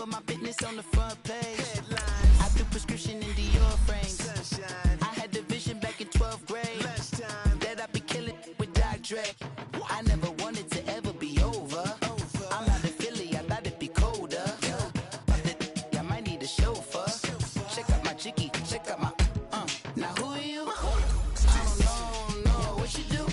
with my fitness on the front page. I threw prescription in Dior frames. I had the vision back in 12th grade that I'd be killing with Dr. Dre. I never wanted to ever be over. I'm out of Philly, I thought it'd be colder. I might need a chauffeur. Check out my chicky, check out my now who are you? I don't know what you do.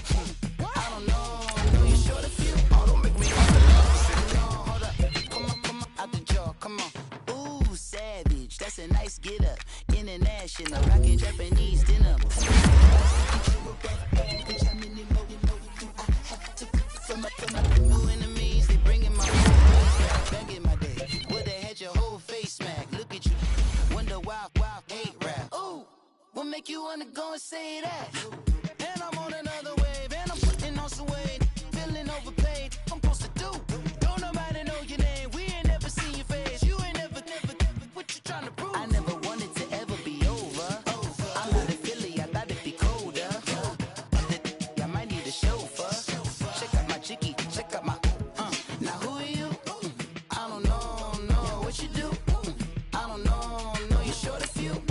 I don't know you short a few. Oh, don't make me hold up. Come on, out the jaw, come on. Ooh, savage, that's a nice get up. International, rockin' Japanese dinner. New enemies, they bringing my back in my day. Would've had your whole face smack. Look at you, wonder why hate rap. Ooh, what make you wanna go and say that? And I'm on another wave, and I'm putting on some weight. Feeling overpaid, I'm supposed to do. Don't nobody know your name, we ain't never seen your face. You ain't never, what you trying to prove? I never wanted to ever be over. I'm out of Philly, I thought it'd be colder. I might need a chauffeur. Check out my chicky, check out my now who are you? I don't know what you do. I don't know you short a few.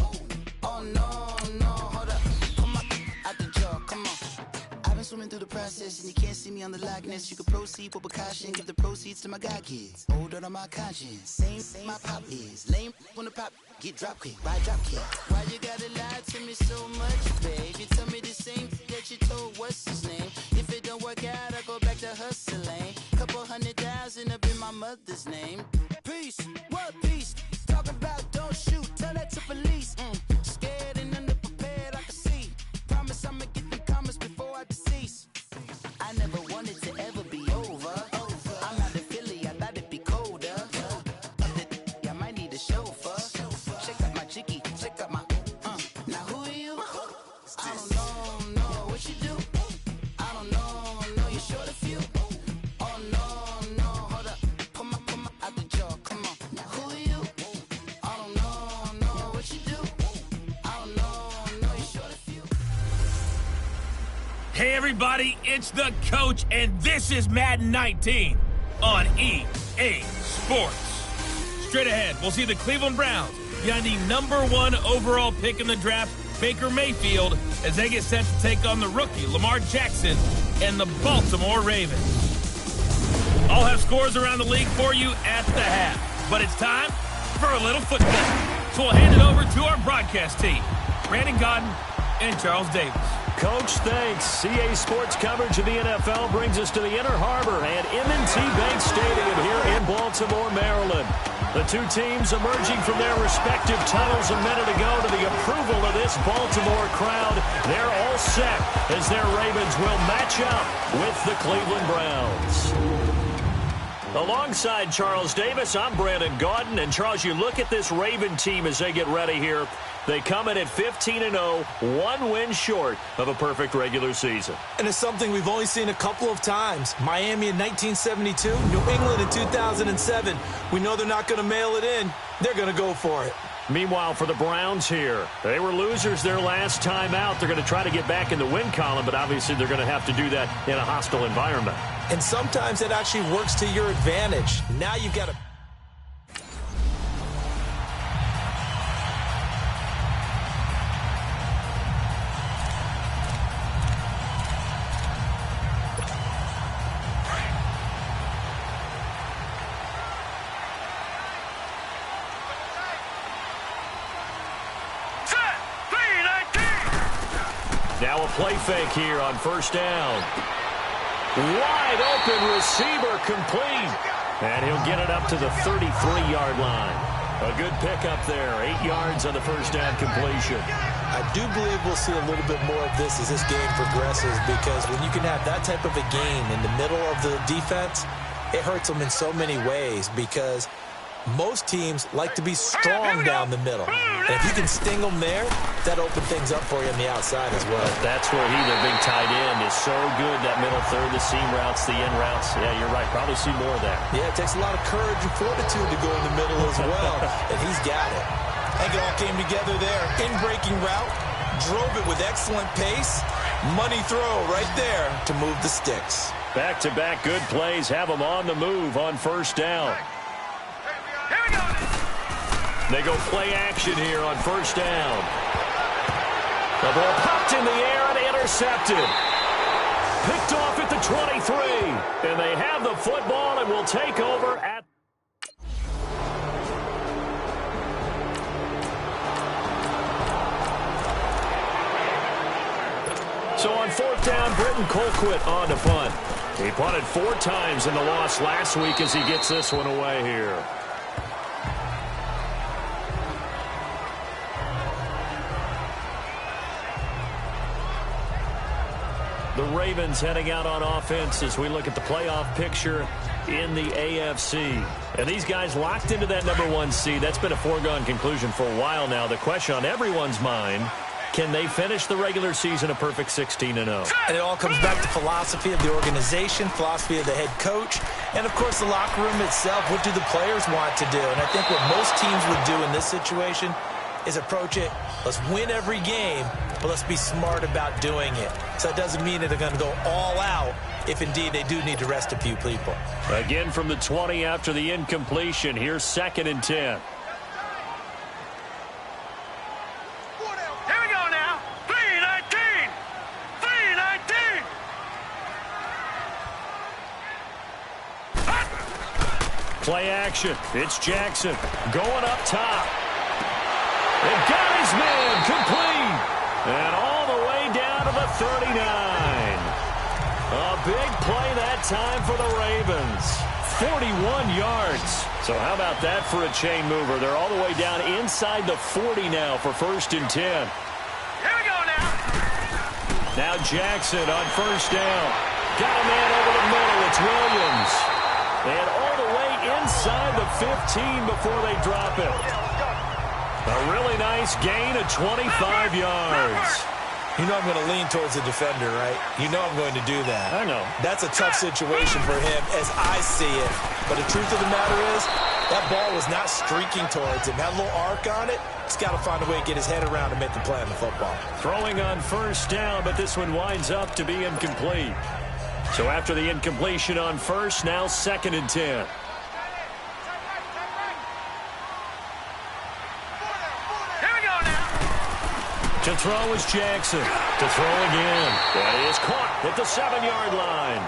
Oh no, hold up. Come on, out the jaw, come on. I've been swimming through the process and you can't see me on the Loch Ness. You can proceed with caution, give the proceeds to my god kids. Older on my conscience, same my pop is. Lame when the pop get drop quick, buy drop kick. Why you gotta lie to me so much, babe? You tell me the same that you told what's his name. If it don't work out, I go back to hustling. Couple 100,000 up in my mother's name. Peace, what peace? Talk about don't shoot, tell that to police. Scared and underprepared, I can see. Promise I'ma get the comments before I decease. I never wanted to ever be over. I'm out of Philly, I thought it'd be colder. I might need a chauffeur. Check out my chicky, check out my now who are you? I don't know what you do. I don't know you short a few. Oh no, hold up. Come on, out the jaw, come on. Now who are you? I don't know what you do. I don't know you short a few. Hey everybody, it's the coach, and this is Madden 19 on EA Sports. Straight ahead, we'll see the Cleveland Browns behind the #1 overall pick in the draft, Baker Mayfield, as they get set to take on the rookie, Lamar Jackson, and the Baltimore Ravens. I'll have scores around the league for you at the half, but it's time for a little football. So we'll hand it over to our broadcast team, Brandon Godden and Charles Davis. Coach, thanks. CA Sports coverage of the NFL brings us to the Inner Harbor at M&T Bank Stadium here in Baltimore, Maryland. The two teams emerging from their respective tunnels a minute ago to the approval of this Baltimore crowd. They're all set as their Ravens will match up with the Cleveland Browns. Alongside Charles Davis, I'm Brandon Gaudin. And Charles, you look at this Raven team as they get ready here. They come in at 15-0, one win short of a perfect regular season. And it's something we've only seen a couple of times. Miami in 1972, New England in 2007. We know they're not going to mail it in. They're going to go for it. Meanwhile, for the Browns here, they were losers their last time out. They're going to try to get back in the win column, but obviously they're going to have to do that in a hostile environment. And sometimes it actually works to your advantage. Now you've got to... Now a play fake here on first down. Wide open receiver complete. And he'll get it up to the 33-yard line. A good pickup there. 8 yards on the first down completion. I do believe we'll see a little bit more of this as this game progresses, because when you can have that type of a game in the middle of the defense, it hurts them in so many ways, because most teams like to be strong down the middle. And if you can sting them there, that opens things up for you on the outside as well. That's where their big tight end, is so good. That middle third, the seam routes, the in routes. Yeah, you're right. Probably see more of that. Yeah, it takes a lot of courage and fortitude to go in the middle as well. And he's got it. I think it all came together there. In-breaking route, drove it with excellent pace. Money throw right there to move the sticks. Back-to-back good plays have them on the move on first down. Here we go. They go play action here on first down. The ball popped in the air and intercepted. Picked off at the 23. And they have the football and will take over at... So on fourth down, Britton Colquitt on to punt. He punted 4 times in the loss last week as he gets this one away here. The Ravens heading out on offense as we look at the playoff picture in the AFC. And these guys locked into that #1 seed. That's been a foregone conclusion for a while now. The question on everyone's mind, can they finish the regular season a perfect 16-0? And it all comes back to philosophy of the organization, philosophy of the head coach, and, of course, the locker room itself. What do the players want to do? And I think what most teams would do in this situation is approach it, let's win every game, but let's be smart about doing it. So it doesn't mean that they're going to go all out if indeed they do need to rest a few people. Again from the 20 after the incompletion. Here's 2nd and 10. Here we go now. 3-19. 3-19. Play action. It's Jackson going up top. They got his man complete. And all the way down to the 39. A big play that time for the Ravens. 41 yards. So how about that for a chain mover? They're all the way down inside the 40 now for 1st and 10. Here we go now. Now Jackson on first down. Got a man over the middle. It's Williams. And all the way inside the 15 before they drop it. A really nice gain of 25 yards. You know I'm going to lean towards the defender, right? You know I'm going to do that. I know. That's a tough situation for him as I see it. But the truth of the matter is, that ball was not streaking towards him. That little arc on it, he's got to find a way to get his head around and make the play on the football. Throwing on first down, but this one winds up to be incomplete. So after the incompletion on first, now 2nd and 10. To throw is Jackson. To throw again. That is caught at the 7-yard line.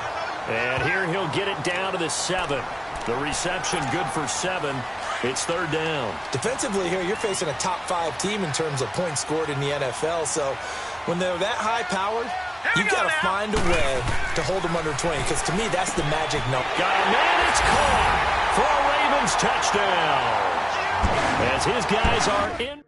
And here he'll get it down to the 7. The reception good for 7. It's 3rd down. Defensively here, you're facing a top 5 team in terms of points scored in the NFL. So when they're that high-powered, you've got to find a way to hold them under 20. Because to me, that's the magic number. Got a man. It's caught for a Ravens touchdown. As his guys are in.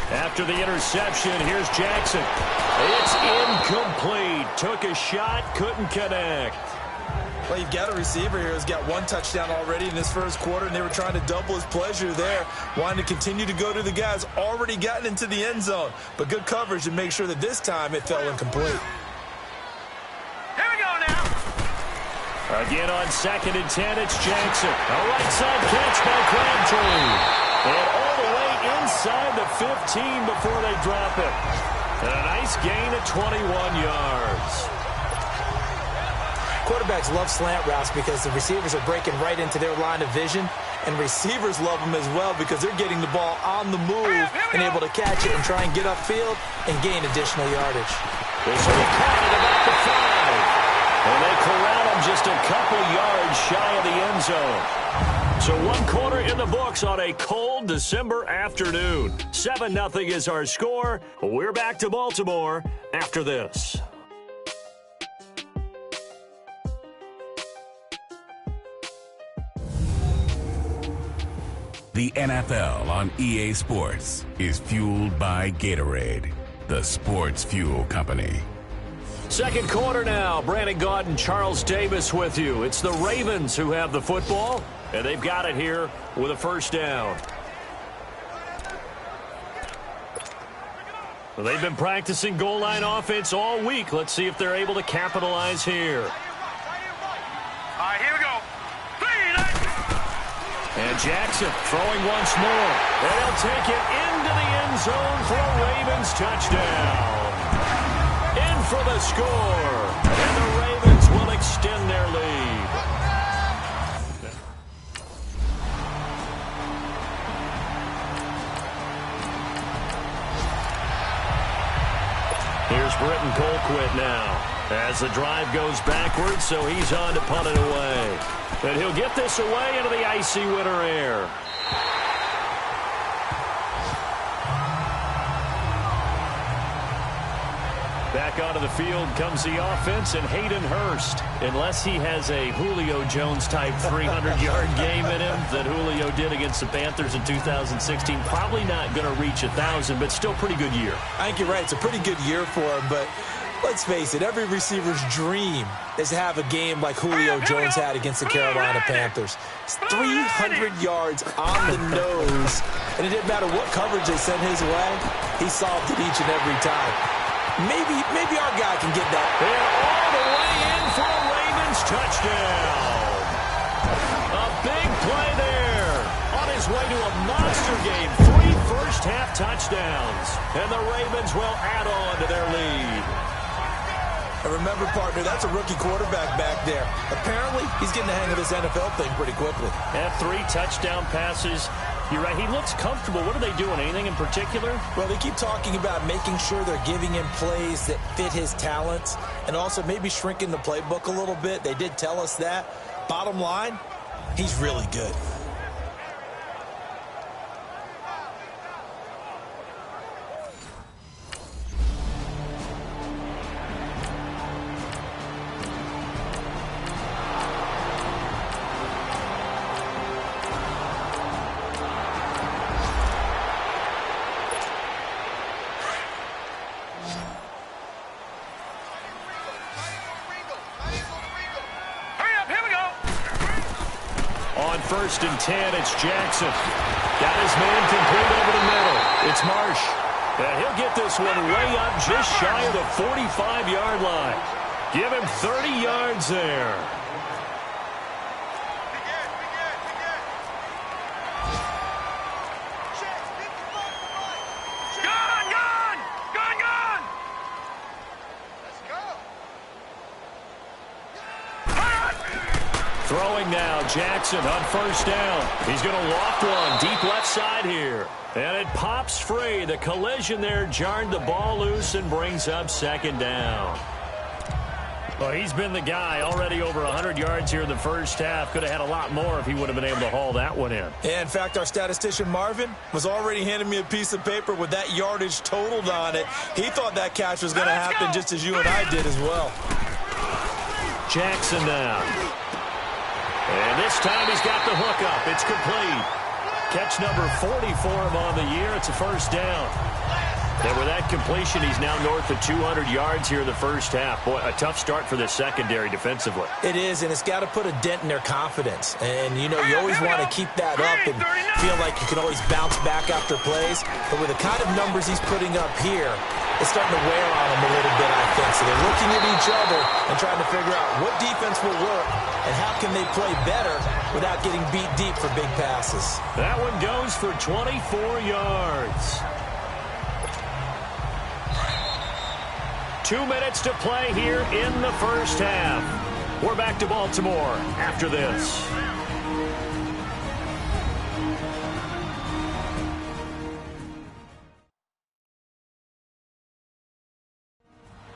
After the interception, here's Jackson. It's incomplete. Took a shot, couldn't connect. Well, you've got a receiver here who's got 1 touchdown already in this first quarter, and they were trying to double his pleasure there, wanting to continue to go to the guys already gotten into the end zone. But good coverage to make sure that this time it fell incomplete. Here we go now. Again on 2nd and 10, it's Jackson. A right side catch by Crabtree. And all the way inside the 15 before they drop it. And a nice gain of 21 yards. Quarterbacks love slant routes because the receivers are breaking right into their line of vision, and receivers love them as well because they're getting the ball on the move and able to catch it and try and get upfield and gain additional yardage. This will be caught at about the 5. And they corral him just a couple yards shy of the end zone. So 1 quarter in the books on a cold December afternoon. 7-0 is our score. We're back to Baltimore after this. The NFL on EA Sports is fueled by Gatorade, the sports fuel company. 2nd quarter now. Brandon Gaudin, Charles Davis with you. It's the Ravens who have the football, and they've got it here with a first down. Well, they've been practicing goal line offense all week. Let's see if they're able to capitalize here. All right, here we go. And Jackson throwing once more. And he'll take it into the end zone for a Ravens touchdown. In for the score. And the Ravens will extend their lead. Here's Britton Colquitt now. As the drive goes backwards, so he's on to punt it away. And he'll get this away into the icy winter air. Back onto the field comes the offense and Hayden Hurst. Unless he has a Julio Jones-type 300-yard game in him that Julio did against the Panthers in 2016, probably not going to reach 1,000, but still pretty good year. I think you're right. It's a pretty good year for him, but let's face it, every receiver's dream is to have a game like Julio Jones had against the Carolina Panthers. It's 300 yards on the nose, and it didn't matter what coverage they sent his way, he solved it each and every time. Maybe our guy can get that. And all the way in for a Ravens touchdown. A big play there. On his way to a monster game. 3 first-half touchdowns. And the Ravens will add on to their lead. And remember, partner, that's a rookie quarterback back there. Apparently, he's getting the hang of this NFL thing pretty quickly. And 3 touchdown passes. You're right. He looks comfortable. What are they doing? Anything in particular? Well, they keep talking about making sure they're giving him plays that fit his talents and also maybe shrinking the playbook a little bit. They did tell us that. Bottom line, he's really good. First and 10, it's Jackson. Got his man complete over the middle. It's Marsh. And he'll get this one way up just shy of the 45-yard line. Give him 30 yards there. Throwing now, Jackson on first down. He's going to loft one deep left side here. And it pops free. The collision there jarred the ball loose and brings up second down. Well, he's been the guy already over 100 yards here in the first half. Could have had a lot more if he would have been able to haul that one in. Yeah, in fact, our statistician Marvin was already handing me a piece of paper with that yardage totaled on it. He thought that catch was going to happen just as you and I did as well. Jackson now. And this time he's got the hook up. It's complete. Catch number 40 for him on the year. It's a first down. And with that completion, he's now north of 200 yards here in the first half. Boy, a tough start for the secondary defensively. It is, and it's got to put a dent in their confidence. And, you know, you always want to keep that up and feel like you can always bounce back after plays. But with the kind of numbers he's putting up here, it's starting to wear on them a little bit, I think. So they're looking at each other and trying to figure out what defense will work and how can they play better without getting beat deep for big passes. That one goes for 24 yards. 2 minutes to play here in the first half. We're back to Baltimore after this.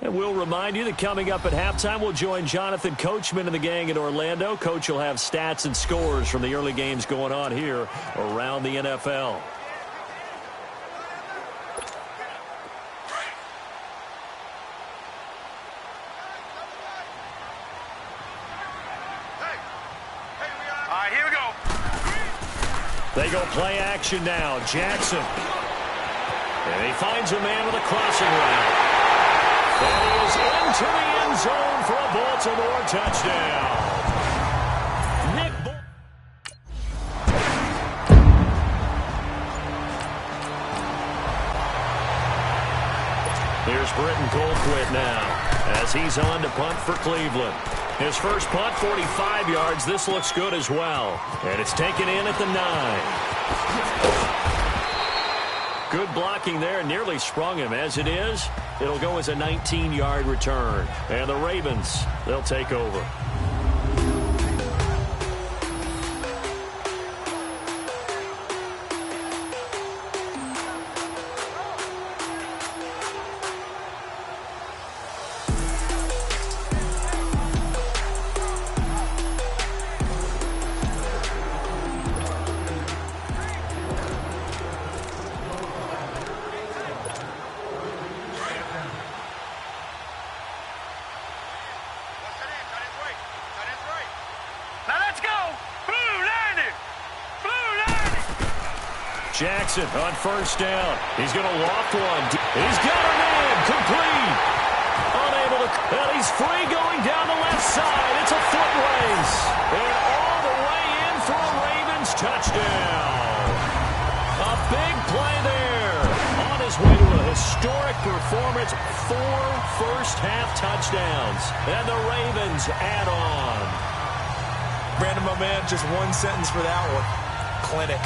And we'll remind you that coming up at halftime, we'll join Jonathan Coachman and the gang in Orlando. Coach will have stats and scores from the early games going on here around the NFL. They go play action now. Jackson. And he finds a man with a crossing route. And he is into the end zone for a Baltimore touchdown. Here's Britton Colquitt now as he's on to punt for Cleveland. His first punt, 45 yards. This looks good as well. And it's taken in at the 9. Good blocking there. Nearly sprung him. As it is, it'll go as a 19-yard return. And the Ravens, they'll take over. Jackson on first down. He's going to loft one. He's got a man. Complete. Unable to. And he's free going down the left side. It's a foot race. And all the way in for a Ravens touchdown. A big play there. On his way to a historic performance. 4 first-half touchdowns. And the Ravens add on. Brandon, my man, just one sentence for that one. Clinic.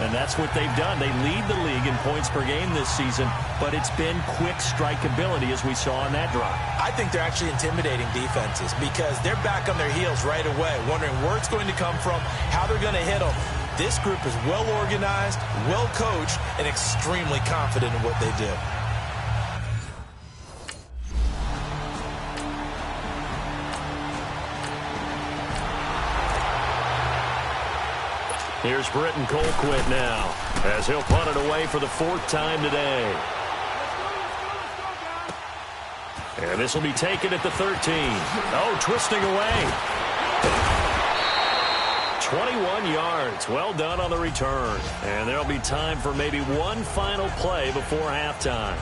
And that's what they've done. They lead the league in points per game this season, but it's been quick strikeability as we saw on that drive. I think they're actually intimidating defenses because they're back on their heels right away, wondering where it's going to come from, how they're going to hit them. This group is well organized, well coached, and extremely confident in what they do. Here's Britton Colquitt now, as he'll punt it away for the 4th time today. And this will be taken at the 13. Oh, twisting away. 21 yards. Well done on the return. And there'll be time for maybe one final play before halftime.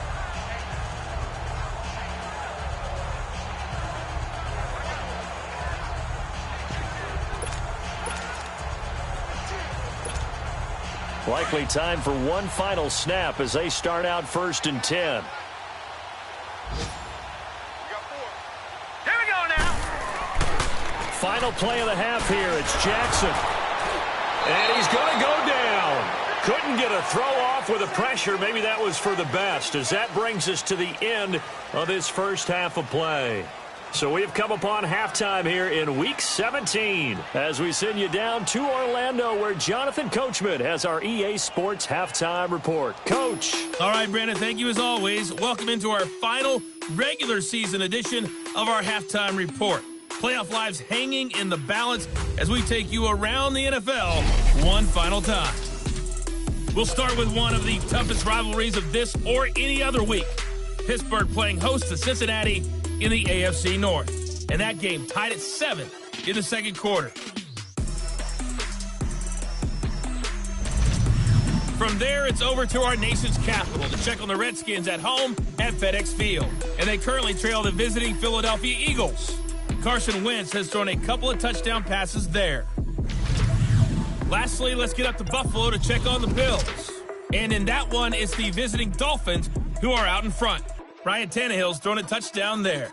Likely time for one final snap as they start out 1st and 10. Here we go now. Final play of the half here. It's Jackson. And he's going to go down. Couldn't get a throw off with the pressure. Maybe that was for the best, as that brings us to the end of this first half of play. So we've come upon halftime here in Week 17 as we send you down to Orlando, where Jonathan Coachman has our EA Sports Halftime Report. Coach. All right, Brandon, thank you as always. Welcome into our final regular season edition of our Halftime Report. Playoff lives hanging in the balance as we take you around the NFL one final time. We'll start with one of the toughest rivalries of this or any other week. Pittsburgh playing host to Cincinnati in the AFC North. And that game tied at 7 in the second quarter. From there, it's over to our nation's capital to check on the Redskins at home at FedEx Field. And they currently trail the visiting Philadelphia Eagles. Carson Wentz has thrown a couple of touchdown passes there. Lastly, let's get up to Buffalo to check on the Bills. And in that one, it's the visiting Dolphins who are out in front. Ryan Tannehill's thrown a touchdown there.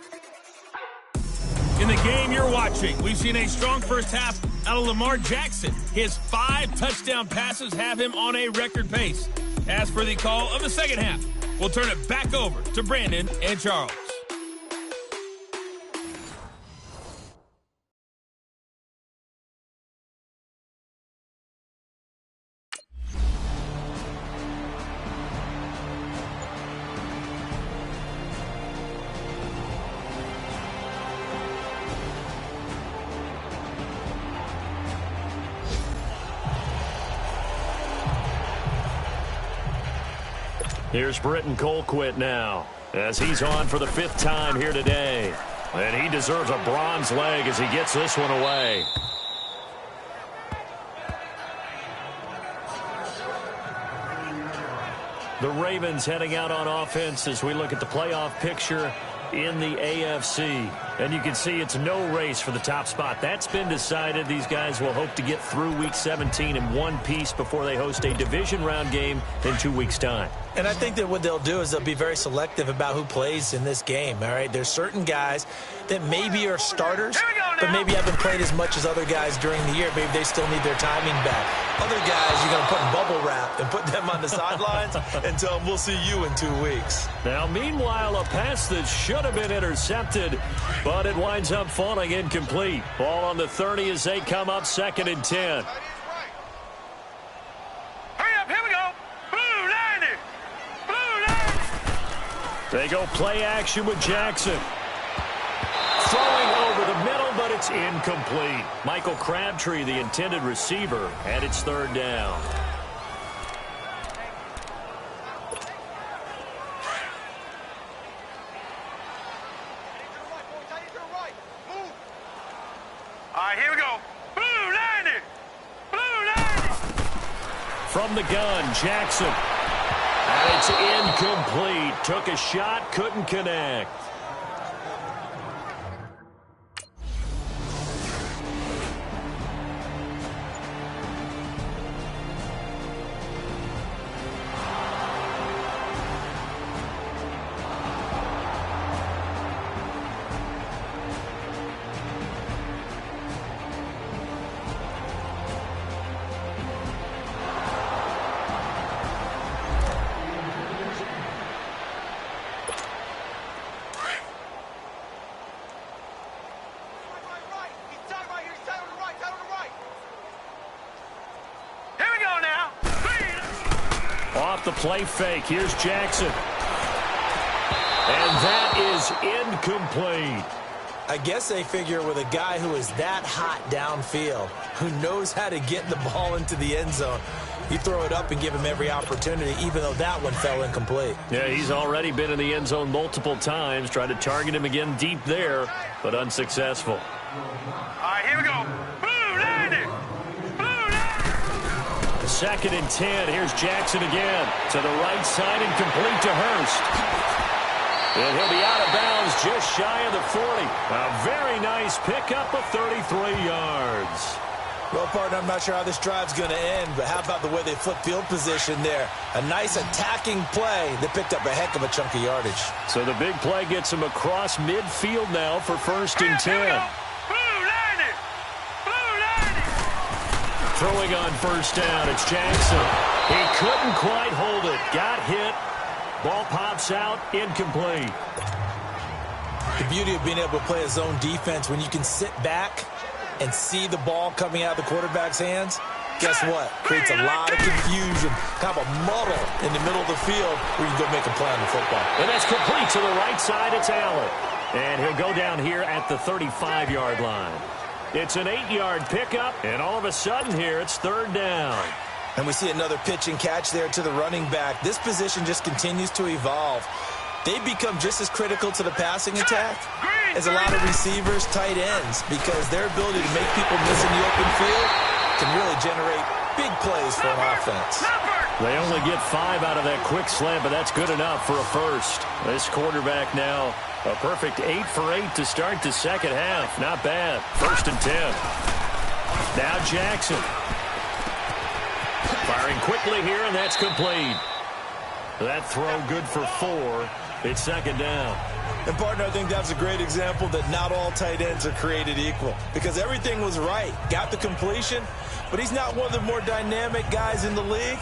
In the game you're watching, we've seen a strong first half out of Lamar Jackson. His 5 touchdown passes have him on a record pace. As for the call of the second half, we'll turn it back over to Brandon and Charles. Here's Britton Colquitt now, as he's on for the 5th time here today. And he deserves a bronze leg as he gets this one away. The Ravens heading out on offense as we look at the playoff picture in the AFC. And you can see it's no race for the top spot. That's been decided. These guys will hope to get through Week 17 in one piece before they host a division round game in 2 weeks' time. And I think that what they'll do is they'll be very selective about who plays in this game, all right? There's certain guys that maybe are starters, but maybe haven't played as much as other guys during the year. Maybe they still need their timing back. Other guys, you're going to put in bubble wrap and put them on the sidelines and tell them we'll see you in 2 weeks. Now, meanwhile, a pass that should have been intercepted, but it winds up falling incomplete. Ball on the 30 as they come up 2nd and 10. Hurry up, here we go. Blue 90. Blue 90. They go play action with Jackson. Throwing over the middle, but it's incomplete. Michael Crabtree, the intended receiver, and it's 3rd down. All right, here we go. Blue 90. Blue 90. From the gun, Jackson. And it's incomplete. Took a shot, couldn't connect. Off the play fake, here's Jackson. And that is incomplete. I guess they figure with a guy who is that hot downfield, who knows how to get the ball into the end zone, you throw it up and give him every opportunity, even though that one fell incomplete. Yeah, he's already been in the end zone multiple times, tried to target him again deep there, but unsuccessful. All right, here we go. Blue 90. Blue 90. 2nd and 10. Here's Jackson again. To the right side and complete to Hurst. And he'll be out of bounds just shy of the 40. A very nice pickup of 33 yards. Well, partner, I'm not sure how this drive's going to end, but how about the way they flip field position there? A nice attacking play that picked up a heck of a chunk of yardage. So the big play gets him across midfield now for 1st and 10. Blue 90. Blue 90. Throwing on 1st down, it's Jackson. He couldn't quite hold it. Got hit. Ball pops out, incomplete. The beauty of being able to play a zone defense when you can sit back and see the ball coming out of the quarterback's hands, guess what? Creates a lot of confusion, kind of a muddle in the middle of the field where you can go make a play on the football. And that's complete to the right side. It's Allen. And he'll go down here at the 35-yard line. It's an 8-yard pickup, and all of a sudden here it's 3rd down. And we see another pitch and catch there to the running back. This position just continues to evolve. They become just as critical to the passing attack as a lot of receivers, tight ends, because their ability to make people miss in the open field can really generate big plays for an offense. They only get 5 out of that quick slant, but that's good enough for a first. This quarterback now, a perfect 8 for 8 to start the second half. Not bad. 1st and 10. Now Jackson. Firing quickly here, and that's complete. That throw good for 4. It's 2nd down. And, partner, I think that's a great example that not all tight ends are created equal, because everything was right. Got the completion, but he's not one of the more dynamic guys in the league.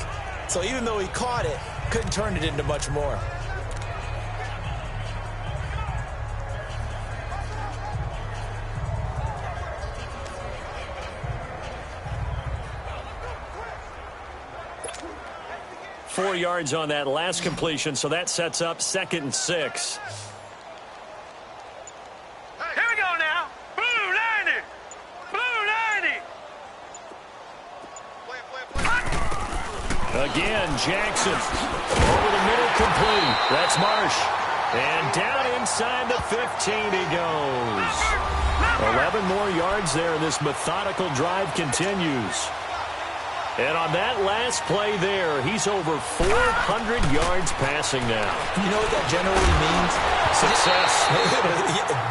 So even though he caught it, couldn't turn it into much more. Four yards on that last completion, so that sets up 2nd and 6. Here we go now. Blue 90. Blue 90. Again, Jackson. Over the middle, complete. That's Marsh. And down inside the 15 he goes. 11 more yards there, and this methodical drive continues. And on that last play there, he's over 400 yards passing now. You know what that generally means? Success.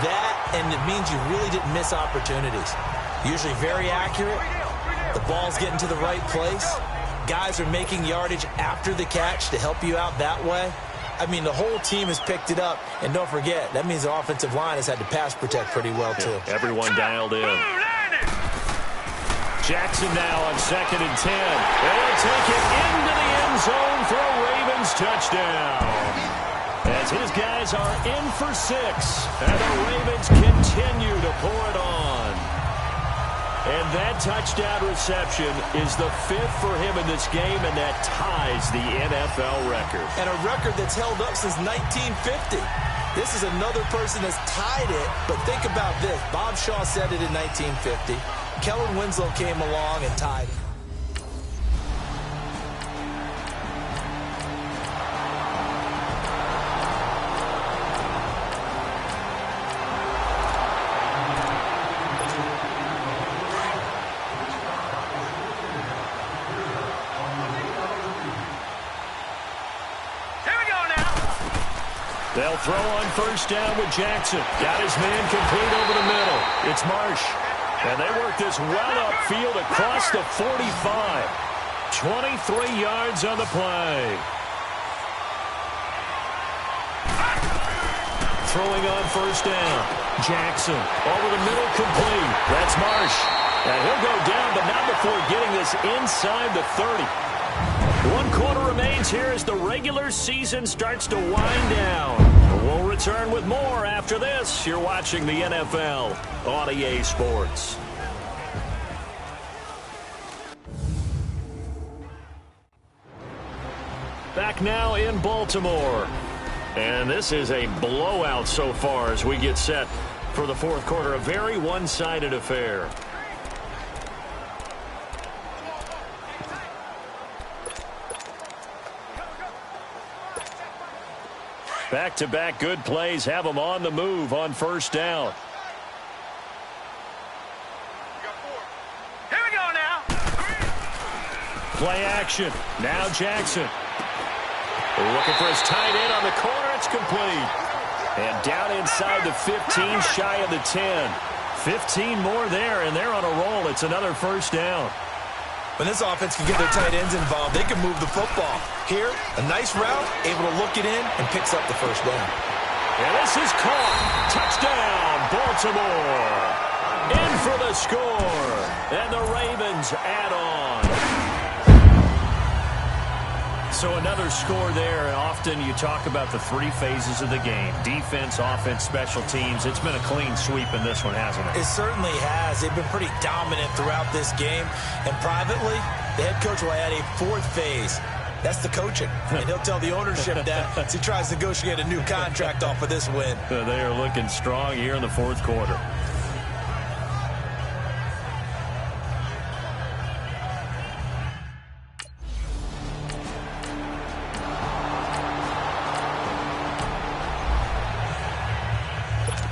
That, and it means you really didn't miss opportunities. Usually very accurate. The ball's getting to the right place. Guys are making yardage after the catch to help you out that way. I mean, the whole team has picked it up. And don't forget, that means the offensive line has had to pass protect pretty well, too. Yeah, everyone dialed in. Jackson now on 2nd and 10. They'll take it into the end zone for a Ravens touchdown. As his guys are in for 6. And the Ravens continue to pour it on. And that touchdown reception is the 5th for him in this game, and that ties the NFL record. And a record that's held up since 1950. This is another person that's tied it, but think about this. Bob Shaw said it in 1950. Kellen Winslow came along and tied it. They'll throw on 1st down with Jackson. Got his man complete over the middle. It's Marsh. And they work this well upfield across the 45. 23 yards on the play. Throwing on 1st down. Jackson over the middle, complete. That's Marsh. And he'll go down, but not before getting this inside the 30. 1 quarter remains here as the regular season starts to wind down. We'll return with more after this. You're watching the NFL on EA Sports. Back now in Baltimore. And this is a blowout so far as we get set for the 4th quarter. A very one-sided affair. Back-to-back good plays have them on the move on 1st down. Here we go now. Play action. Now Jackson. Looking for his tight end on the corner. It's complete. And down inside the 15, shy of the 10. 15 more there, and they're on a roll. It's another 1st down. When this offense can get their tight ends involved, they can move the football. Here, a nice route, able to look it in, and picks up the 1st down. And this is caught. Touchdown, Baltimore. In for the score. And the Ravens add on. So another score there. Often you talk about the 3 phases of the game. Defense, offense, special teams. It's been a clean sweep in this one, hasn't it? It certainly has. They've been pretty dominant throughout this game. And privately, the head coach will add a 4th phase. That's the coaching. And he'll tell the ownership that as he tries to negotiate a new contract off of this win. They are looking strong here in the 4th quarter.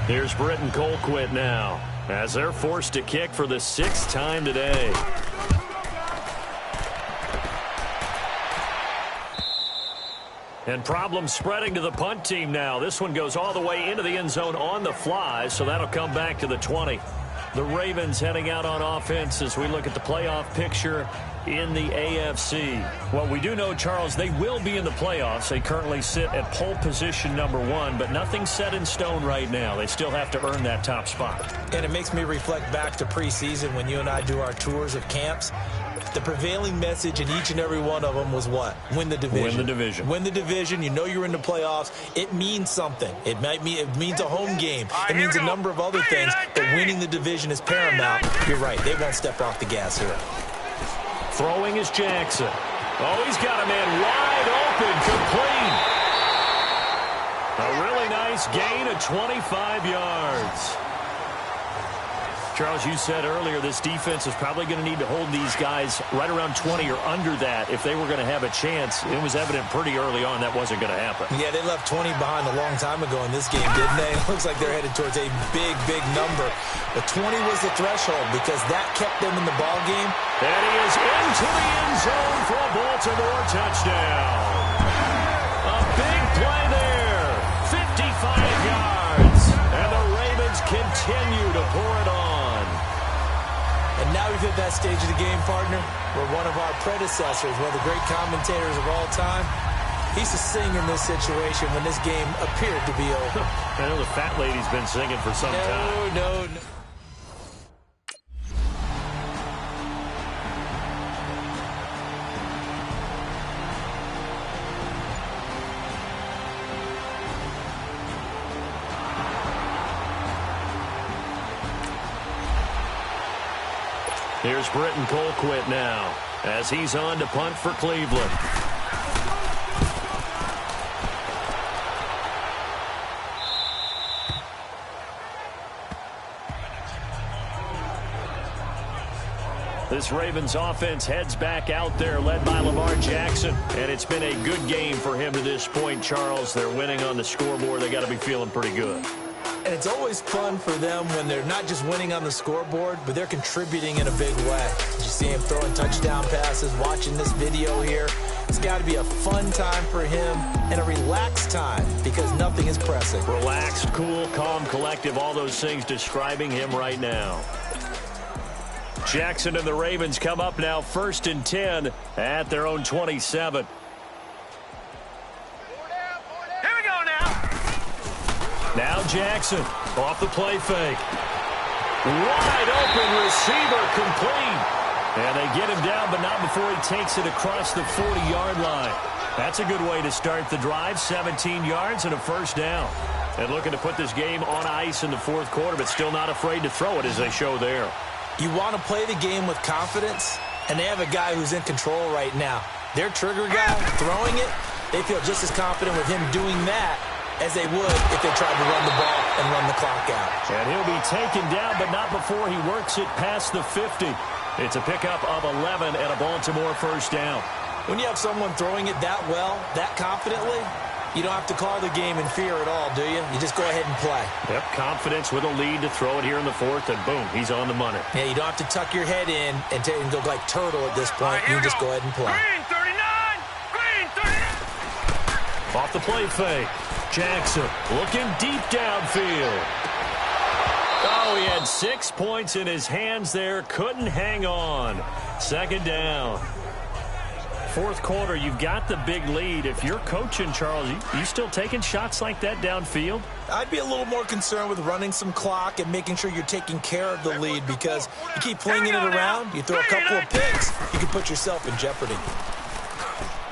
Here's Britton Colquitt now as they're forced to kick for the 6th time today. And problems spreading to the punt team now. This one goes all the way into the end zone on the fly, so that'll come back to the 20. The Ravens heading out on offense as we look at the playoff picture in the AFC. Well, we do know, Charles, they will be in the playoffs. They currently sit at pole position number 1, but nothing's set in stone right now. They still have to earn that top spot. And it makes me reflect back to preseason when you and I do our tours of camps. The prevailing message in each and every one of them was what? Win the division. Win the division. Win the division. You know you're in the playoffs. It means something. It means a home game. It means a number of other things, but winning the division is paramount. You're right. They won't step off the gas here. Throwing is Jackson. Oh, he's got a man wide open, complete. A really nice gain of 25 yards. Charles, you said earlier this defense is probably going to need to hold these guys right around 20 or under that if they were going to have a chance. It was evident pretty early on that wasn't going to happen. Yeah, they left 20 behind a long time ago in this game, didn't they? It looks like they're headed towards a big, big number. But 20 was the threshold because that kept them in the ball game. And he is into the end zone for a Baltimore touchdown. A big play there. 55 yards. And the Ravens continue to pour it on. And now we've hit that stage of the game, partner, where one of our predecessors, one of the great commentators of all time, He used to sing in this situation when this game appeared to be over. Well, the fat lady's been singing for some time. No. Here's Britton Colquitt now as he's on to punt for Cleveland. This Ravens offense heads back out there, led by Lamar Jackson. And it's been a good game for him to this point, Charles. They're winning on the scoreboard. They got to be feeling pretty good. And it's always fun for them when they're not just winning on the scoreboard, but they're contributing in a big way. You see him throwing touchdown passes, watching this video here. It's got to be a fun time for him and a relaxed time because nothing is pressing. Relaxed, cool, calm, collective, all those things describing him right now. Jackson and the Ravens come up now 1st and 10 at their own 27. Now Jackson off the play fake. Wide open receiver complete. And they get him down, but not before he takes it across the 40-yard line. That's a good way to start the drive. 17 yards and a first down. And looking to put this game on ice in the 4th quarter, but still not afraid to throw it as they show there. You want to play the game with confidence, and they have a guy who's in control right now. Their trigger guy throwing it, they feel just as confident with him doing that as they would if they tried to run the ball and run the clock out. And he'll be taken down, but not before he works it past the 50. It's a pickup of 11 and a Baltimore first down. When you have someone throwing it that well, that confidently, you don't have to call the game in fear at all, do you? You just go ahead and play. Yep, confidence with a lead to throw it here in the 4th, and boom, he's on the money. Yeah, you don't have to tuck your head in and go like turtle at this point. You just go ahead and play. Green 39! Green 39! Off the play fake. Jackson looking deep downfield. Oh, he had 6 points in his hands there. Couldn't hang on. 2nd down. 4th quarter, you've got the big lead. If you're coaching, Charles, you still taking shots like that downfield? I'd be a little more concerned with running some clock and making sure you're taking care of the lead because you keep flinging it around, you throw a couple of picks, you can put yourself in jeopardy.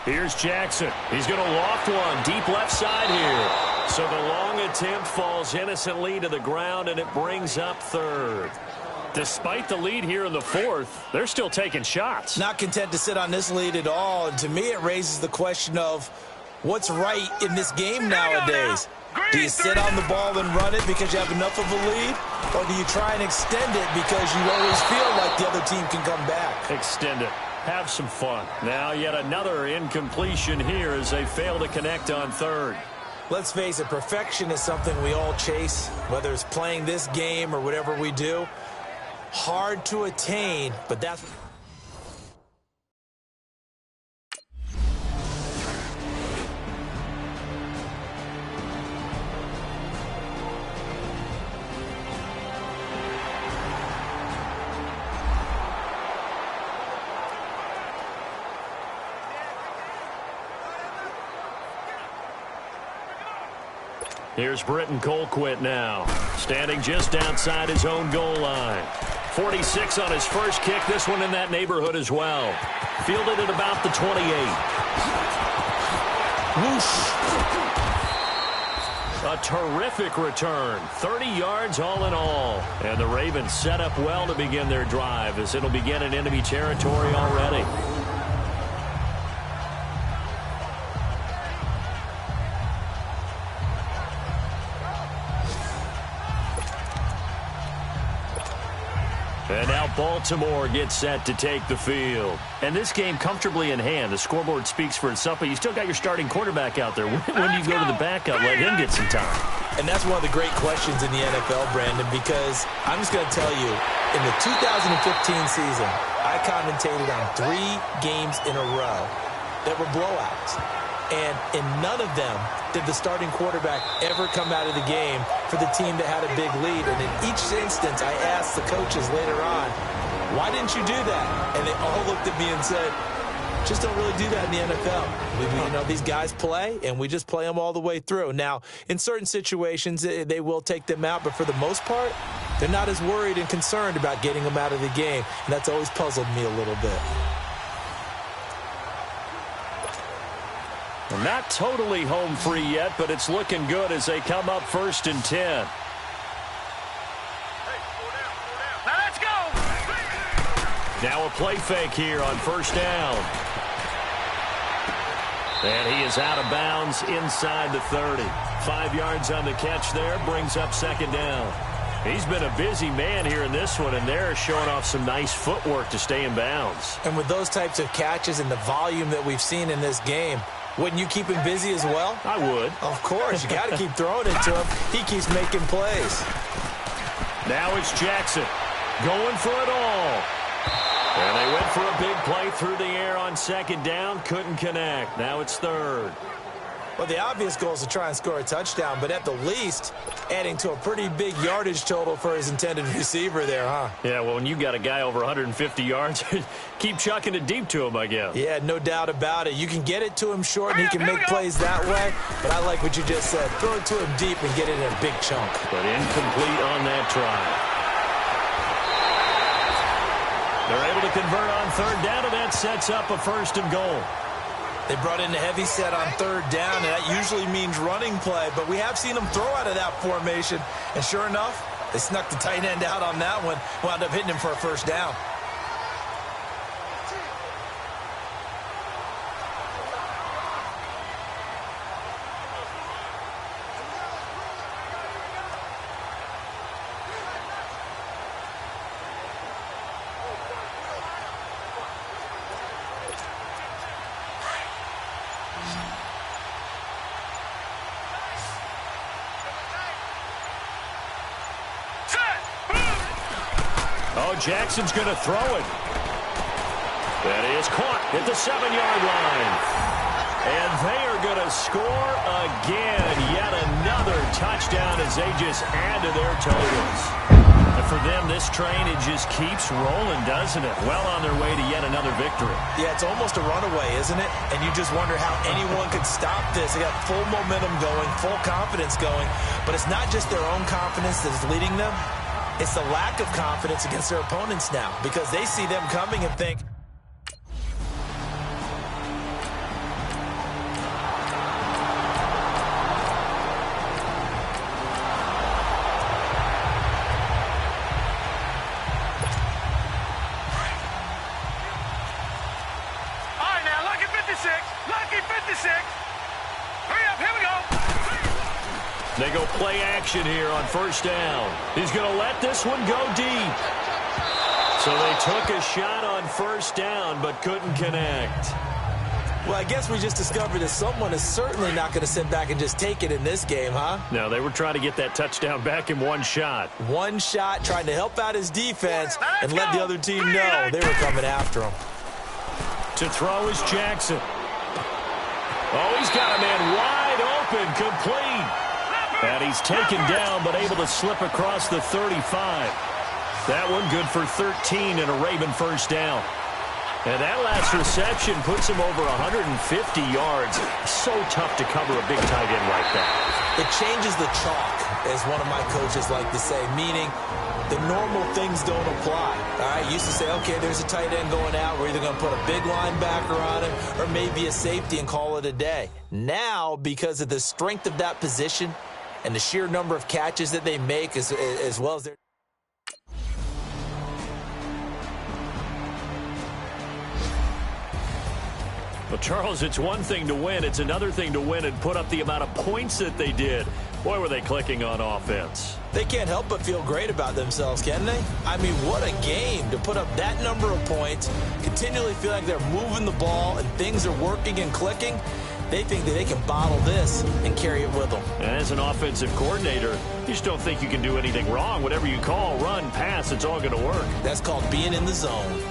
Here's Jackson. He's going to loft one deep left side here. So the long attempt falls innocently to the ground, and it brings up 3rd. Despite the lead here in the 4th, they're still taking shots. Not content to sit on this lead at all. And to me, it raises the question of what's right in this game nowadays. Do you sit on the ball and run it because you have enough of a lead? Or do you try and extend it because you always feel like the other team can come back? Extend it. Have some fun. Now yet another incompletion here as they fail to connect on 3rd. Let's face it, perfection is something we all chase, whether it's playing this game or whatever we do. Hard to attain, but that's... Here's Britton Colquitt now, standing just outside his own goal line. 46 on his first kick, this one in that neighborhood as well. Fielded at about the 28. Whoosh. A terrific return, 30 yards all in all. And the Ravens set up well to begin their drive as it'll begin in enemy territory already. And now Baltimore gets set to take the field. And this game comfortably in hand. The scoreboard speaks for itself, but you still got your starting quarterback out there. When do you go to the backup? Let him get some time. And that's one of the great questions in the NFL, Brandon, because I'm just going to tell you, in the 2015 season, I commentated on 3 games in a row that were blowouts. And in none of them did the starting quarterback ever come out of the game for the team that had a big lead. And in each instance, I asked the coaches later on, why didn't you do that? And they all looked at me and said, Just don't really do that in the NFL. These guys play, and we just play them all the way through. Now, in certain situations, they will take them out, but for the most part, they're not as worried and concerned about getting them out of the game, and that's always puzzled me a little bit. Not totally home free yet, but it's looking good as they come up 1st and 10. Now let's go! Now a play fake here on 1st down. And he is out of bounds inside the 30. 5 yards on the catch there, brings up 2nd down. He's been a busy man here in this one, and they're showing off some nice footwork to stay in bounds. And with those types of catches and the volume that we've seen in this game, wouldn't you keep him busy as well? I would. Of course. You got to keep throwing it to him. He keeps making plays. Now it's Jackson going for it all. And they went for a big play through the air on 2nd down. Couldn't connect. Now it's 3rd. Well, the obvious goal is to try and score a touchdown, but at the least, adding to a pretty big yardage total for his intended receiver there, huh? Yeah, well, when you got a guy over 150 yards, keep chucking it deep to him, I guess. Yeah, no doubt about it. You can get it to him short, and he can make plays that way, but I like what you just said. Throw it to him deep and get it in a big chunk. But incomplete on that try. They're able to convert on 3rd down, and that sets up a 1st and goal. They brought in the heavy set on 3rd down, and that usually means running play, but we have seen them throw out of that formation, and sure enough, they snuck the tight end out on that one, wound up hitting him for a 1st down. Jackson's going to throw it. That is caught at the 7-yard line. And they are going to score again. Yet another touchdown as they just add to their totals. And for them, this train, it just keeps rolling, doesn't it? Well on their way to yet another victory. Yeah, it's almost a runaway, isn't it? And you just wonder how anyone could stop this. They got full momentum going, full confidence going. But it's not just their own confidence that's leading them. It's the lack of confidence against their opponents now because they see them coming and think, All right, now, lucky 56. Lucky 56. Hurry up, here we go. They go play action here on 1st down. He's going to let this one go deep. So they took a shot on 1st down but couldn't connect. well, I guess we just discovered that someone is certainly not going to sit back and just take it in this game, huh? No, they were trying to get that touchdown back in one shot. One shot, trying to help out his defense and let the other team know they were coming after him. To throw is Jackson. Oh, he's got a man wide open, complete. And he's taken down, but able to slip across the 35. That one good for 13 and a Raven 1st down. And that last reception puts him over 150 yards. So tough to cover a big tight end like that. It changes the chalk, as one of my coaches like to say, meaning the normal things don't apply. All right, used to say, okay, there's a tight end going out. We're either going to put a big linebacker on him or maybe a safety and call it a day. Now, because of the strength of that position, and the sheer number of catches that they make as well as their... Well, Charles, it's one thing to win. It's another thing to win and put up the amount of points that they did. Boy, were they clicking on offense. They can't help but feel great about themselves, can they? I mean, what a game to put up that number of points, continually feel like they're moving the ball and things are working and clicking. They think that they can bottle this and carry it with them. And as an offensive coordinator, you just don't think you can do anything wrong. Whatever you call, run, pass, it's all going to work. That's called being in the zone.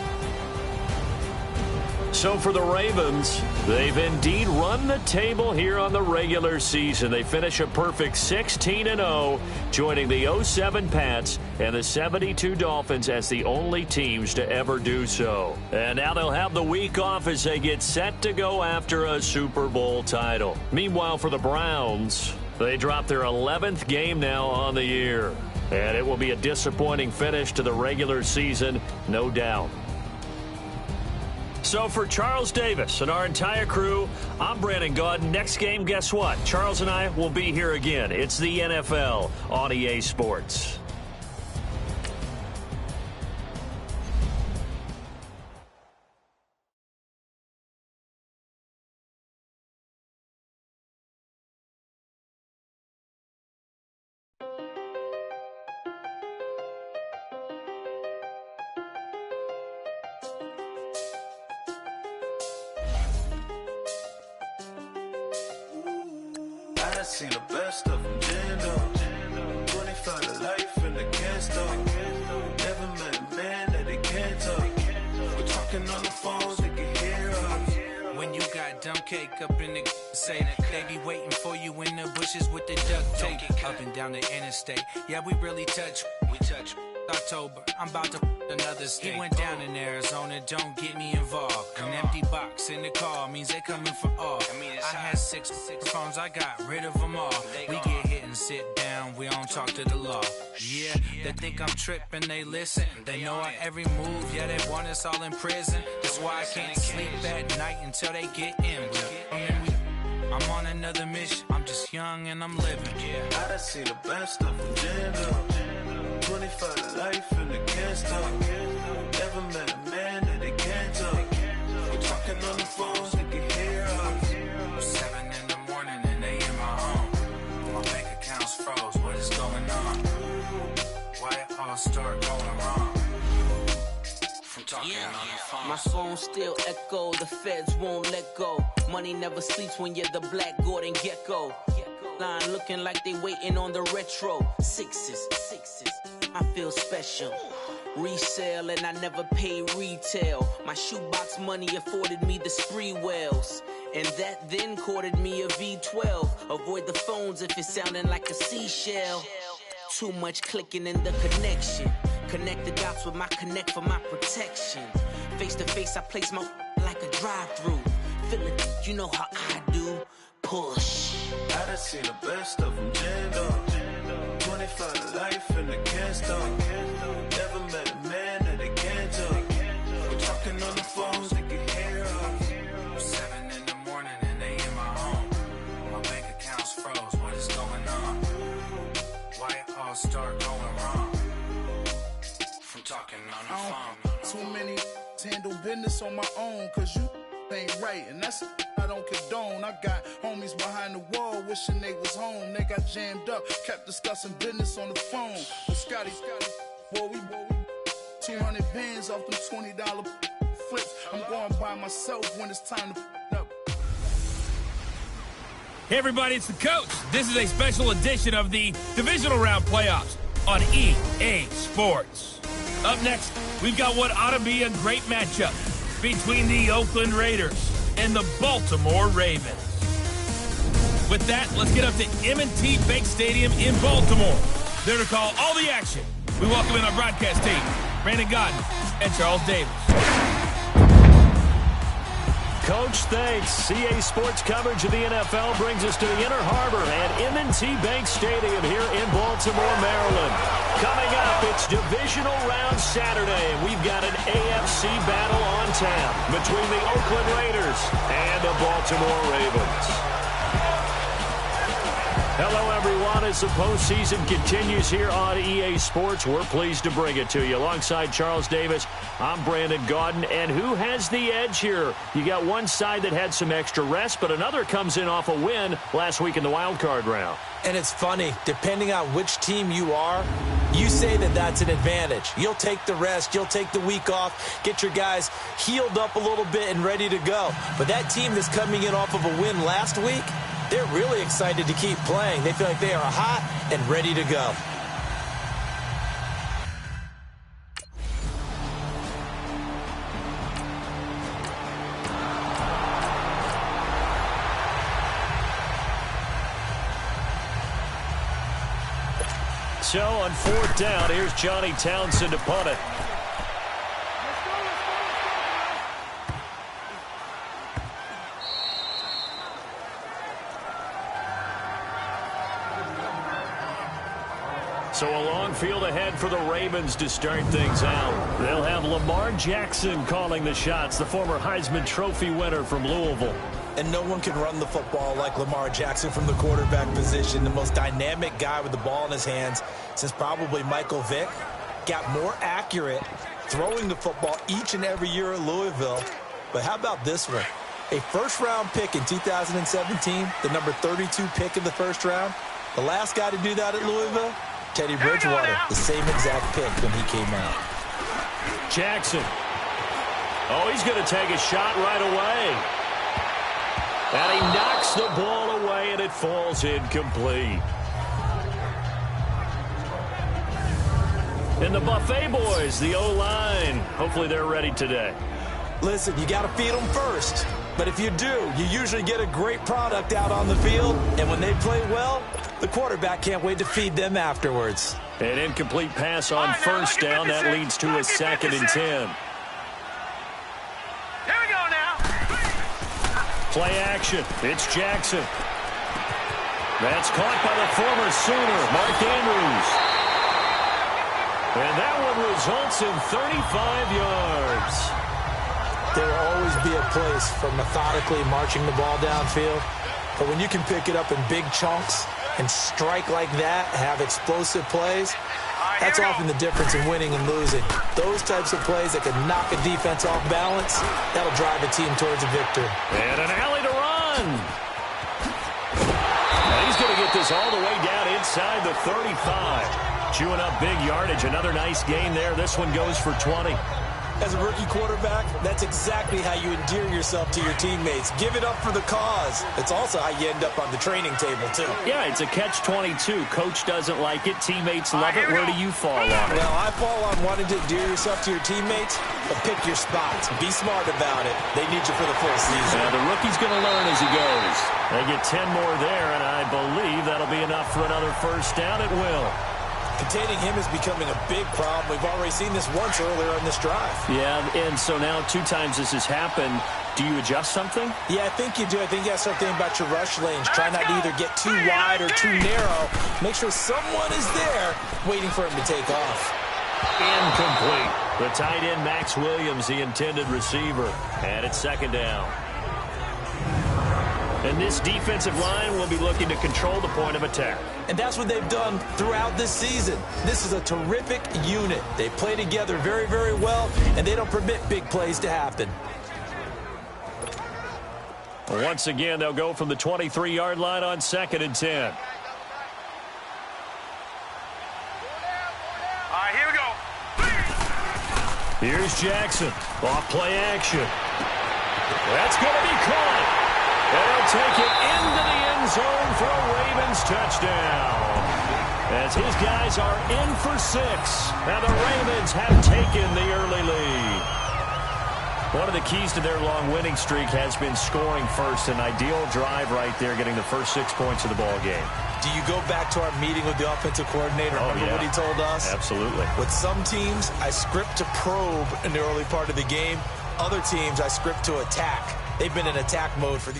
So for the Ravens, they've indeed run the table here on the regular season. They finish a perfect 16-0, joining the 07 Pats and the 72 Dolphins as the only teams to ever do so. And now they'll have the week off as they get set to go after a Super Bowl title. Meanwhile, for the Browns, they drop their 11th game now on the year. And it will be a disappointing finish to the regular season, no doubt. So for Charles Davis and our entire crew, I'm Brandon Gaudin. Next game, guess what? Charles and I will be here again. It's the NFL on EA Sports. I seen the best of them, Jando. 25 to life in the can't stop. Never met a man that they can't talk. We're talking on the phones, they can hear us. When you got dumb cake up in the say they be waiting for you in the bushes with the duct tape. Up and down the interstate. Yeah, we really touch. We touch. October, I'm about to another state. He went down in Arizona, don't get me involved. An empty box in the car means they coming for all. I had six phones, I got rid of them all. We get hit and sit down, we don't talk to the law. Yeah, they think I'm tripping, they listen. They know our every move, yeah, they want us all in prison. That's why I can't sleep at night until they get in. I'm on another mission, I'm just young and I'm living. I done seen the best of them, Jando. 25 to life in the can't stop. Never met a man that they can't talk. We're talking on the phones, they can hear us. 7 in the morning and they in my home. My bank account's froze, what is going on? Why it all start going wrong? From talking on the phone. My phone still echo, the feds won't let go. Money never sleeps when you're the Black Gordon Gecko. Line looking like they waiting on the retro. Sixes, I feel special. Resale and I never pay retail. My shoebox money afforded me the spree wells. And that then courted me a V12. Avoid the phones if it's sounding like a seashell. Too much clicking in the connection. Connect the dots with my connect for my protection. Face to face, I place my like a drive-through. Feel it, you know how I do. Push. I done seen the best of them, Jando. 25 to life and they can't stop. Never met a man that they can't talk. We're talking on the phones, they can hear us. 7 in the morning and they in my home. My bank account's froze, what is going on? Why it all start going wrong? From talking on the phone. Too many handle business on my own, cause you ain't right, and that's I don't condone. I got homies behind the wall wishing they was home. They got jammed up, kept discussing business on the phone. But Scotty, boy, we 200 bands off them $20 flips. I'm going by myself when it's time to up. Hey everybody, it's the coach. This is a special edition of the divisional round playoffs on EA Sports. Up next, we've got what ought to be a great matchup between the Oakland Raiders and the Baltimore Ravens. With that, let's get up to M&T Bank Stadium in Baltimore. There to call all the action, we welcome in our broadcast team, Brandon Gaudin and Charles Davis. Coach, thanks. CA Sports coverage of the NFL brings us to the Inner Harbor at M&T Bank Stadium here in Baltimore, Maryland. Coming up, it's Divisional Round Saturday, and we've got an AFC battle on tap between the Oakland Raiders and the Baltimore Ravens. Hello, everyone. As the postseason continues here on EA Sports, we're pleased to bring it to you. Alongside Charles Davis, I'm Brandon Gaudin. And who has the edge here? You got one side that had some extra rest, but another comes in off a win last week in the wild card round. And it's funny, depending on which team you are, you say that that's an advantage. You'll take the rest, you'll take the week off, get your guys healed up a little bit and ready to go. But that team that's coming in off of a win last week, they're really excited to keep playing. They feel like they are hot and ready to go. so on 4th down. Here's Johnny Townsend to punt it. So a long field ahead for the Ravens to start things out. They'll have Lamar Jackson calling the shots, the former Heisman Trophy winner from Louisville. And no one can run the football like Lamar Jackson from the quarterback position. The most dynamic guy with the ball in his hands since probably Michael Vick. Got more accurate throwing the football each and every year at Louisville. But how about this one? A first-round pick in 2017, the number 32 pick in the first round. The last guy to do that at Louisville, Teddy Bridgewater, the same exact pick when he came out. Jackson. Oh, he's going to take a shot right away. And he knocks the ball away, and it falls incomplete. And the Buffet boys, the O-line, hopefully they're ready today. Listen, you got to feed them first. But if you do, you usually get a great product out on the field. And when they play well, the quarterback can't wait to feed them afterwards. An incomplete pass on first down. That leads to a 2nd and 10. Here we go now. Play action. It's Jackson. That's caught by the former Sooner, Mark Andrews. And that one results in 35 yards. There will always be a place for methodically marching the ball downfield. But when you can pick it up in big chunks and strike like that, have explosive plays, that's often the difference in winning and losing. Those types of plays that can knock a defense off balance, that'll drive a team towards a victory. And an alley to run. And he's going to get this all the way down inside the 35. Chewing up big yardage. Another nice gain there. This one goes for 20. As a rookie quarterback, that's exactly how you endear yourself to your teammates. Give it up for the cause. It's also how you end up on the training table, too. Yeah, it's a catch-22. Coach doesn't like it. Teammates love it. Where do you fall on it? Well, I fall on wanting to endear yourself to your teammates, but pick your spots. Be smart about it. They need you for the full season. Yeah, the rookie's going to learn as he goes. They get 10 more there, and I believe that'll be enough for another first down. It will. Containing him is becoming a big problem. We've already seen this once earlier in this drive. Yeah, and so now 2 times this has happened. Do you adjust something? Yeah, I think you do. I think you got to start thinking about your rush lanes. Try not to either get too wide or too narrow. Make sure someone is there waiting for him to take off. Incomplete. The tight end, Max Williams, the intended receiver. And it's 2nd down. And this defensive line will be looking to control the point of attack. And that's what they've done throughout this season. This is a terrific unit. They play together very, very well, and they don't permit big plays to happen. Once again, they'll go from the 23-yard line on 2nd and 10. All right, here we go. Here's Jackson. Off play action. That's going to be caught. And he'll take it into the end zone for a Ravens touchdown. As his guys are in for 6. Now the Ravens have taken the early lead. One of the keys to their long winning streak has been scoring first. An ideal drive right there, getting the first 6 points of the ball game. Do you go back to our meeting with the offensive coordinator? Remember what he told us? Absolutely. With some teams, I script to probe in the early part of the game. Other teams, I script to attack. They've been in attack mode for the...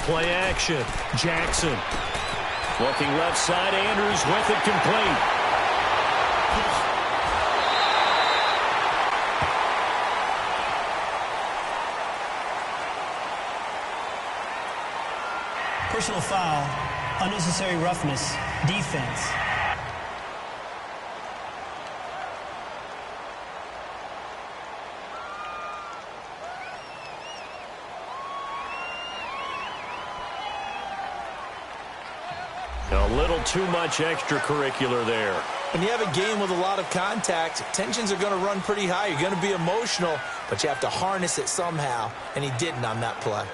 Play action. Jackson. Looking left side. Andrews with it complete. Personal foul. Unnecessary roughness. Defense. A little too much extracurricular there. When you have a game with a lot of contact, tensions are going to run pretty high. You're going to be emotional, but you have to harness it somehow, and he didn't on that play.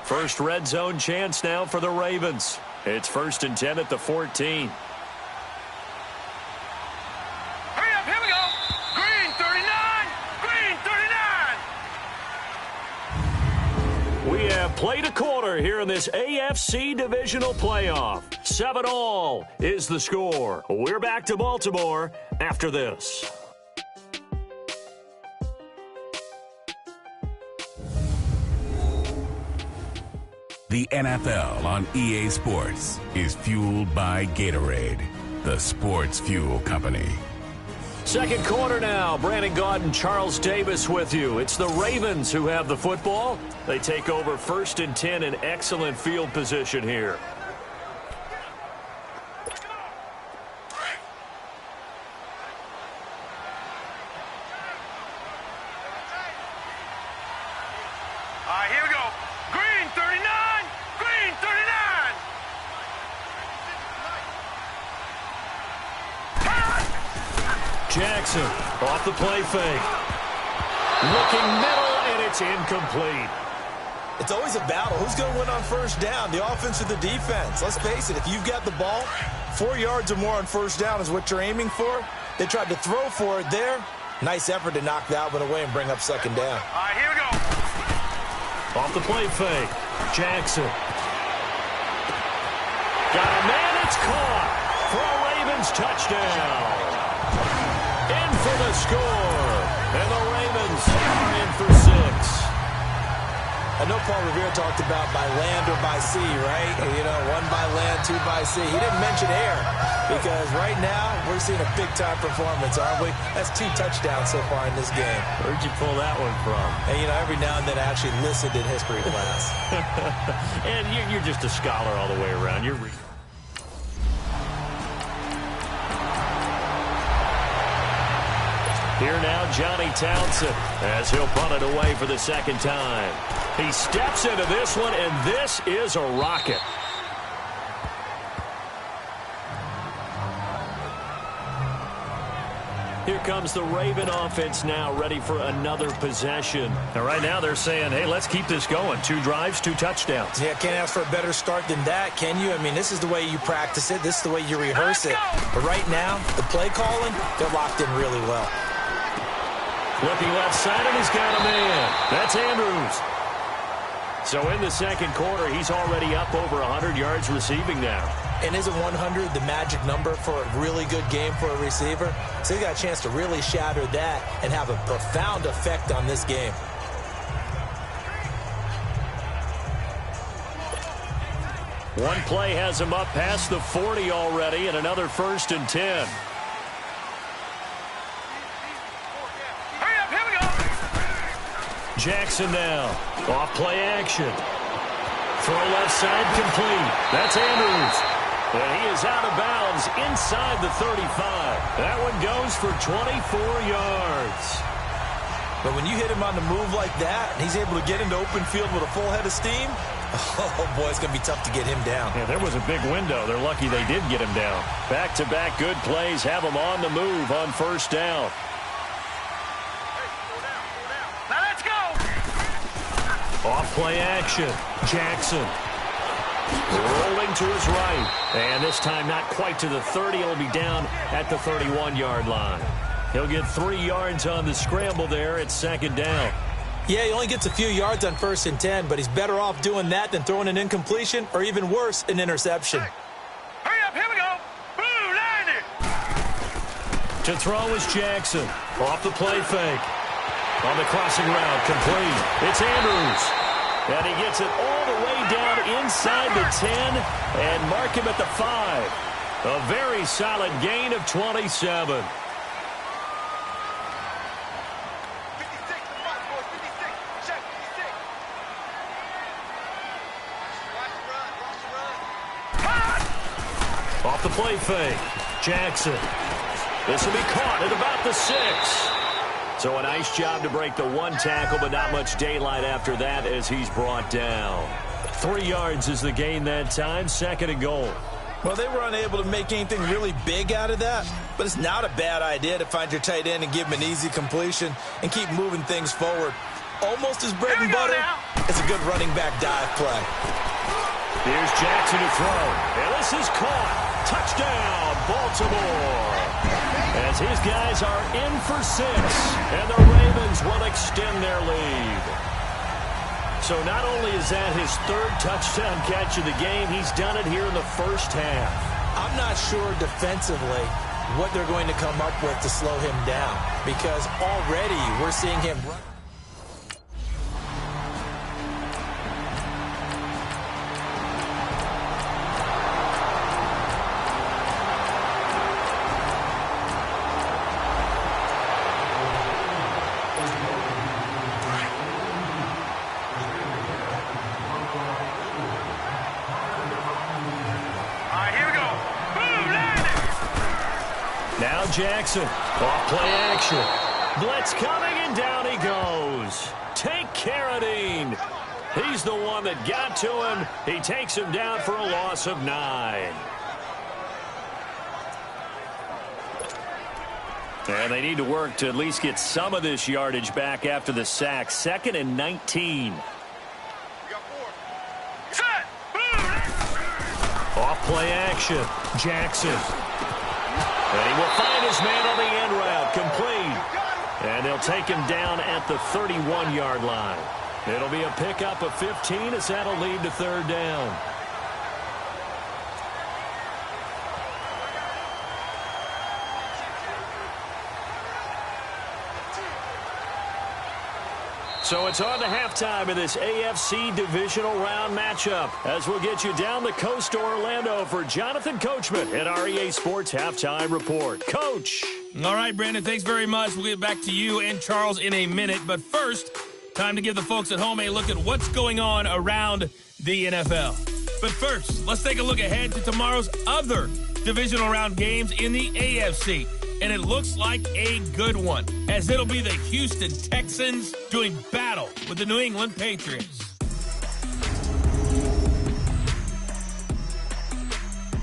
First red zone chance now for the Ravens. It's 1st and 10 at the 14. Hurry up, here we go. Green 39. Green 39. We have played a quarter here in this AFC divisional playoff. 7-all is the score. We're back to Baltimore after this. The NFL on EA Sports is fueled by Gatorade, the sports fuel company. Second quarter now. Brandon Gaudin, Charles Davis with you. It's the Ravens who have the football. They take over 1st and 10 in excellent field position here. All right, here we go. Green 39. Green 39. Jackson off the play fake. Looking middle, and it's incomplete. It's always a battle. Who's going to win on first down, the offense or the defense? Let's face it, if you've got the ball, 4 yards or more on first down is what you're aiming for. They tried to throw for it there. Nice effort to knock that one away and bring up second down. All right, here we go. Off the play fake. Jackson. Got a man, it's caught for a Ravens touchdown. In for the score. And the Ravens are in for 6. I know Paul Revere talked about by land or by sea, right? You know, 1 by land, 2 by sea. He didn't mention air because right now we're seeing a big-time performance, aren't we? That's 2 touchdowns so far in this game. Where'd you pull that one from? And, you know, every now and then I actually listened in history class. And you're just a scholar all the way around. You're Here now, Johnny Townsend, as he'll punt it away for the second time. He steps into this one, and this is a rocket. Here comes the Raven offense now, ready for another possession. And right now they're saying, hey, let's keep this going. 2 drives, 2 touchdowns. Yeah, can't ask for a better start than that, can you? I mean, this is the way you practice it. This is the way you rehearse it. But right now, the play calling, they're locked in really well. Looking left side, and he's got a man. That's Andrews. So in the second quarter, he's already up over 100 yards receiving now. And isn't 100 the magic number for a really good game for a receiver? So he got a chance to really shatter that and have a profound effect on this game. One play has him up past the 40 already, and another 1st and 10. Jackson now. Off play action. Throw left side complete. That's Andrews. And he is out of bounds inside the 35. That one goes for 24 yards. But when you hit him on the move like that, and he's able to get into open field with a full head of steam, oh boy, it's going to be tough to get him down. Yeah, there was a big window. They're lucky they did get him down. Back-to-back good plays have him on the move on first down. Off play action. Jackson. Rolling to his right. And this time not quite to the 30. He'll be down at the 31-yard line. He'll get 3 yards on the scramble there at second down. Yeah, he only gets a few yards on 1st and 10, but he's better off doing that than throwing an incompletion or even worse, an interception. Hurry up, here we go. Blue, line it. To throw is Jackson. Off the play fake. On the crossing route, complete. It's Andrews. And he gets it all the way down inside the 10 and mark him at the 5. A very solid gain of 27. Off the play fake. Jackson. This will be caught at about the 6. So a nice job to break the one tackle, but not much daylight after that as he's brought down. 3 yards is the gain that time, 2nd and goal. Well, they were unable to make anything really big out of that, but it's not a bad idea to find your tight end and give him an easy completion and keep moving things forward. Almost his bread and butter. It's a good running back dive play. Here's Jackson to throw, and this is caught. Touchdown, Baltimore. As his guys are in for 6, and the Ravens will extend their lead. So not only is that his 3rd touchdown catch of the game, he's done it here in the first half. I'm not sure defensively what they're going to come up with to slow him down, because already we're seeing him run. Jackson, off play action. Blitz coming, and down he goes. Take Carradine. He's the one that got to him. He takes him down for a loss of 9. And they need to work to at least get some of this yardage back after the sack. 2nd and 19. Off play action. Jackson. And he will find his man on the end route, complete. And they'll take him down at the 31-yard line. It'll be a pickup of 15 as that'll lead to 3rd down. So it's on to halftime of this AFC divisional round matchup as we'll get you down the coast to Orlando for Jonathan Coachman at our EA Sports Halftime Report. Coach. All right, Brandon, thanks very much. We'll get back to you and Charles in a minute. But first, time to give the folks at home a look at what's going on around the NFL. But first, let's take a look ahead to tomorrow's other divisional round games in the AFC. And it looks like a good one, as it'll be the Houston Texans doing battle with the New England Patriots.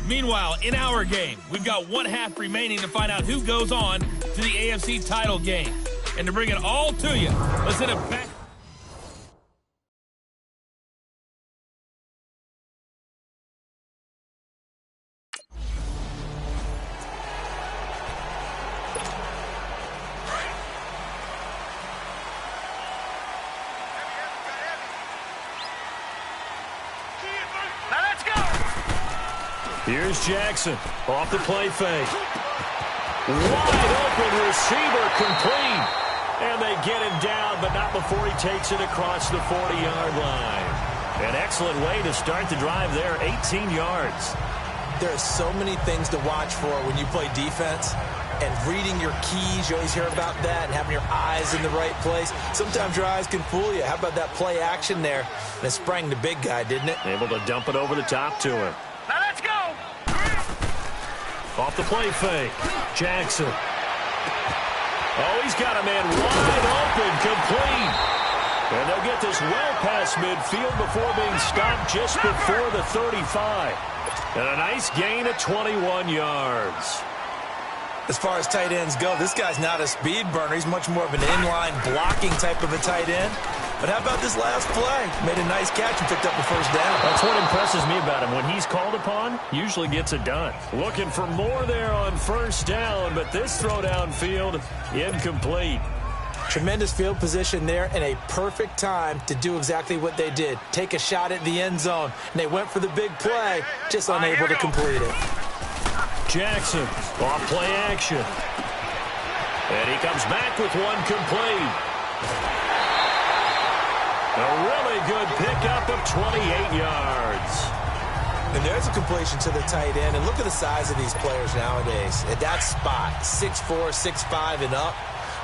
Meanwhile, in our game, we've got 1 half remaining to find out who goes on to the AFC title game. And to bring it all to you, let's hit it back. Here's Jackson off the play fake. Wide open receiver, complete. And they get him down, but not before he takes it across the 40-yard line. An excellent way to start the drive there, 18 yards. There are so many things to watch for when you play defense. And reading your keys, you always hear about that, and having your eyes in the right place. Sometimes your eyes can fool you. How about that play action there? And it sprang the big guy, didn't it? Able to dump it over the top to him. Now let's go! Off the play fake. Jackson. Oh, he's got a man wide open, complete. And they'll get this well past midfield before being stopped just before the 35. And a nice gain of 21 yards. As far as tight ends go, this guy's not a speed burner. He's much more of an inline blocking type of a tight end. But how about this last play? Made a nice catch and picked up the first down. That's what impresses me about him. When he's called upon, usually gets it done. Looking for more there on first down, but this throw downfield, incomplete. Tremendous field position there and a perfect time to do exactly what they did. Take a shot at the end zone. And they went for the big play, just unable to complete it. Jackson, off play action. And he comes back with one complete. A really good pickup of 28 yards. And there's a completion to the tight end. And look at the size of these players nowadays. At that spot, 6'4", 6'5", and up.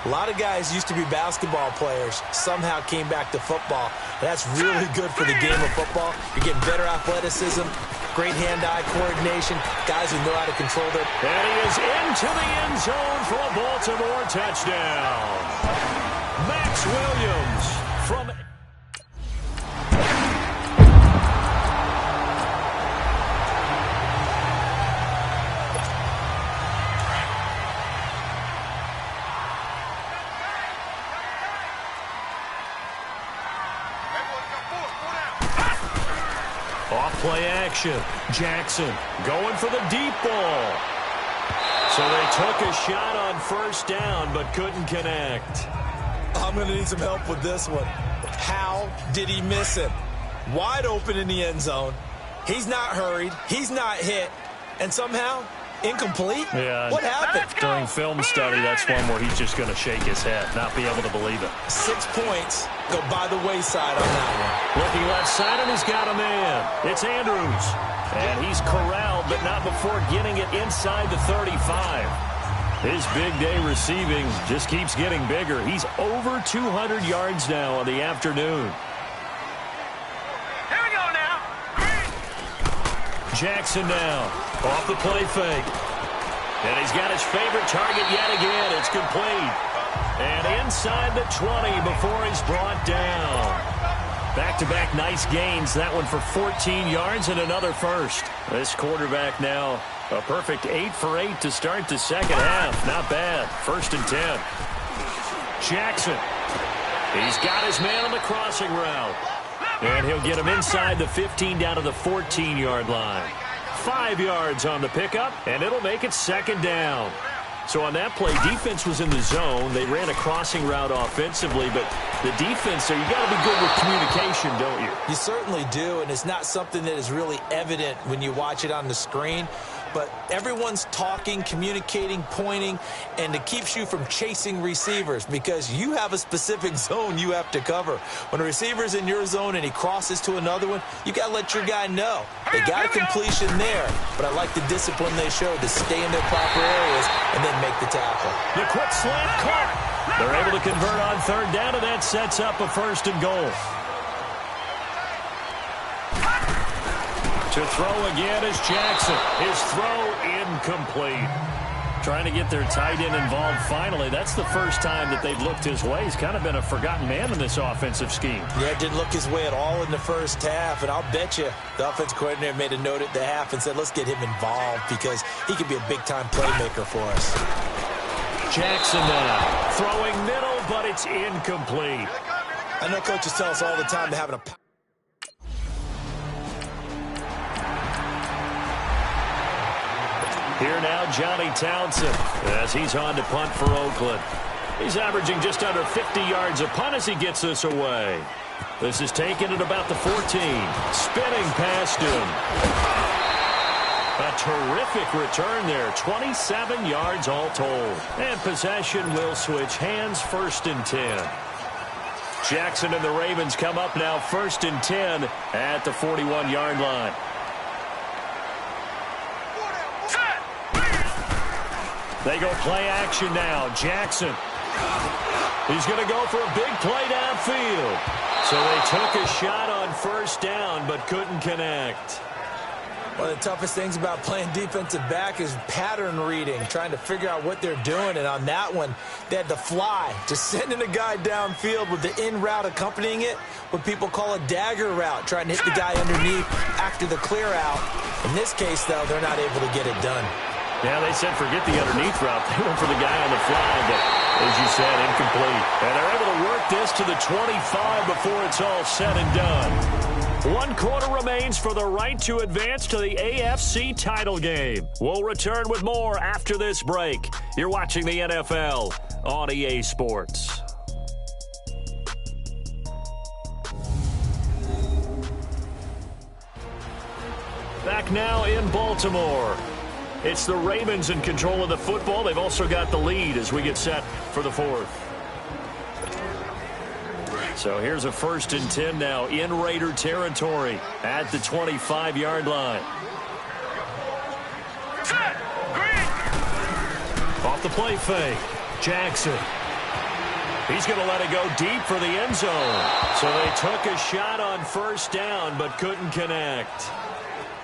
A lot of guys used to be basketball players, somehow came back to football. That's really good for the game of football. You're getting better athleticism, great hand-eye coordination, guys who know how to control their... And he is into the end zone for a Baltimore touchdown. Max Williams from... Off-play action. Jackson going for the deep ball. So they took a shot on first down, but couldn't connect. I'm going to need some help with this one. How did he miss him? Wide open in the end zone. He's not hurried. He's not hit. And somehow, incomplete? Yeah. What happened? During film study, that's one where he's just going to shake his head, not be able to believe it. 6 points go by the wayside on that one. Looking left side, and he's got a man. It's Andrews. And he's corralled, but not before getting it inside the 35. His big day receiving just keeps getting bigger. He's over 200 yards now on the afternoon. Here we go now. Jackson now. Off the play fake. And he's got his favorite target yet again. It's complete. And inside the 20 before he's brought down. Back-to-back nice gains. That one for 14 yards and another first. This quarterback now a perfect 8 for 8 to start the second half. Not bad. 1st and 10. Jackson. He's got his man on the crossing route. And he'll get him inside the 15 down to the 14-yard line. 5 yards on the pickup, and it'll make it 2nd down. So on that play, defense was in the zone. They ran a crossing route offensively, but the defense there, you got to be good with communication, don't you? You certainly do, and it's not something that is really evident when you watch it on the screen. But everyone's talking, communicating, pointing, and it keeps you from chasing receivers because you have a specific zone you have to cover. When a receiver's in your zone and he crosses to another one, you got to let your guy know. They got a completion there, but I like the discipline they showed to stay in their proper areas and then make the tackle. The quick slant caught. They're able to convert on 3rd down, and that sets up a 1st and goal. To throw again is Jackson. His throw incomplete. Trying to get their tight end involved finally. That's the first time that they've looked his way. He's kind of been a forgotten man in this offensive scheme. Yeah, it didn't look his way at all in the first half, and I'll bet you the offensive coordinator made a note at the half and said, let's get him involved because he could be a big-time playmaker for us. Jackson now throwing middle, but it's incomplete. I know coaches tell us all the time they're having a... Here now, Johnny Townsend, as he's on to punt for Oakland. He's averaging just under 50 yards a punt as he gets this away. This is taken at about the 14. Spinning past him. A terrific return there. 27 yards all told. And possession will switch hands. 1st and 10. Jackson and the Ravens come up now 1st and 10 at the 41-yard line. They go play action now. Jackson. He's going to go for a big play downfield. So they took a shot on 1st down but couldn't connect. One of the toughest things about playing defensive back is pattern reading, trying to figure out what they're doing. And on that one, they had to fly, just sending a guy downfield with the in route accompanying it, what people call a dagger route, trying to hit the guy underneath after the clear out. In this case, though, they're not able to get it done. Yeah, they said forget the underneath route. They went for the guy on the fly, but as you said, incomplete. And they're able to work this to the 25 before it's all said and done. 1 quarter remains for the right to advance to the AFC title game. We'll return with more after this break. You're watching the NFL on EA Sports. Back now in Baltimore. It's the Ravens in control of the football. They've also got the lead as we get set for the 4th. So here's a 1st and 10 now in Raider territory at the 25-yard line. Off the play fake. Jackson. He's going to let it go deep for the end zone. So they took a shot on first down but couldn't connect.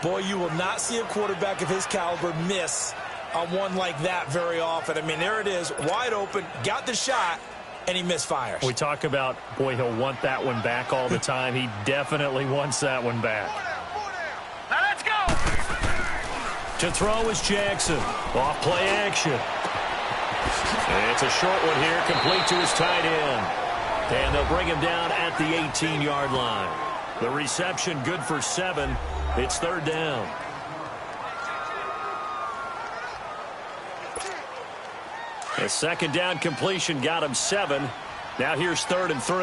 Boy, you will not see a quarterback of his caliber miss on one like that very often. I mean, there it is, wide open, got the shot, and he misfires. We talk about, boy, he'll want that one back all the time. He definitely wants that one back. Now let's go! To throw is Jackson. Off play action. And it's a short one here, complete to his tight end. And they'll bring him down at the 18-yard line. The reception good for 7. It's third down. A second down completion got him 7. Now here's 3rd and 3.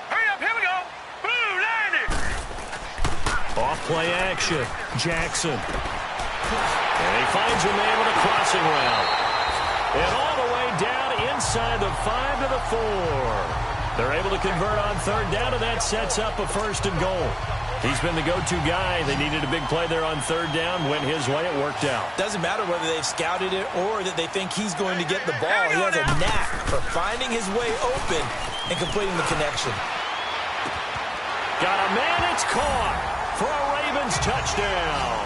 Hurry up, here we go! Blue, landing! Off play action. Jackson. And he finds a man with a crossing route. And all the way down inside the 5 to the 4. They're able to convert on third down, and that sets up a 1st and goal. He's been the go-to guy. They needed a big play there on third down. Went his way. It worked out. Doesn't matter whether they've scouted it or that they think he's going to get the ball. He has a knack for finding his way open and completing the connection. Got a man. It's caught for a Ravens touchdown.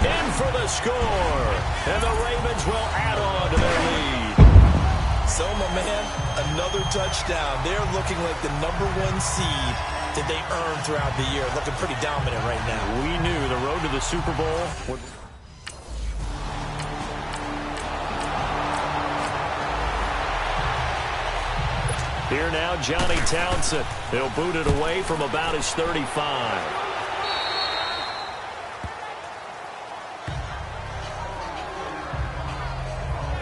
In for the score. And the Ravens will add on to their lead. So, my man, another touchdown. They're looking like the #1 seed that they earned throughout the year. Looking pretty dominant right now. We knew the road to the Super Bowl would... Here now, Johnny Townsend. He'll boot it away from about his 35.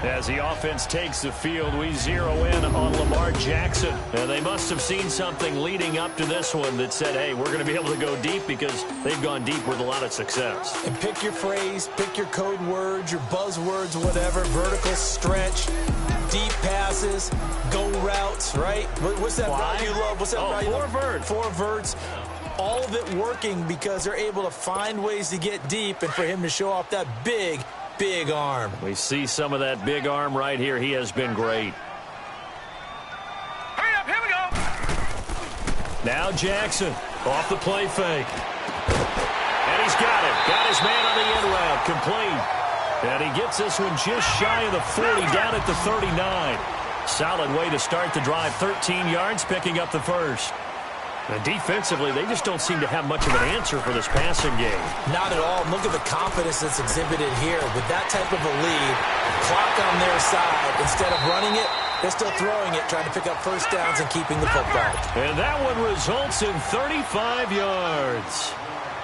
As the offense takes the field, we zero in on Lamar Jackson. And they must have seen something leading up to this one that said, hey, we're going to be able to go deep because they've gone deep with a lot of success. And pick your phrase, pick your code words, your buzzwords, whatever, vertical stretch, deep passes, go routes, right? What's that route you love? What's that route you love? 4 verts. 4 verts. All of it working because they're able to find ways to get deep and for him to show off that big arm. We see some of that big arm right here. He has been great. Hurry up, here we go! Now Jackson off the play fake. And he's got it. Got his man on the end route. Complete. And he gets this one just shy of the 40 down at the 39. Solid way to start the drive. 13 yards, picking up the first. And defensively, they just don't seem to have much of an answer for this passing game. Not at all. Look at the confidence that's exhibited here. With that type of a lead, clock on their side, instead of running it, they're still throwing it, trying to pick up first downs and keeping the football. And that one results in 35 yards.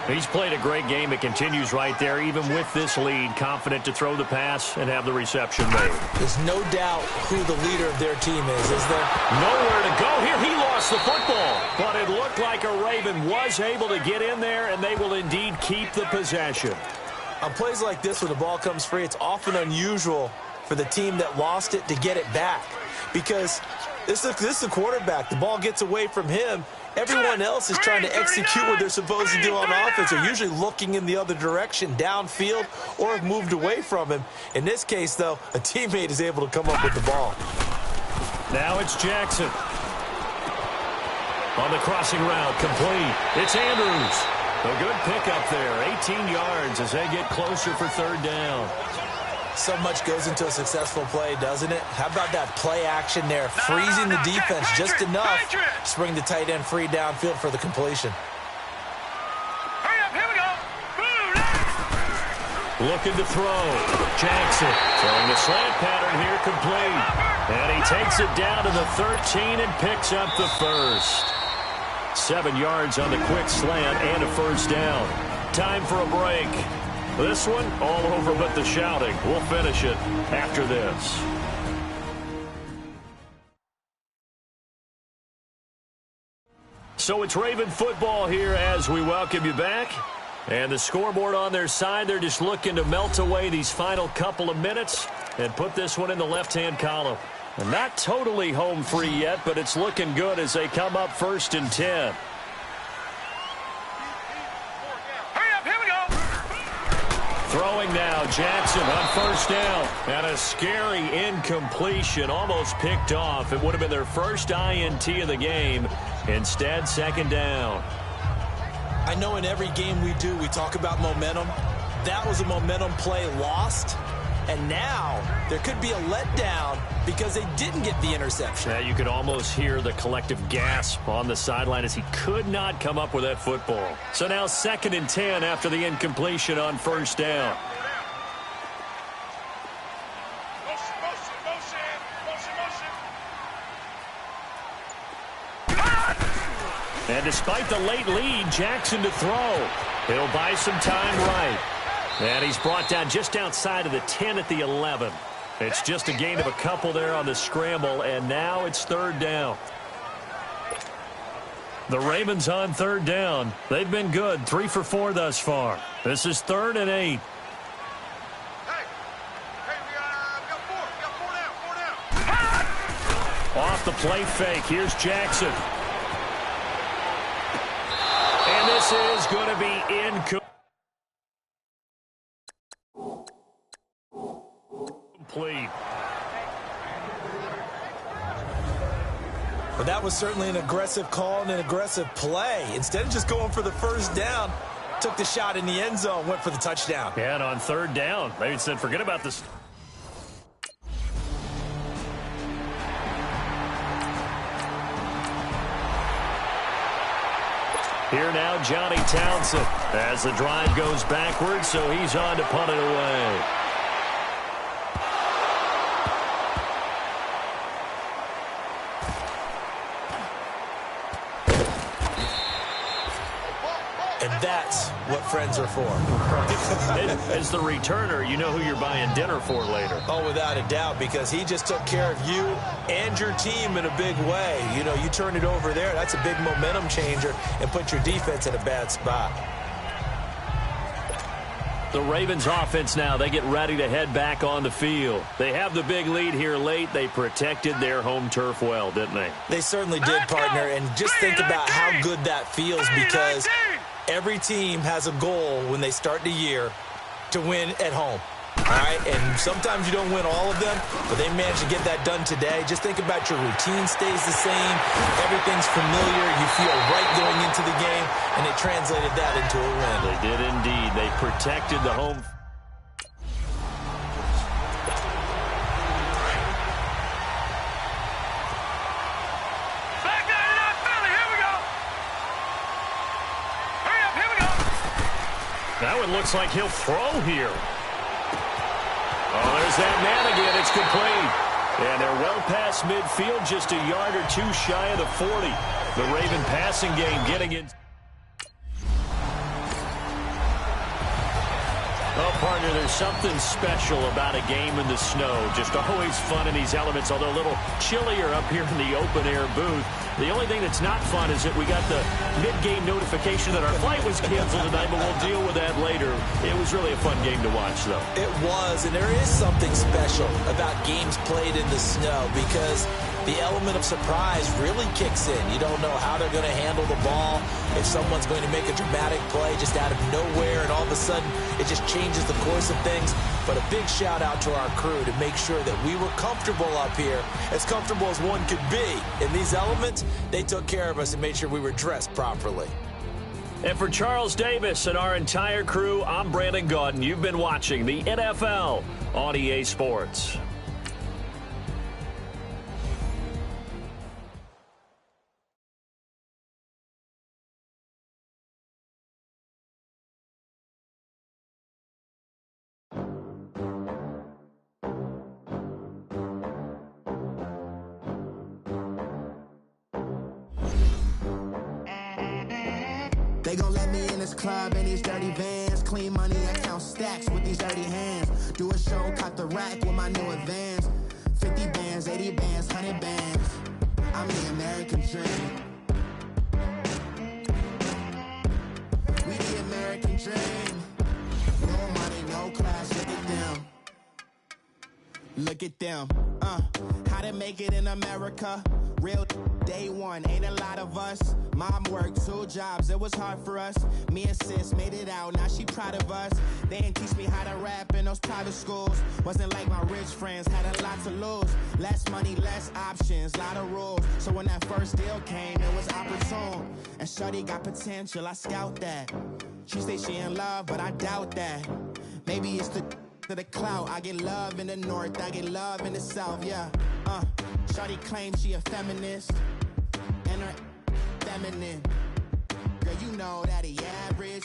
He's played a great game. It continues right there, even with this lead, confident to throw the pass and have the reception made. There's no doubt who the leader of their team is there? Nowhere to go here. He lost the football, but it looked like a Raven was able to get in there, and they will indeed keep the possession. On plays like this, when the ball comes free, it's often unusual for the team that lost it to get it back because this is the quarterback. The ball gets away from him. Everyone else is trying to execute what they're supposed to do on offense. They're usually looking in the other direction, downfield, or have moved away from him. In this case, though, a teammate is able to come up with the ball. Now it's Jackson. On the crossing route, complete. It's Andrews. A good pickup there, 18 yards as they get closer for third down. So much goes into a successful play, doesn't it? How about that play action there, freezing the defense just enough to bring the tight end free downfield for the completion. Hurry up, here we go! Looking to throw. Jackson throwing the slant pattern here, complete. And he takes it down to the 13 and picks up the first. 7 yards on the quick slant and a first down. Time for a break. This one, all over but the shouting. We'll finish it after this. So it's Raven football here as we welcome you back. And the scoreboard on their side, they're just looking to melt away these final couple of minutes and put this one in the left-hand column. And not totally home free yet, but it's looking good as they come up 1st and 10. Throwing now, Jackson on first down. And a scary incompletion, almost picked off. It would have been their first INT of the game. Instead, second down. I know in every game we do, we talk about momentum. That was a momentum play lost. And now there could be a letdown because they didn't get the interception. Yeah, you could almost hear the collective gasp on the sideline as he could not come up with that football. So now 2nd and 10 after the incompletion on first down. And despite the late lead, Jackson to throw. He'll buy some time right. And he's brought down just outside of the 10 at the 11. It's just a gain of a couple there on the scramble, and now it's 3rd down. The Ravens on 3rd down. They've been good, 3 for 4 thus far. This is 3rd and 8. Off the play fake, here's Jackson. And this is going to be incomplete. But that was certainly an aggressive call and an aggressive play. Instead of just going for the first down, took the shot in the end zone, went for the touchdown. Yeah, and on 3rd down, they said, forget about this. Here now, Johnny Townsend, as the drive goes backwards, so he's on to punt it away. And that's what friends are for. As the returner, you know who you're buying dinner for later. Oh, without a doubt, because he just took care of you and your team in a big way. You know, you turn it over there, that's a big momentum changer and put your defense in a bad spot. The Ravens offense now, they get ready to head back on the field. They have the big lead here late. They protected their home turf well, didn't they? They certainly did, partner, and just think about how good that feels because every team has a goal when they start the year to win at home. All right, and sometimes you don't win all of them, but they managed to get that done today. Just think about your routine stays the same. Everything's familiar. You feel right going into the game, and they translated that into a win. They did indeed. They protected the home. Back there, you're not Philly. Here we go. Hurry up, here we go. That one looks like he'll throw here. Oh, there's that man again. It's complete. And they're well past midfield, just a yard or two shy of the 40. The Raven passing game getting it. Oh, partner, there's something special about a game in the snow. Just always fun in these elements, although a little chillier up here in the open-air booth. The only thing that's not fun is that we got the mid-game notification that our flight was canceled tonight, but we'll deal with that later. It was really a fun game to watch, though. It was, and there is something special about games played in the snow because the element of surprise really kicks in. You don't know how they're going to handle the ball, if someone's going to make a dramatic play just out of nowhere, and all of a sudden it just changes the course of things. But a big shout out to our crew to make sure that we were comfortable up here, as comfortable as one could be. In these elements, they took care of us and made sure we were dressed properly. And for Charles Davis and our entire crew, I'm Brandon Gaudin. You've been watching the NFL on EA Sports. They gon' let me in this club in these dirty vans. Clean money, I count stacks with these dirty hands. Do a show, cop the rack with my new advance. 50 bands, 80 bands, 100 bands. I'm the American dream. We the American dream. No money, no class, look at them. Look at them, how to make it in America. Real day one, ain't a lot of us. Mom worked 2 jobs, it was hard for us. Me and sis made it out, now she proud of us. They didn't teach me how to rap in those private schools. Wasn't like my rich friends, had a lot to lose. Less money, less options, lot of rules. So when that first deal came, it was opportune. And shorty got potential, I scout that. She say she in love, but I doubt that. Maybe it's the clout. I get love in the north, I get love in the south, yeah. Shorty claims she a feminist, and her feminine. Girl, you know that he average.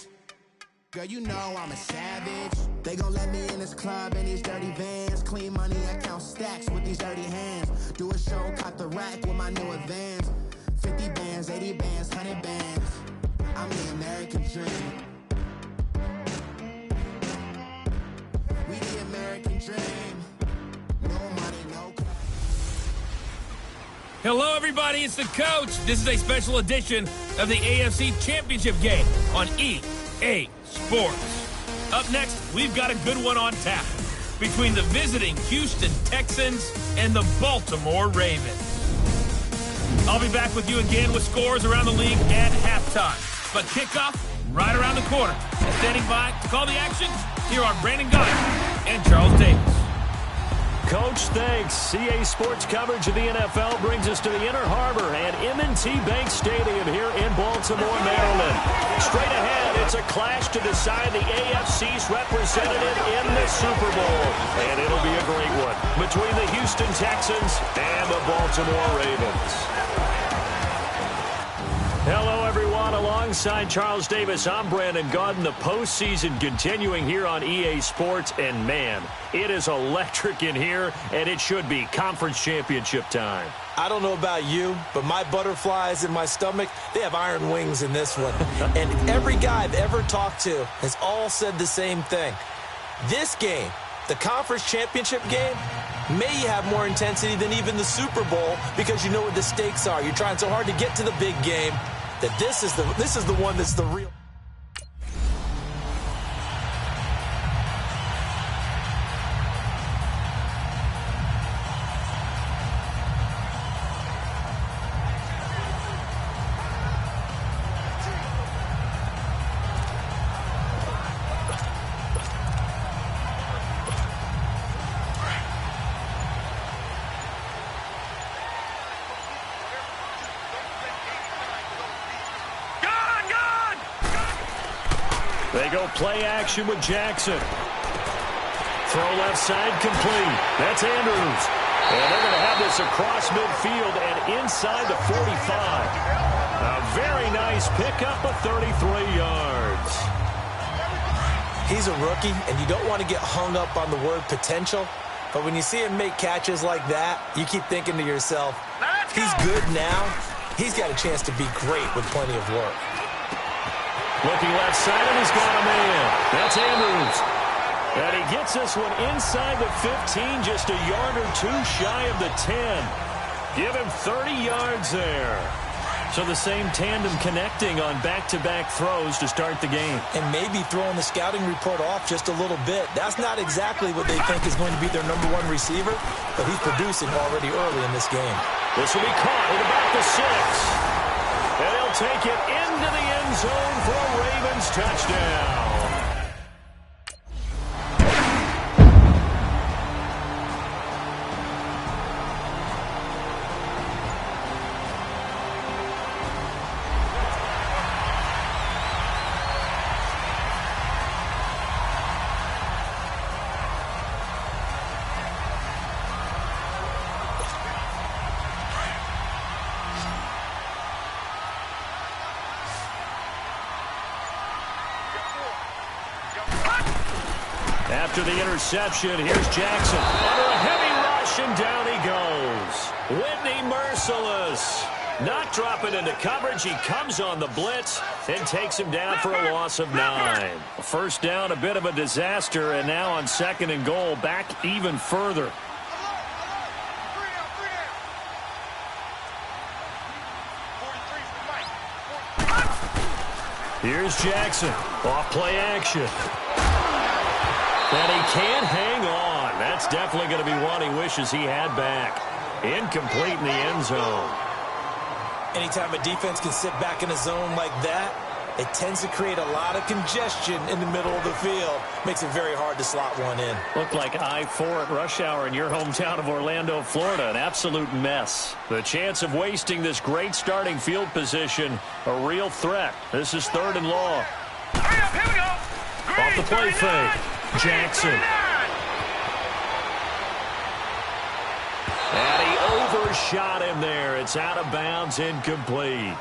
Girl, you know I'm a savage. They gon' let me in this club in these dirty vans. Clean money, I count stacks with these dirty hands. Do a show, caught the rack with my new advance. 50 bands, 80 bands, 100 bands. I'm the American dream. We the American dream. No money, no club. Hello, everybody. It's the coach. This is a special edition of the AFC Championship game on EA Sports. Up next, we've got a good one on tap between the visiting Houston Texans and the Baltimore Ravens. I'll be back with you again with scores around the league at halftime. But kickoff right around the corner. And standing by to call the action, here are Brandon Guy and Charles Davis. Coach, thanks. CA Sports coverage of the NFL brings us to the Inner Harbor at M&T Bank Stadium here in Baltimore, Maryland. Straight ahead, it's a clash to decide the AFC's representative in the Super Bowl. And it'll be a great one between the Houston Texans and the Baltimore Ravens. Hello, everyone. Alongside Charles Davis, I'm Brandon Gaudin. The postseason continuing here on EA Sports. And, man, it is electric in here, and it should be conference championship time. I don't know about you, but my butterflies in my stomach, they have iron wings in this one. And every guy I've ever talked to has all said the same thing. This game, the conference championship game, may have more intensity than even the Super Bowl because you know what the stakes are. You're trying so hard to get to the big game that this is the one that's the real. They go play action with Jackson. Throw left side complete. That's Andrews. And they're going to have this across midfield and inside the 45. A very nice pickup of 33 yards. He's a rookie, and you don't want to get hung up on the word potential. But when you see him make catches like that, you keep thinking to yourself, he's good now. He's got a chance to be great with plenty of work. Looking left side, and he's got a man. That's Andrews. And he gets this one inside the 15, just a yard or two shy of the 10. Give him 30 yards there. So the same tandem connecting on back-to-back throws to start the game. And maybe throwing the scouting report off just a little bit. That's not exactly what they think is going to be their number one receiver, but he's producing already early in this game. This will be caught at about the 6. And he'll take it into the end zone for a Ravens touchdown. After the interception, here's Jackson. Under a heavy rush, and down he goes. Whitney Merciless. Not dropping into coverage. He comes on the blitz and takes him down for a loss of 9. First down, a bit of a disaster, and now on 2nd and goal, back even further. Here's Jackson. Off play action. And he can't hang on. That's definitely going to be one he wishes he had back. Incomplete in the end zone. Anytime a defense can sit back in a zone like that, it tends to create a lot of congestion in the middle of the field. Makes it very hard to slot one in. Looked like I-4 at rush hour in your hometown of Orlando, Florida. An absolute mess. The chance of wasting this great starting field position, a real threat. This is 3rd and long. Hurry up, here we go. Green, Off the play 39. fake. Jackson. And he overshot him there. It's out of bounds, incomplete.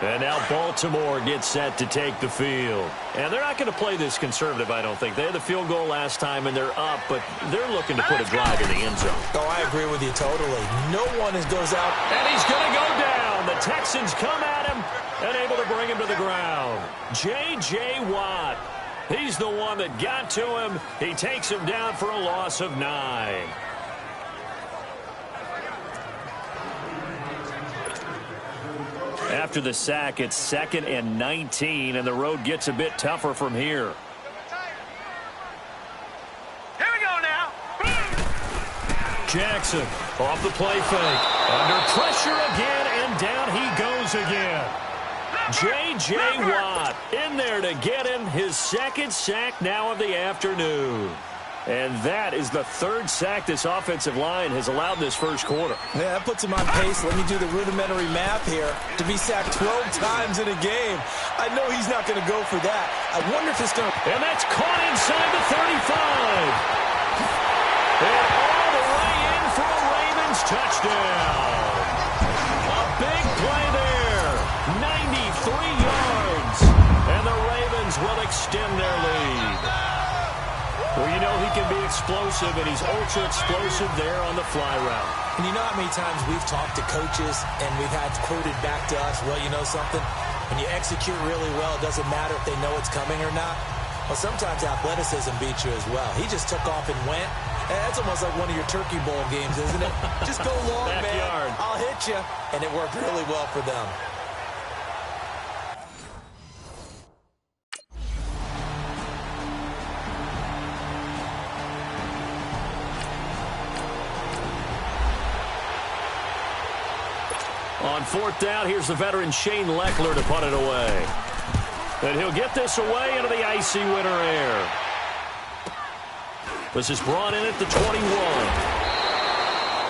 And now Baltimore gets set to take the field. And they're not going to play this conservative, I don't think. They had the field goal last time, and they're up, but they're looking to put a drive in the end zone. Oh, I agree with you totally. No one goes out. And he's going to go down. The Texans come at him and able to bring him to the ground. J.J. Watt. He's the one that got to him. He takes him down for a loss of 9. After the sack, it's 2nd and 19, and the road gets a bit tougher from here. Here we go now. Jackson off the play fake. Under pressure again, and down he goes again. J.J. Watt in there to get him his 2nd sack now of the afternoon. And that is the 3rd sack this offensive line has allowed this first quarter. Yeah, that puts him on pace. Let me do the rudimentary math here. To be sacked 12 times in a game, I know he's not going to go for that. I wonder if it's going to... And that's caught inside the 35. And all the way in for a Ravens touchdown. A big play there. 93 yards. And the Ravens will extend their lead. Well, you know he can be explosive, and he's ultra explosive there on the fly route. And you know how many times we've talked to coaches and we've had quoted back to us, well, you know something? When you execute really well, it doesn't matter if they know it's coming or not. Well, sometimes athleticism beats you as well. He just took off and went. And that's almost like one of your Turkey Bowl games, isn't it? Just go long, man. I'll hit you. And it worked really well for them. On 4th down, here's the veteran Shane Leckler to punt it away. And he'll get this away into the icy winter air. This is brought in at the 21.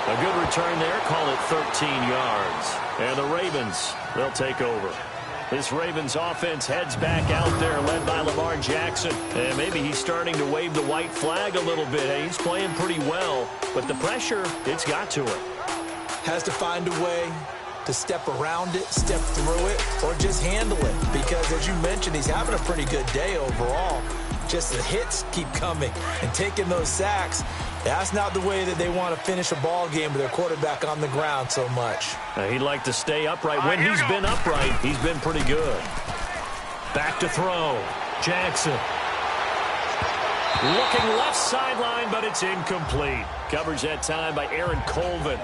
A good return there. Call it 13 yards. And the Ravens, they'll take over. This Ravens offense heads back out there, led by Lamar Jackson. And maybe he's starting to wave the white flag a little bit. He's playing pretty well, but the pressure, it's got to him. Has to find a way to step around it, step through it, or just handle it. Because, as you mentioned, he's having a pretty good day overall. Just the hits keep coming and taking those sacks. That's not the way that they want to finish a ball game with their quarterback on the ground so much. He'd like to stay upright. When he's been upright, he's been pretty good. Back to throw. Jackson. Looking left sideline, but it's incomplete. Coverage that time by Aaron Colvin.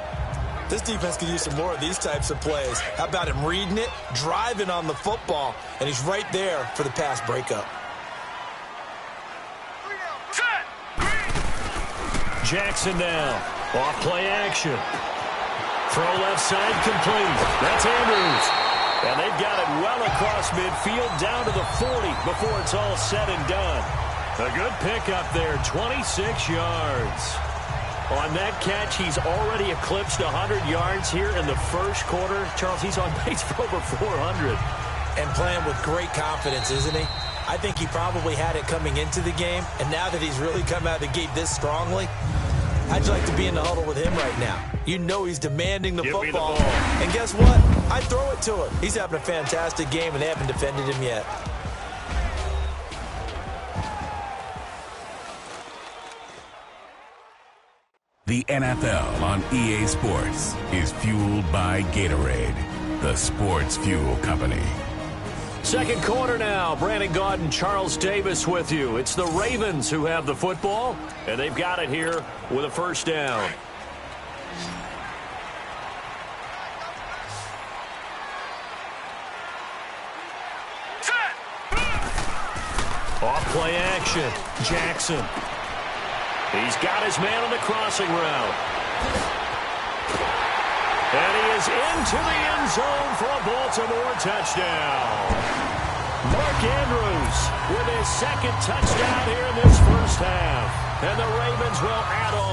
This defense could use some more of these types of plays. How about him reading it, driving on the football, and he's right there for the pass breakup. Jackson now. Off play action. Throw left side complete. That's Andrews. And they've got it well across midfield down to the 40 before it's all said and done. A good pickup there, 26 yards. On that catch, he's already eclipsed 100 yards here in the first quarter. Charles, he's on pace for over 400. And playing with great confidence, isn't he? I think he probably had it coming into the game, and now that he's really come out of the gate this strongly, I'd like to be in the huddle with him right now. You know he's demanding the football. And guess what? I throw it to him. He's having a fantastic game, and they haven't defended him yet. The NFL on EA Sports is fueled by Gatorade, the sports fuel company. Second quarter now. Brandon Gaudin, Charles Davis with you. It's the Ravens who have the football, and they've got it here with a first down. Off play action. Jackson. He's got his man on the crossing route. And he is into the end zone for a Baltimore touchdown. Mark Andrews with his second touchdown here in this first half. And the Ravens will add on.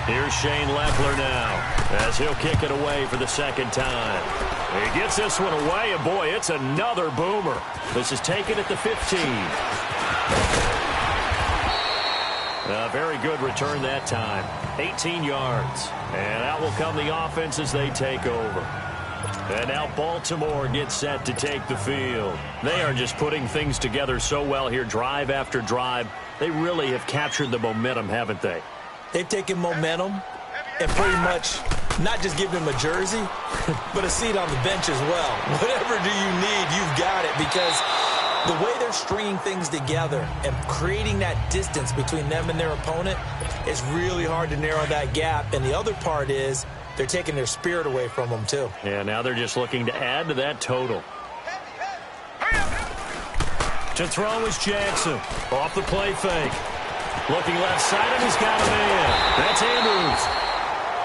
Here's Shane Leffler now as he'll kick it away for the second time. He gets this one away, and boy, it's another boomer. This is taken at the 15. A very good return that time. 18 yards. And out will come the offense as they take over. And now Baltimore gets set to take the field. They are just putting things together so well here, drive after drive. They really have captured the momentum, haven't they? They've taken momentum and pretty much not just give him a jersey, but a seat on the bench as well. Whatever do you need, you've got it, because the way they're stringing things together and creating that distance between them and their opponent, it's really hard to narrow that gap. And the other part is they're taking their spirit away from them, too. Yeah, now they're just looking to add to that total. To throw is Jackson. Off the play fake. Looking left side, and he's got a man. That's Andrews.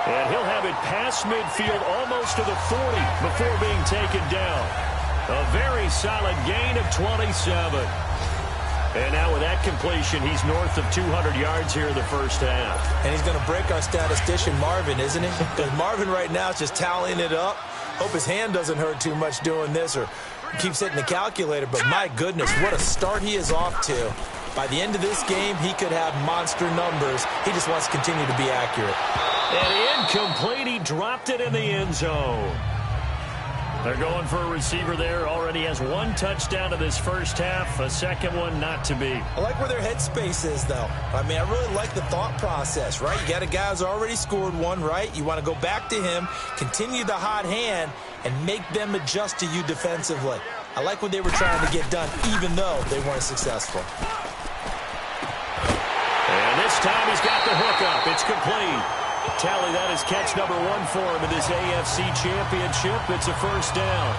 And he'll have it past midfield almost to the 40 before being taken down. A very solid gain of 27. And now with that completion, he's north of 200 yards here in the first half. And he's going to break our statistician Marvin, isn't he? Because Marvin right now is just tallying it up. Hope his hand doesn't hurt too much doing this or keeps hitting the calculator. But my goodness, what a start he is off to. By the end of this game, he could have monster numbers. He just wants to continue to be accurate. And incomplete. He dropped it in the end zone. They're going for a receiver there. Already has one touchdown in this first half. A second one not to be. I like where their headspace is, though. I mean, I really like the thought process, right? You got a guy who's already scored one, right? You want to go back to him, continue the hot hand, and make them adjust to you defensively. I like what they were trying to get done, even though they weren't successful. And this time he's got the hook up. It's complete. Tally, that is catch number 1 for him in this AFC Championship. It's a first down.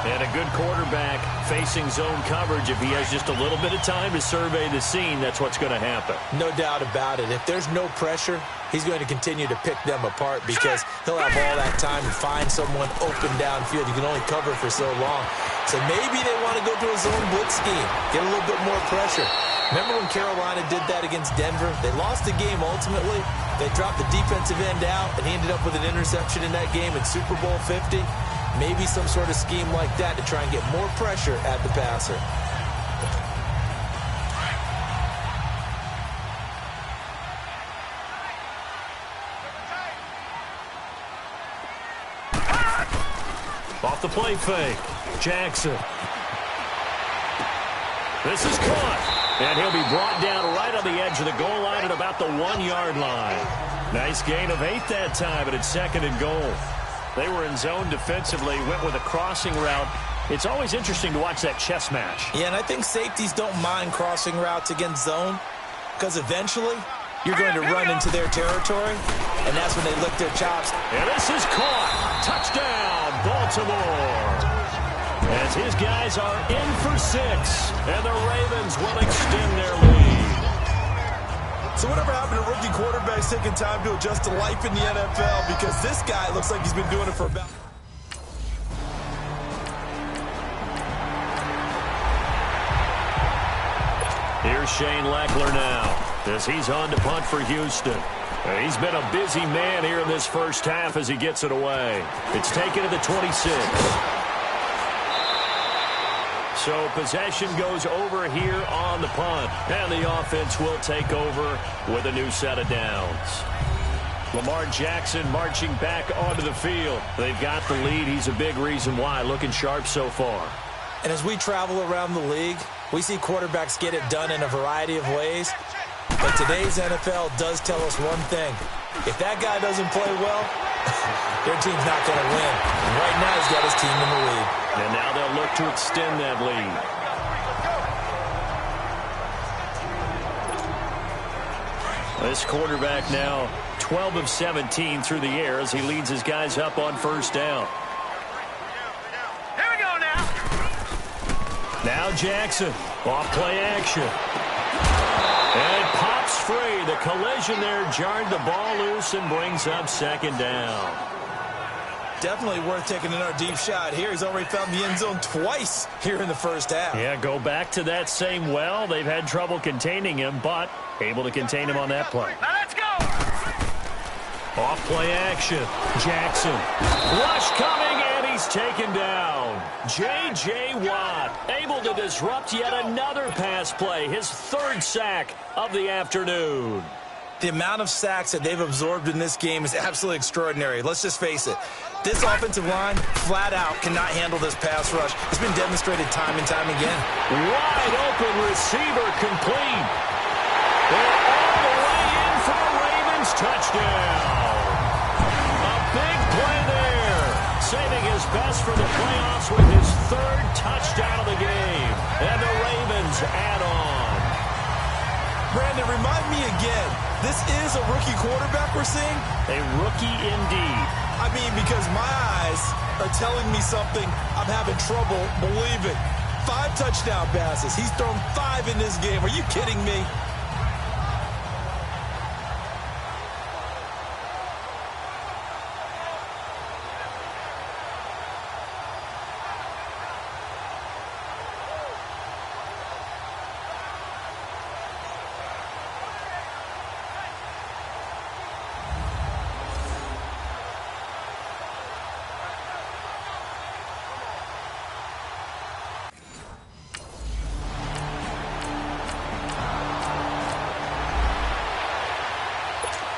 And a good quarterback facing zone coverage. If he has just a little bit of time to survey the scene, that's what's going to happen. No doubt about it. If there's no pressure, he's going to continue to pick them apart because he'll have all that time to find someone open downfield. You can only cover for so long. So maybe they want to go to a zone blitz scheme, get a little bit more pressure. Remember when Carolina did that against Denver? They lost the game ultimately. They dropped the defensive end out, and he ended up with an interception in that game in Super Bowl 50. Maybe some sort of scheme like that to try and get more pressure at the passer. Off the play fake. Jackson. This is caught. And he'll be brought down right on the edge of the goal line at about the 1-yard line. Nice gain of 8 that time, but it's second and goal. They were in zone defensively, went with a crossing route. It's always interesting to watch that chess match. Yeah, and I think safeties don't mind crossing routes against zone because eventually you're going to run into their territory, and that's when they lick their chops. And this is caught. Touchdown, Baltimore. As his guys are in for 6, and the Ravens will extend their lead. So whatever happened to rookie quarterbacks taking time to adjust to life in the NFL? Because this guy looks like he's been doing it for about... Here's Shane Leffler now, as he's on to punt for Houston. He's been a busy man here in this first half as he gets it away. It's taken to the 26. So possession goes over here on the punt. And the offense will take over with a new set of downs. Lamar Jackson marching back onto the field. They've got the lead. He's a big reason why. Looking sharp so far. And as we travel around the league, we see quarterbacks get it done in a variety of ways. But today's NFL does tell us one thing. If that guy doesn't play well, their team's not going to win. And right now, he's got his team in the lead. And now they'll look to extend that lead. This quarterback now 12 of 17 through the air as he leads his guys up on first down. Here we go now. Now Jackson, off play action. And it pops free. The collision there jarred the ball loose and brings up second down. Definitely worth taking another deep shot here. He's already found the end zone twice here in the first half. Yeah, go back to that same well. They've had trouble containing him, but able to contain him on that play. Now let's go. Off play action. Jackson. Rush coming, and he's taken down. J.J. Watt able to disrupt yet another pass play. His third sack of the afternoon. The amount of sacks that they've absorbed in this game is absolutely extraordinary. Let's just face it. This offensive line, flat out, cannot handle this pass rush. It's been demonstrated time and time again. Wide open receiver complete. And all the way in for the Ravens touchdown. A big play there. Saving his best for the playoffs with his third touchdown of the game. And the Ravens add on. Brandon, remind me again, this is a rookie quarterback we're seeing? A rookie indeed. I mean, because my eyes are telling me something I'm having trouble believing. 5 touchdown passes. He's thrown 5 in this game. Are you kidding me?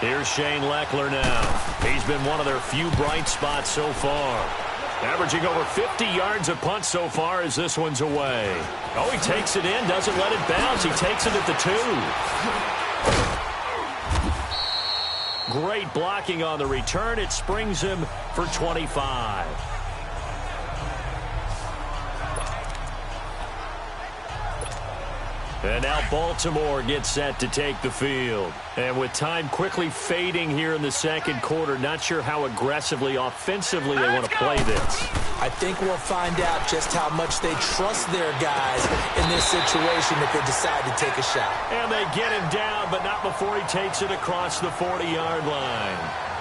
Here's Shane Leckler now. He's been one of their few bright spots so far. Averaging over 50 yards a punt so far as this one's away. Oh, he takes it in, doesn't let it bounce. He takes it at the 2. Great blocking on the return. It springs him for 25. And now Baltimore gets set to take the field. And with time quickly fading here in the second quarter, not sure how aggressively, offensively they want to play this. I think we'll find out just how much they trust their guys in this situation if they decide to take a shot. And they get him down, but not before he takes it across the 40-yard line.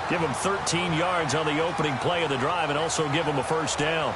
Give him 13 yards on the opening play of the drive and also give him a first down.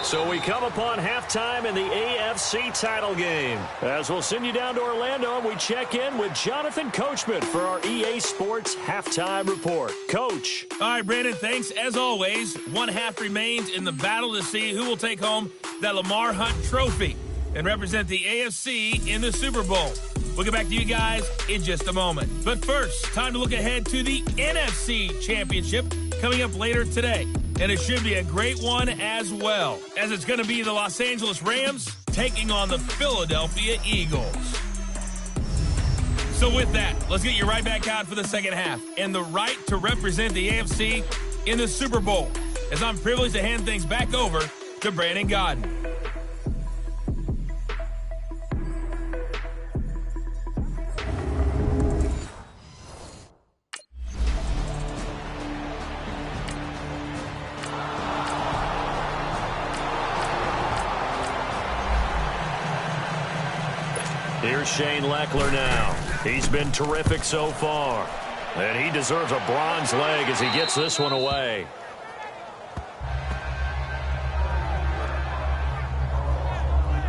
So we come upon halftime in the AFC title game. As we'll send you down to Orlando, and we check in with Jonathan Coachman for our EA Sports Halftime Report. Coach. All right, Brandon, thanks. As always, one half remains in the battle to see who will take home that Lamar Hunt trophy and represent the AFC in the Super Bowl. We'll get back to you guys in just a moment. But first, time to look ahead to the NFC Championship coming up later today. And it should be a great one as well, as it's going to be the Los Angeles Rams taking on the Philadelphia Eagles. So with that, let's get you right back out for the second half and the right to represent the AFC in the Super Bowl, as I'm privileged to hand things back over to Brandon Godden. Here's Shane Leckler now. He's been terrific so far. And he deserves a bronze leg as he gets this one away.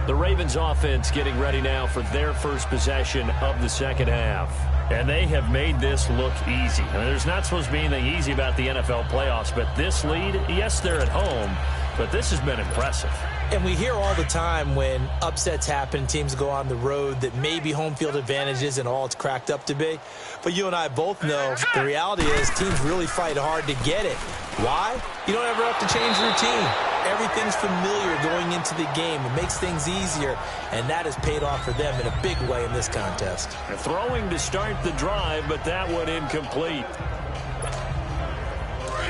The Ravens offense getting ready now for their first possession of the second half. And they have made this look easy. I mean, there's not supposed to be anything easy about the NFL playoffs, but this lead, yes, they're at home, but this has been impressive. And we hear all the time when upsets happen, teams go on the road, that maybe home field advantage isn't all it's cracked up to be. But you and I both know the reality is teams really fight hard to get it. Why? You don't ever have to change routine. Everything's familiar going into the game. It makes things easier, and that has paid off for them in a big way in this contest. Throwing to start the drive, but that one incomplete.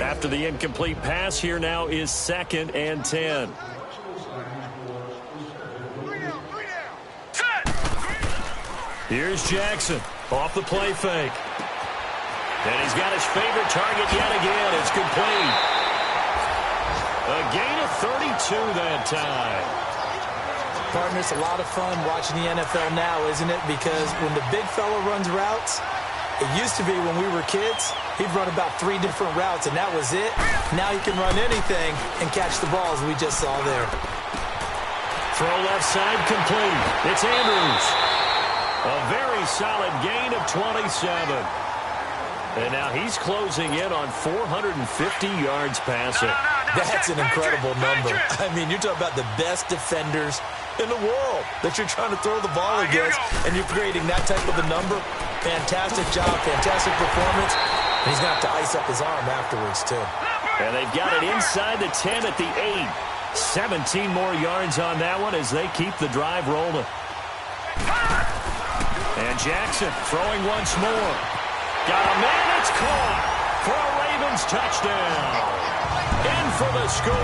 After the incomplete pass, here now is 2nd and 10. Here's Jackson off the play fake. And he's got his favorite target yet again. It's complete. A gain of 32 that time. Partner, it's a lot of fun watching the NFL now, isn't it? Because when the big fella runs routes, it used to be when we were kids, he'd run about 3 different routes, and that was it. Now he can run anything and catch the balls we just saw there. Throw left side complete. It's Andrews. A very solid gain of 27. And now he's closing in on 450 yards passing. That's an incredible number. I mean, you're talking about the best defenders in the world that you're trying to throw the ball against, and you're creating that type of a number. Fantastic job, fantastic performance. And he's going to have to ice up his arm afterwards, too. And they've got it inside the 10 at the 8. 17 more yards on that one as they keep the drive rolling. And Jackson throwing once more. Got a man, it's caught for a Ravens touchdown. In for the score.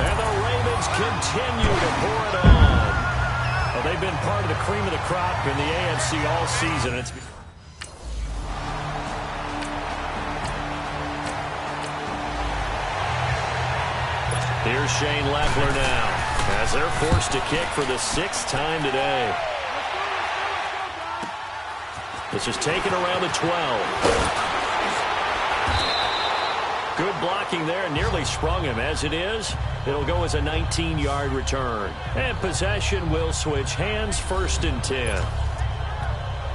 And the Ravens continue to pour it on. Well, they've been part of the cream of the crop in the AFC all season. Here's Shane Leffler now as they're forced to kick for the 6th time today. This is taken around the 12. Good blocking there, nearly sprung him. As it is, it'll go as a 19-yard return. And possession will switch hands, 1st and 10.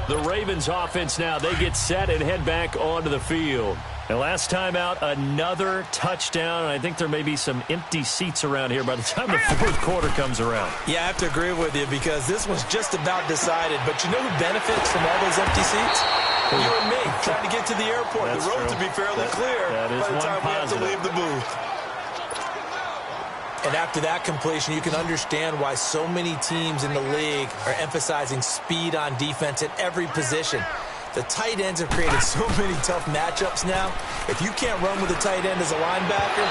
The Ravens offense now, they get set and head back onto the field. And last time out, another touchdown. And I think there may be some empty seats around here by the time the 4th quarter comes around. Yeah, I have to agree with you because this was just about decided. But you know who benefits from all those empty seats? You and me, trying to get to the airport. That's the road true. to be fairly clear that is by the time we have to positive. leave the booth. And after that completion, you can understand why so many teams in the league are emphasizing speed on defense at every position. The tight ends have created so many tough matchups now. If you can't run with a tight end as a linebacker,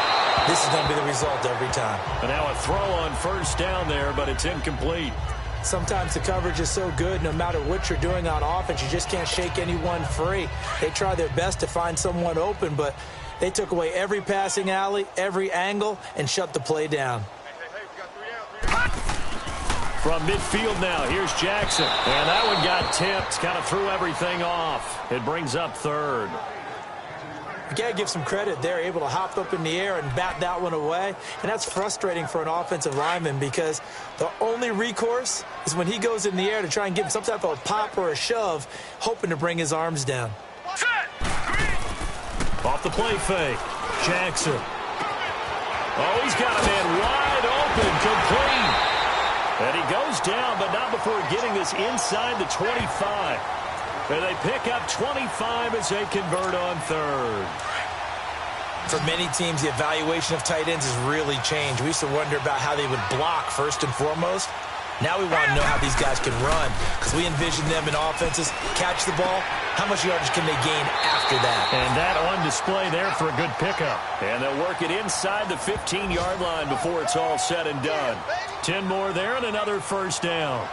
this is going to be the result every time. But now a throw on 1st down there, but it's incomplete. Sometimes the coverage is so good, no matter what you're doing on offense, you just can't shake anyone free. They try their best to find someone open, but they took away every passing alley, every angle, and shut the play down. From midfield now, here's Jackson. And that one got tipped, kind of threw everything off. It brings up 3rd. You got to give some credit. They're able to hop up in the air and bat that one away. And that's frustrating for an offensive lineman because the only recourse is when he goes in the air to try and give some type of a pop or a shove, hoping to bring his arms down. Off the play fake, Jackson. Oh, he's got a man wide open, complete. And he goes down, but not before getting this inside the 25. And they pick up 25 as they convert on 3rd. For many teams, the evaluation of tight ends has really changed. We used to wonder about how they would block first and foremost. Now we want to know how these guys can run because we envision them in offenses, catch the ball. How much yardage can they gain after that? And that on display there for a good pickup. And they'll work it inside the 15-yard line before it's all said and done. 10 more there and another 1st down.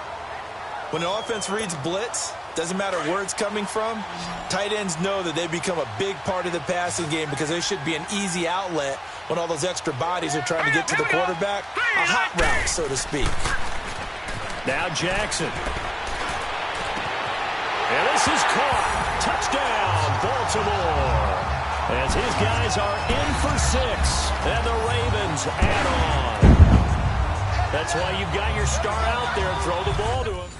When an offense reads blitz, doesn't matter where it's coming from, tight ends know that they become a big part of the passing game because they should be an easy outlet when all those extra bodies are trying to get to the quarterback. A hot route, so to speak. Now Jackson. And this is caught. Touchdown, Baltimore. As his guys are in for 6. And the Ravens add on. That's why you've got your star out there. Throw the ball to him.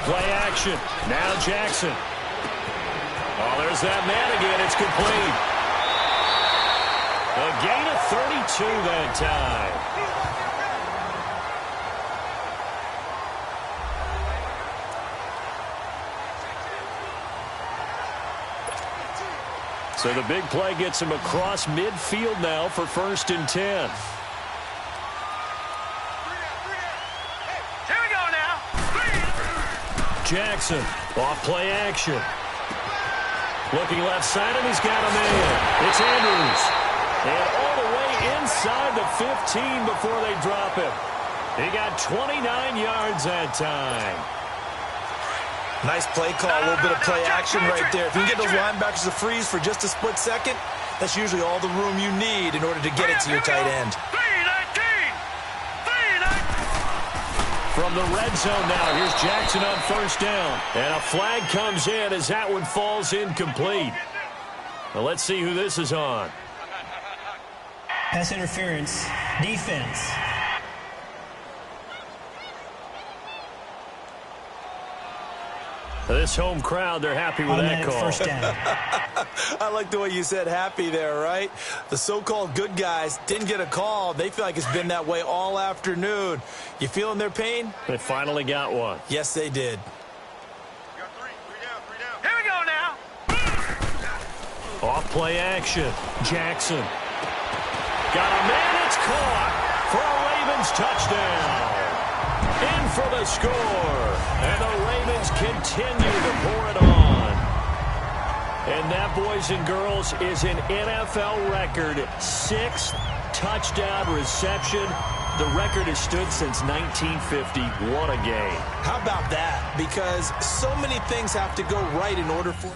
Play action. Now Jackson. Oh, there's that man again. It's complete. A gain of 32 that time. So the big play gets him across midfield now for 1st and 10. Here we go now. Jackson, off play action. Looking left side, and he's got a man. It's Andrews. And all the way inside the 15 before they drop him. He got 29 yards that time. Nice play call, a little bit of play action right there. If you can get those linebackers to freeze for just a split second, that's usually all the room you need in order to get it to your tight end. From the red zone now, here's Jackson on 1st down. And a flag comes in as that one falls incomplete. Now let's see who this is on. Pass interference. Defense. This home crowd, they're happy with that call. First down. I like the way you said happy there, right? The so-called good guys didn't get a call. They feel like it's been that way all afternoon. You feeling their pain? They finally got one. Yes, they did. Here we go now. Off play action. Jackson. Got a man, it's caught for a Ravens touchdown. In for the score. And the Ravens continue to pour it on. And that, boys and girls, is an NFL record 6th touchdown reception. The record has stood since 1950. What a game. How about that? Because so many things have to go right in order for...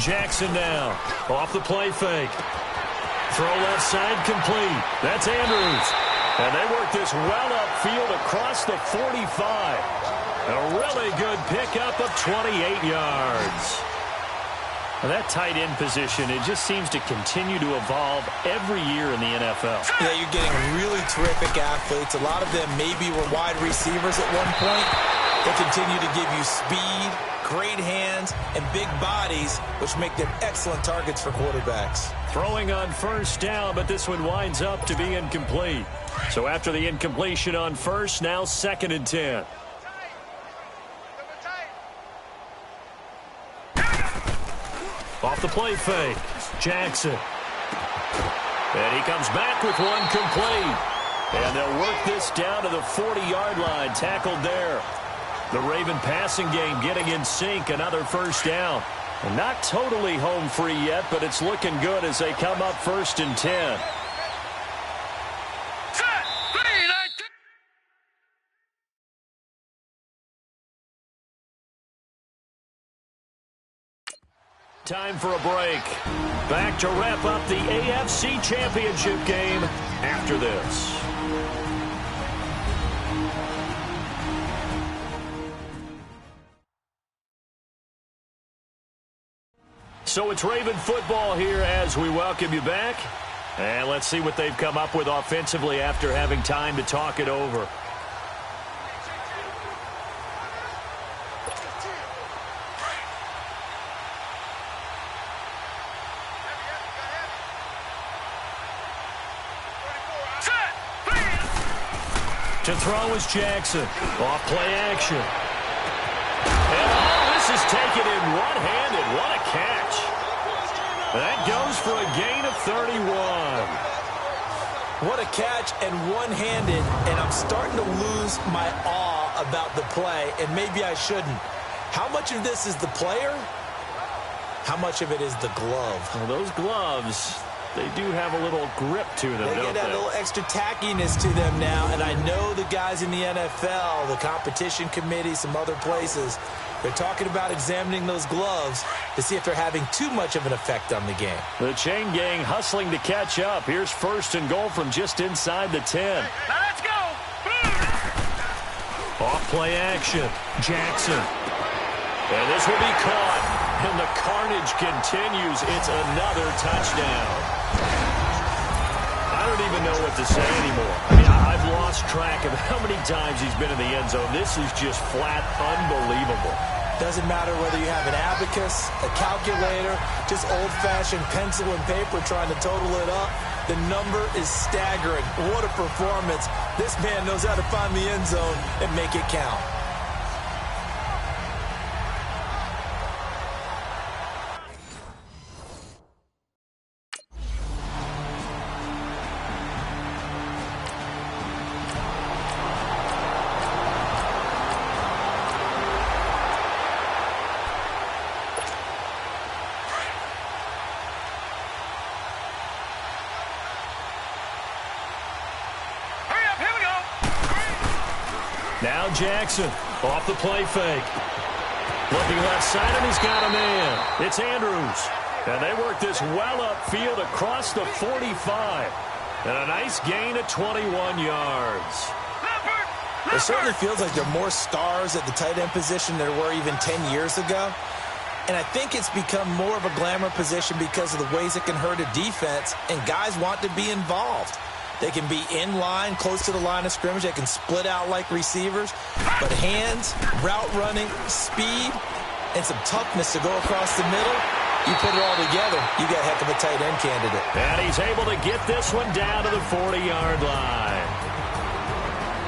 Jackson now, off the play fake. Throw left side complete. That's Andrews. And they work this well upfield across the 45. A really good pickup of 28 yards. Well, that tight end position, it just seems to continue to evolve every year in the NFL. Yeah, you're getting really terrific athletes. A lot of them maybe were wide receivers at one point. They continue to give you speed, great hands, and big bodies, which make them excellent targets for quarterbacks. Throwing on 1st down, but this one winds up to be incomplete. So after the incompletion on 1st, now 2nd and 10. Off the play fake, Jackson. And he comes back with one complete. And they'll work this down to the 40-yard line, tackled there. The Raven passing game getting in sync, another 1st down. And not totally home free yet, but it's looking good as they come up 1st and 10. Time for a break. Back to wrap up the AFC Championship game after this. So it's Raven football here as we welcome you back. And let's see what they've come up with offensively after having time to talk it over. To throw is Jackson. Off play action. And this is taken in one-handed. What a catch. That goes for a gain of 31. What a catch and one-handed, and I'm starting to lose my awe about the play, and maybe I shouldn't. How much of this is the player? How much of it is the glove? Well, those gloves, they do have a little grip to them, they don't get that little extra tackiness to them now, and I know the guys in the NFL, the competition committee, some other places, they're talking about examining those gloves to see if they're having too much of an effect on the game. The chain gang hustling to catch up. Here's 1st and goal from just inside the 10. Now let's go. Off play action. Jackson. And this will be caught. And the carnage continues. It's another touchdown. I don't even know what to say anymore. I mean, I've lost track of how many times he's been in the end zone. This is just flat unbelievable. Doesn't matter whether you have an abacus, a calculator, just old-fashioned pencil and paper trying to total it up. The number is staggering. What a performance. This man knows how to find the end zone and make it count. Now Jackson off the play fake. Looking left side, and he's got a man. It's Andrews. And they work this well upfield across the 45. And a nice gain of 21 yards. It certainly feels like there are more stars at the tight end position than there were even 10 years ago. And I think it's become more of a glamour position because of the ways it can hurt a defense, and guys want to be involved. They can be in line, close to the line of scrimmage. They can split out like receivers. But hands, route running, speed, and some toughness to go across the middle, you put it all together, you got a heck of a tight end candidate. And he's able to get this one down to the 40-yard line.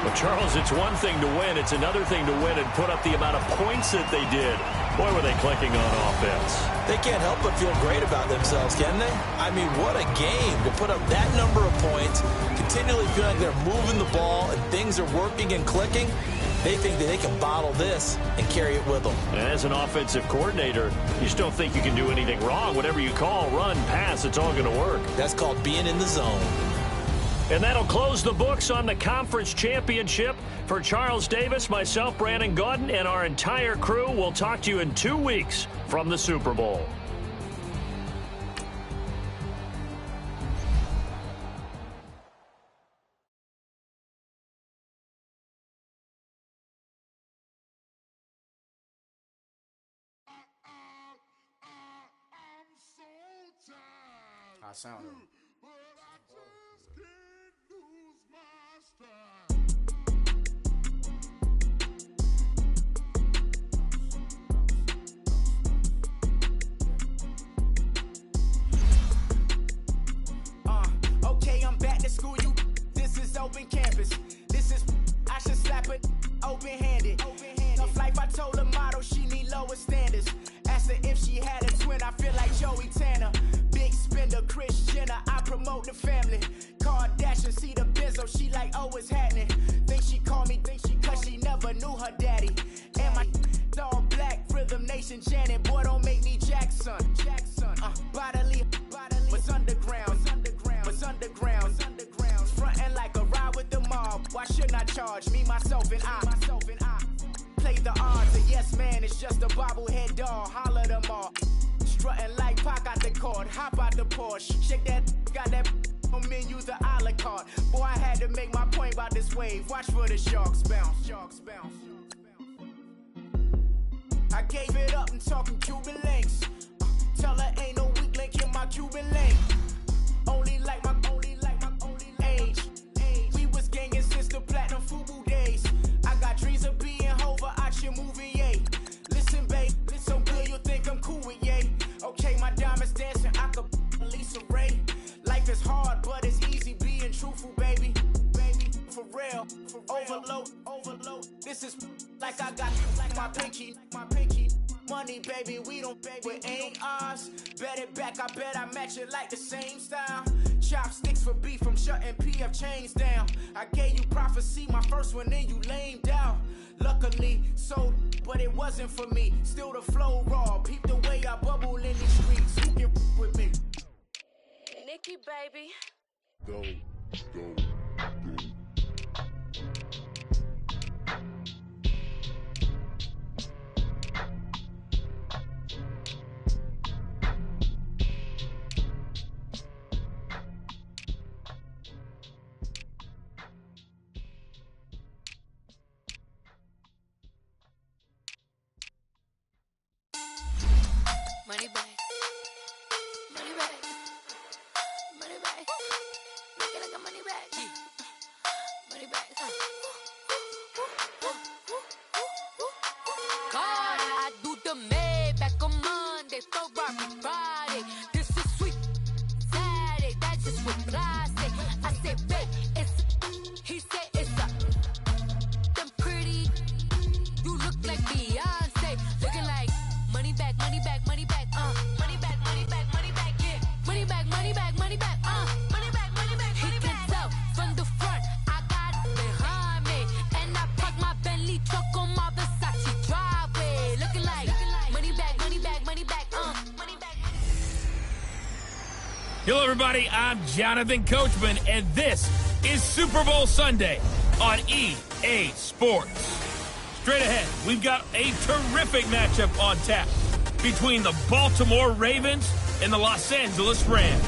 Well, Charles, it's one thing to win. It's another thing to win and put up the amount of points that they did. Boy, were they clicking on offense. They can't help but feel great about themselves, can they? I mean, what a game to put up that number of points, continually feeling like they're moving the ball and things are working and clicking. They think that they can bottle this and carry it with them. As an offensive coordinator, you just don't think you can do anything wrong. Whatever you call, run, pass, it's all going to work. That's called being in the zone. And that'll close the books on the conference championship. For Charles Davis, myself, Brandon Gaudin, and our entire crew, we'll talk to you in 2 weeks from the Super Bowl. I sound him. Okay, I'm back to school, you. This is open campus. This is, I should slap it open-handed. Tough life, I told her motto, she need lower standards. Asked her if she had a twin, I feel like Joey Tanner. Big spender, Kris Jenner, I promote the family. Kardashian, see the Benzo, she like, oh, it's happening. Think she called me, cause she never knew her daddy. And my all black, Rhythm Nation, Janet, boy, don't make me Jackson. Bodily, what's underground, what's underground, frontin' like a ride with the mob. Why shouldn't I charge me, myself, and I? Play the odds, a yes man, it's just a bobblehead doll. Holler them all. Strutting like Pac out the court, hop out the Porsche. Shake that, got that on menu, the a la carte. Boy, I had to make my point about this wave. Watch for the sharks bounce, sharks bounce. I gave it up and talking Cuban links. Tell her ain't no weak link in my Cuban link. Only like my age. We was gangin' since the platinum FUBU days. I got dreams of being Hova out your movie, yay. Listen, babe, so good you'll think I'm cool with yay. Okay, my diamonds dancing, I could Lisa Ray. Life is hard, but it's easy being truthful, baby. For real, overload. This is like I got my pinky. Money, baby, we don't pay with ain't ours. Bet it back, I bet I match it like the same style. Chopsticks for beef from shutting PF chains down. I gave you prophecy, my first one, then you lamed out. Luckily, sold, but it wasn't for me. Still the flow raw, peep the way I bubble in these streets. Who can with me? Nikki, baby. Go. Money back. Money back. Money back. Make it like a money back. Hello, everybody. I'm Jonathan Coachman, and this is Super Bowl Sunday on EA Sports. Straight ahead, we've got a terrific matchup on tap between the Baltimore Ravens and the Los Angeles Rams.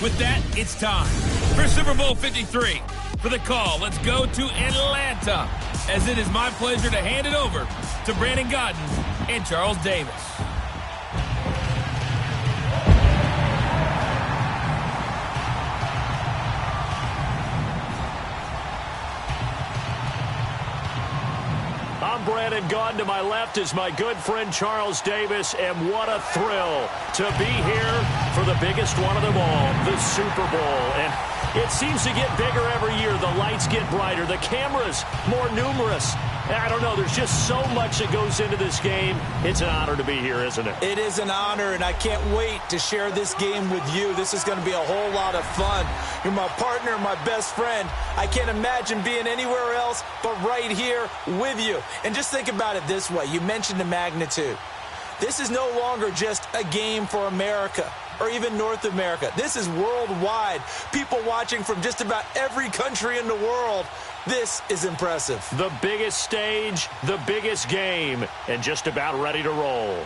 With that, it's time for Super Bowl 53. For the call, let's go to Atlanta, as it is my pleasure to hand it over to Brandon Godden and Charles Davis. I'm Brandon Gaudin. To my left is my good friend Charles Davis, and what a thrill to be here for the biggest one of them all, the Super Bowl. And it seems to get bigger every year. The lights get brighter, the cameras more numerous. I don't know, there's just so much that goes into this game. It's an honor to be here, isn't it? It is an honor, and I can't wait to share this game with you. This is going to be a whole lot of fun. You're my partner, my best friend. I can't imagine being anywhere else but right here with you. And just think about it this way. You mentioned the magnitude. This is no longer just a game for America or even North America. This is worldwide. People watching from just about every country in the world. This is impressive. The biggest stage, the biggest game, and just about ready to roll.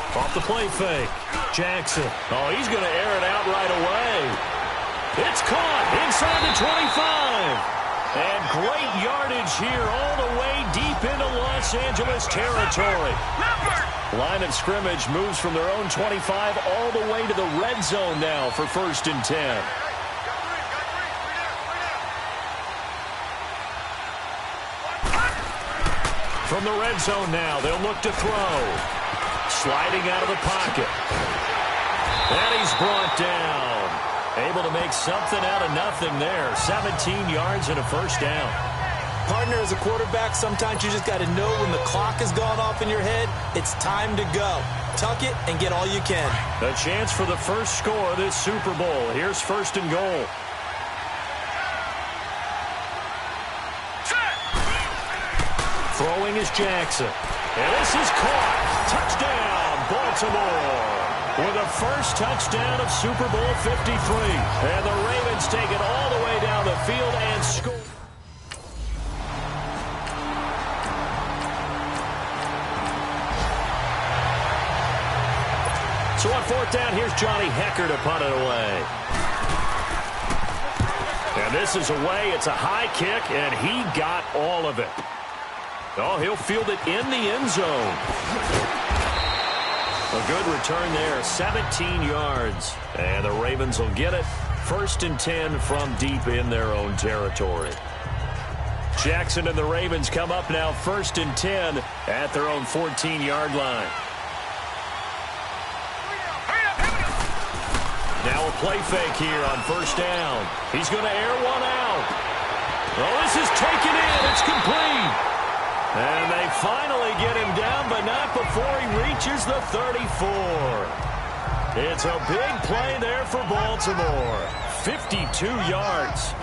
Off the play fake. Jackson. Oh, he's going to air it out right away. It's caught inside the 25. And great yardage here all the way deep into Los Angeles territory. Line of scrimmage moves from their own 25 all the way to the red zone now for 1st and 10. From the red zone now, they'll look to throw. Sliding out of the pocket. And he's brought down. Able to make something out of nothing there. 17 yards and a 1st down. Partner, as a quarterback, sometimes you just got to know when the clock has gone off in your head, it's time to go. Tuck it and get all you can. A chance for the first score of this Super Bowl. Here's 1st and goal. Throwing is Jackson. And this is caught. Touchdown, Baltimore. With a first touchdown of Super Bowl 53. And the Ravens take it all the way down the field and score. So on 4th down, here's Johnny Hecker to punt it away. And this is away. It's a high kick, and he got all of it. Oh, he'll field it in the end zone. A good return there, 17 yards. And the Ravens will get it. 1st and 10 from deep in their own territory. Jackson and the Ravens come up now 1st and 10 at their own 14-yard line. Now a play fake here on 1st down. He's going to air one out. Oh, this is taken in. It's complete. And they finally get him down, but not before he reaches the 34. It's a big play there for Baltimore. 52 yards.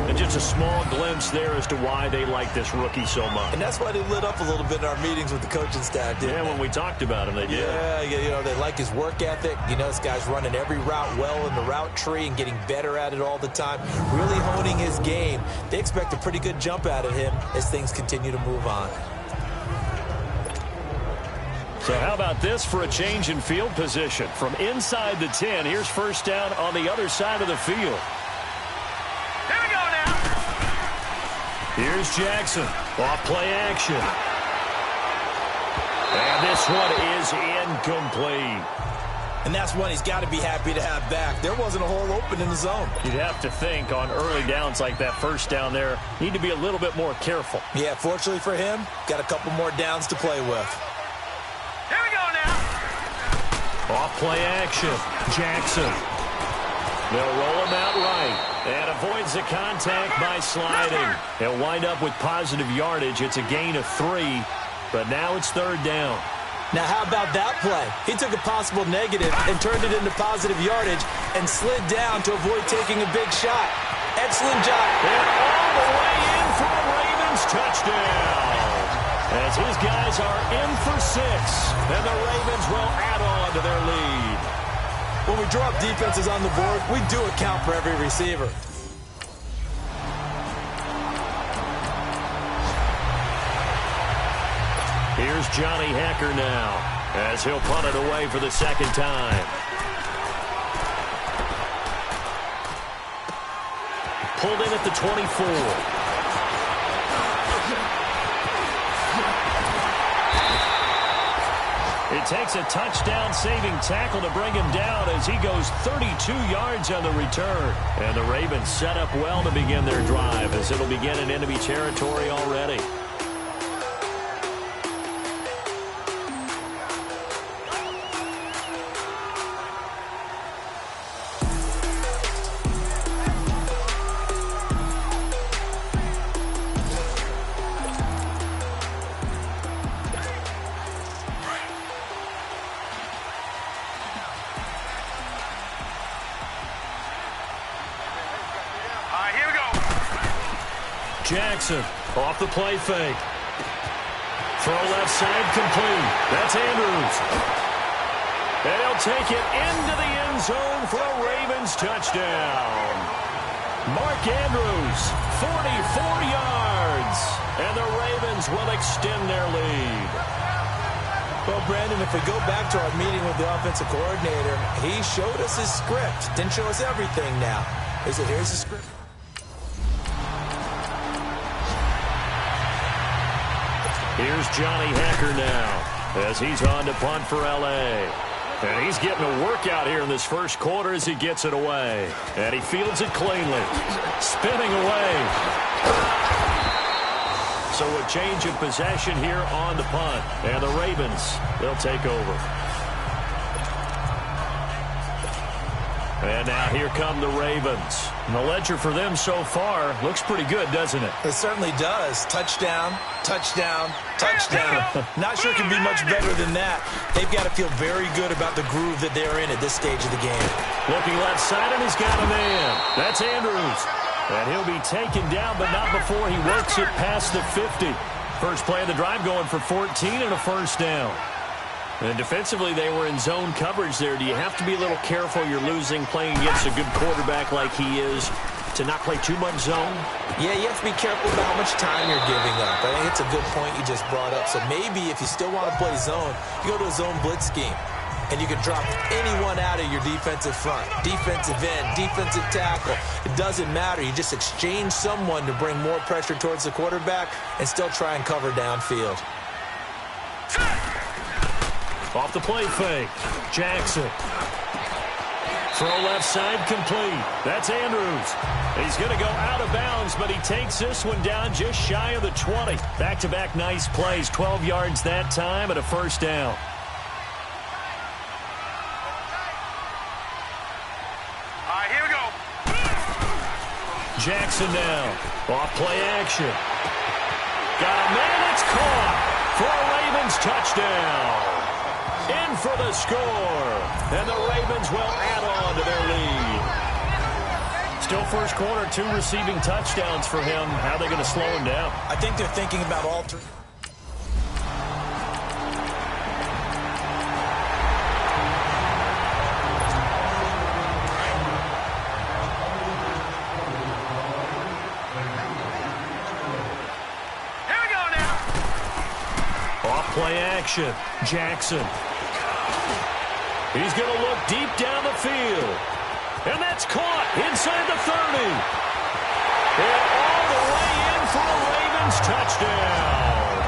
And just a small glimpse there as to why they like this rookie so much. And that's why they lit up a little bit in our meetings with the coaching staff, didn't they? When we talked about him, they did. Yeah, they like his work ethic. This guy's running every route well in the route tree and getting better at it all the time, really honing his game. They expect a pretty good jump out of him as things continue to move on. So how about this for a change in field position? From inside the 10, here's first down on the other side of the field. Here's Jackson. Off play action. And this one is incomplete. And that's one he's got to be happy to have back. There wasn't a hole open in the zone. You'd have to think on early downs like that first down there, need to be a little bit more careful. Yeah, fortunately for him, got a couple more downs to play with. Here we go now. Off play action. Jackson. They'll roll him out right. And avoids the contact by sliding. He'll wind up with positive yardage. It's a gain of 3, but now it's third down. Now, how about that play? He took a possible negative and turned it into positive yardage and slid down to avoid taking a big shot. Excellent job. And all the way in for a Ravens touchdown. As his guys are in for 6, and the Ravens will add on to their lead. When we draw up defenses on the board, we do account for every receiver. Here's Johnny Hacker now, as he'll punt it away for the second time. Pulled in at the 24. It takes a touchdown-saving tackle to bring him down as he goes 32 yards on the return. And the Ravens set up well to begin their drive as it'll begin in enemy territory already. Jackson off the play fake. Throw left side complete. That's Andrews. And he'll take it into the end zone for a Ravens touchdown. Mark Andrews, 44 yards. And the Ravens will extend their lead. Well, Brandon, if we go back to our meeting with the offensive coordinator, he showed us his script. Didn't show us everything now. He said, here's the script. Here's Johnny Hacker now as he's on to punt for L.A. And he's getting a workout here in this first quarter as he gets it away. And he fields it cleanly. Spinning away. So a change of possession here on the punt. And the Ravens, they'll take over. And now here come the Ravens. And the ledger for them so far looks pretty good, doesn't it? It certainly does. Touchdown, touchdown, touchdown. Not sure it can be much better than that. They've got to feel very good about the groove that they're in at this stage of the game. Looking left side, and he's got a man. That's Andrews. And he'll be taken down, but not before he works it past the 50. First play of the drive going for 14 and a first down. And defensively, they were in zone coverage there. Do you have to be a little careful? You're losing, playing against a good quarterback like he is, to not play too much zone? Yeah, you have to be careful about how much time you're giving up. I think it's a good point you just brought up. So maybe if you still want to play zone, you go to a zone blitz scheme. And you can drop anyone out of your defensive front, defensive end, defensive tackle. It doesn't matter. You just exchange someone to bring more pressure towards the quarterback and still try and cover downfield. Off the play fake. Jackson. Throw left side complete. That's Andrews. He's going to go out of bounds, but he takes this one down just shy of the 20. Back-to-back nice plays. 12 yards that time and a first down. All right, here we go. Jackson now. Off play action. Got a man. It's caught for a Ravens touchdown. In for the score. And the Ravens will add on to their lead. Still first quarter, 2 receiving touchdowns for him. How are they going to slow him down? I think they're thinking about all 3. Play action. Jackson. He's going to look deep down the field. And that's caught inside the 30. And all the way in for a Ravens touchdown.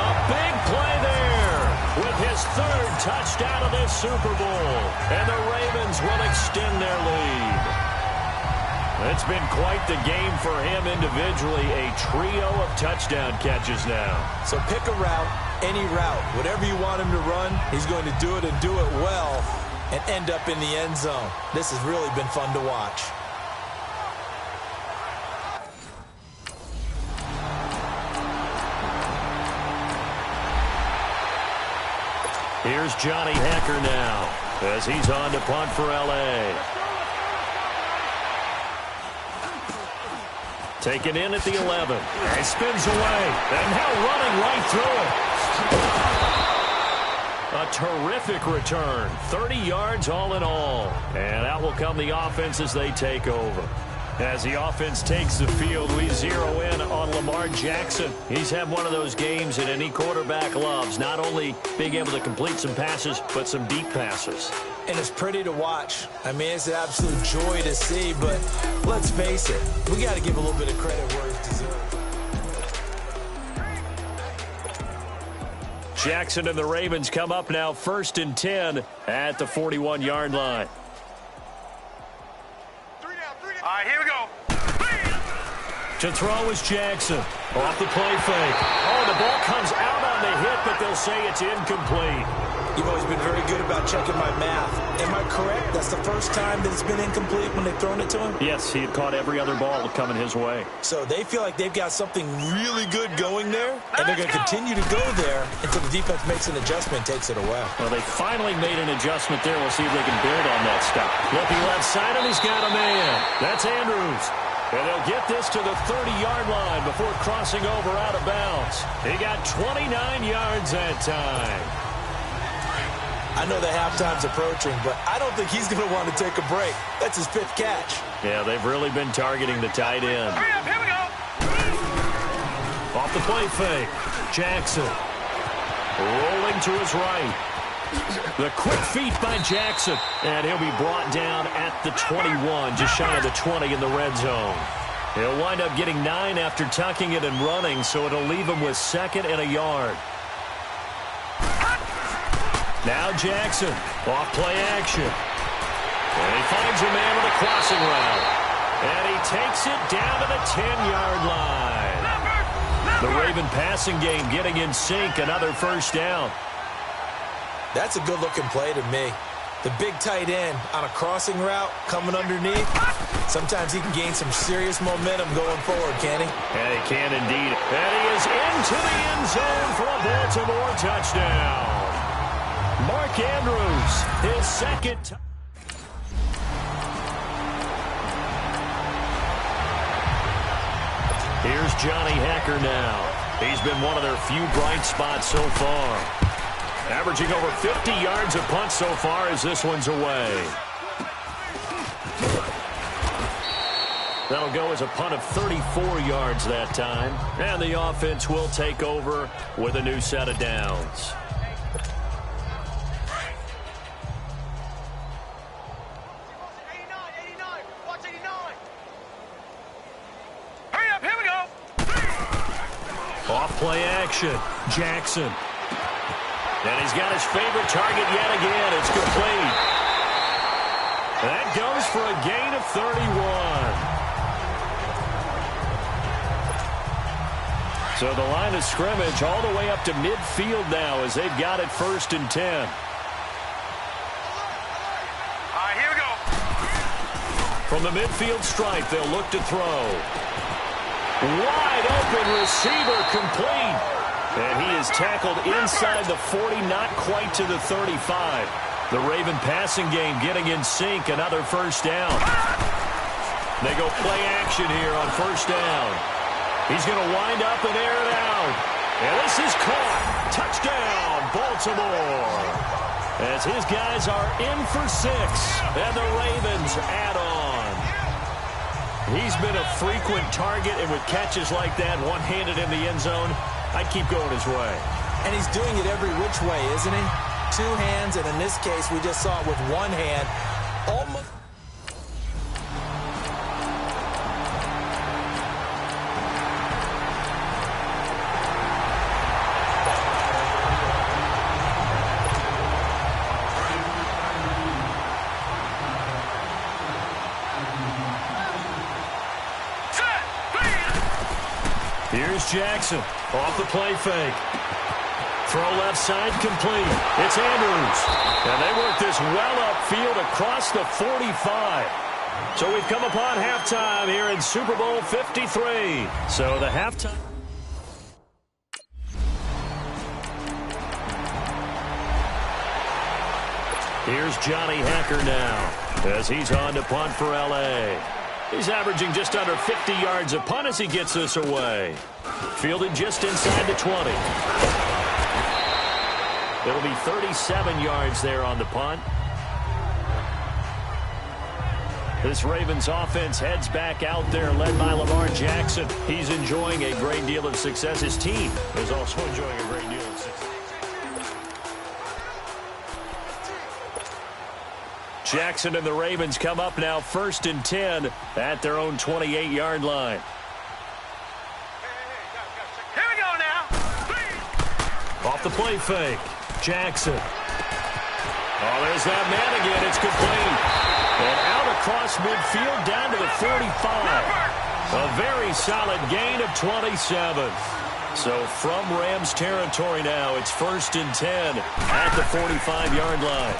A big play there with his 3rd touchdown of this Super Bowl. And the Ravens will extend their lead. It's been quite the game for him individually. A trio of touchdown catches now. So pick a route, any route. Whatever you want him to run, he's going to do it and do it well and end up in the end zone. This has really been fun to watch. Here's Johnny Hacker now as he's on to punt for L.A. Taken in at the 11. He spins away. And now running right through it. A terrific return. 30 yards all in all. And out will come the offense as they take over. As the offense takes the field, we zero in on Lamar Jackson. He's had one of those games that any quarterback loves. Not only being able to complete some passes, but some deep passes. And it's pretty to watch. I mean, it's an absolute joy to see, but let's face it, we got to give a little bit of credit where it's deserved. Jackson and the Ravens come up now 1st and 10 at the 41-yard line. All right, here we go. To throw is Jackson. Off the play fake. Oh, the ball comes out on the hit, but they'll say it's incomplete. You've always been very good about checking my math. Am I correct? That's the first time that it's been incomplete when they've thrown it to him? Yes, he had caught every other ball coming his way. So they feel like they've got something really good going there, and they're going to continue to go there until the defense makes an adjustment and takes it away. Well, they finally made an adjustment there. We'll see if they can build on that stop. Looking left side, and he's got a man. That's Andrews. And they'll get this to the 30-yard line before crossing over out of bounds. He got 29 yards that time. I know the halftime's approaching, but I don't think he's going to want to take a break. That's his 5th catch. Yeah, they've really been targeting the tight end. Hurry up, here we go. Off the play fake. Jackson. Rolling to his right. The quick feet by Jackson. And he'll be brought down at the 21, just shy of the 20 in the red zone. He'll wind up getting 9 after tucking it and running, so it'll leave him with 2nd and a yard. Now Jackson, off play action. And he finds a man with a crossing route. And he takes it down to the 10-yard line. The Raven passing game getting in sync, another first down. That's a good-looking play to me. The big tight end on a crossing route coming underneath. Sometimes he can gain some serious momentum going forward, can he? And he can indeed. And he is into the end zone for a Baltimore touchdown. Mark Andrews, his 2nd. Here's Johnny Hacker now. He's been one of their few bright spots so far. Averaging over 50 yards a punt so far as this one's away. That'll go as a punt of 34 yards that time. And the offense will take over with a new set of downs. Off play action. Jackson. And he's got his favorite target yet again. It's complete. That goes for a gain of 31. So the line of scrimmage all the way up to midfield now as they've got it 1st and 10. All right, here we go. From the midfield stripe, they'll look to throw. Wide open receiver complete. And he is tackled inside the 40, not quite to the 35. The Raven passing game getting in sync, another first down. They go play action here on first down. He's going to wind up and air it out. And this is caught. Touchdown, Baltimore. As his guys are in for 6. And the Ravens add on. He's been a frequent target, and with catches like that, one-handed in the end zone, I'd keep going his way. And he's doing it every which way, isn't he? 2 hands, and in this case, we just saw it with 1 hand. Almost. Here's Jackson off the play fake. Throw left side complete. It's Andrews. And they work this well upfield across the 45. So we've come upon halftime here in Super Bowl 53. So the halftime. Here's Johnny Hacker now as he's on to punt for L.A. He's averaging just under 50 yards a punt as he gets this away. Fielded just inside the 20. It'll be 37 yards there on the punt. This Ravens offense heads back out there, led by Lamar Jackson. He's enjoying a great deal of success. His team is also enjoying a great deal of success. Jackson and the Ravens come up now 1st and 10 at their own 28-yard line. Here we go now. Off the play fake. Jackson. Oh, there's that man again. It's complete. And out across midfield down to the 45. A very solid gain of 27. So from Rams territory now, it's 1st and 10 at the 45-yard line.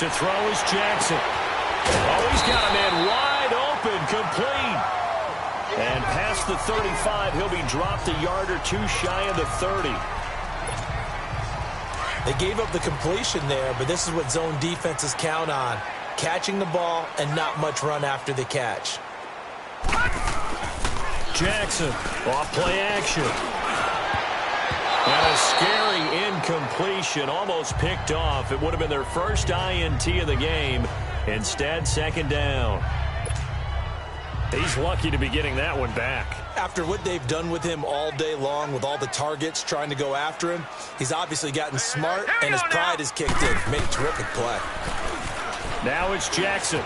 To throw is Jackson. Oh, he's got a man wide open, complete. And past the 35, he'll be dropped a yard or 2 shy of the 30. They gave up the completion there, but this is what zone defenses count on. Catching the ball and not much run after the catch. Jackson off play action. And a scary incompletion, almost picked off. It would have been their first INT of the game. Instead, 2nd down. He's lucky to be getting that one back. After what they've done with him all day long, with all the targets trying to go after him, he's obviously gotten smart, and his pride has kicked in. Made a terrific play. Now it's Jackson.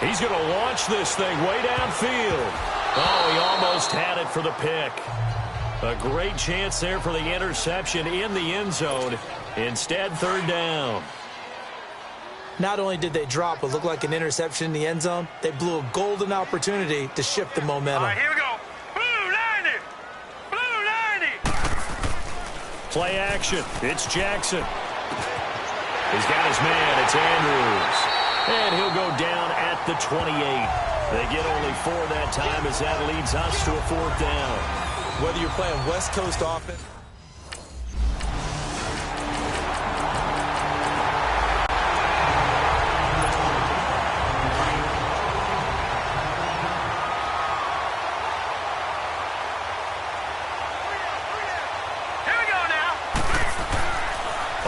He's going to launch this thing way downfield. Oh, he almost had it for the pick. A great chance there for the interception in the end zone. Instead, 3rd down. Not only did they drop what looked like an interception in the end zone, they blew a golden opportunity to shift the momentum. All right, here we go. Blue 90. Blue 90. Play action. It's Jackson. He's got his man. It's Andrews. And he'll go down at the 28. They get only 4 that time as that leads us to a 4th down. Whether you're playing West Coast offense. Here we go now.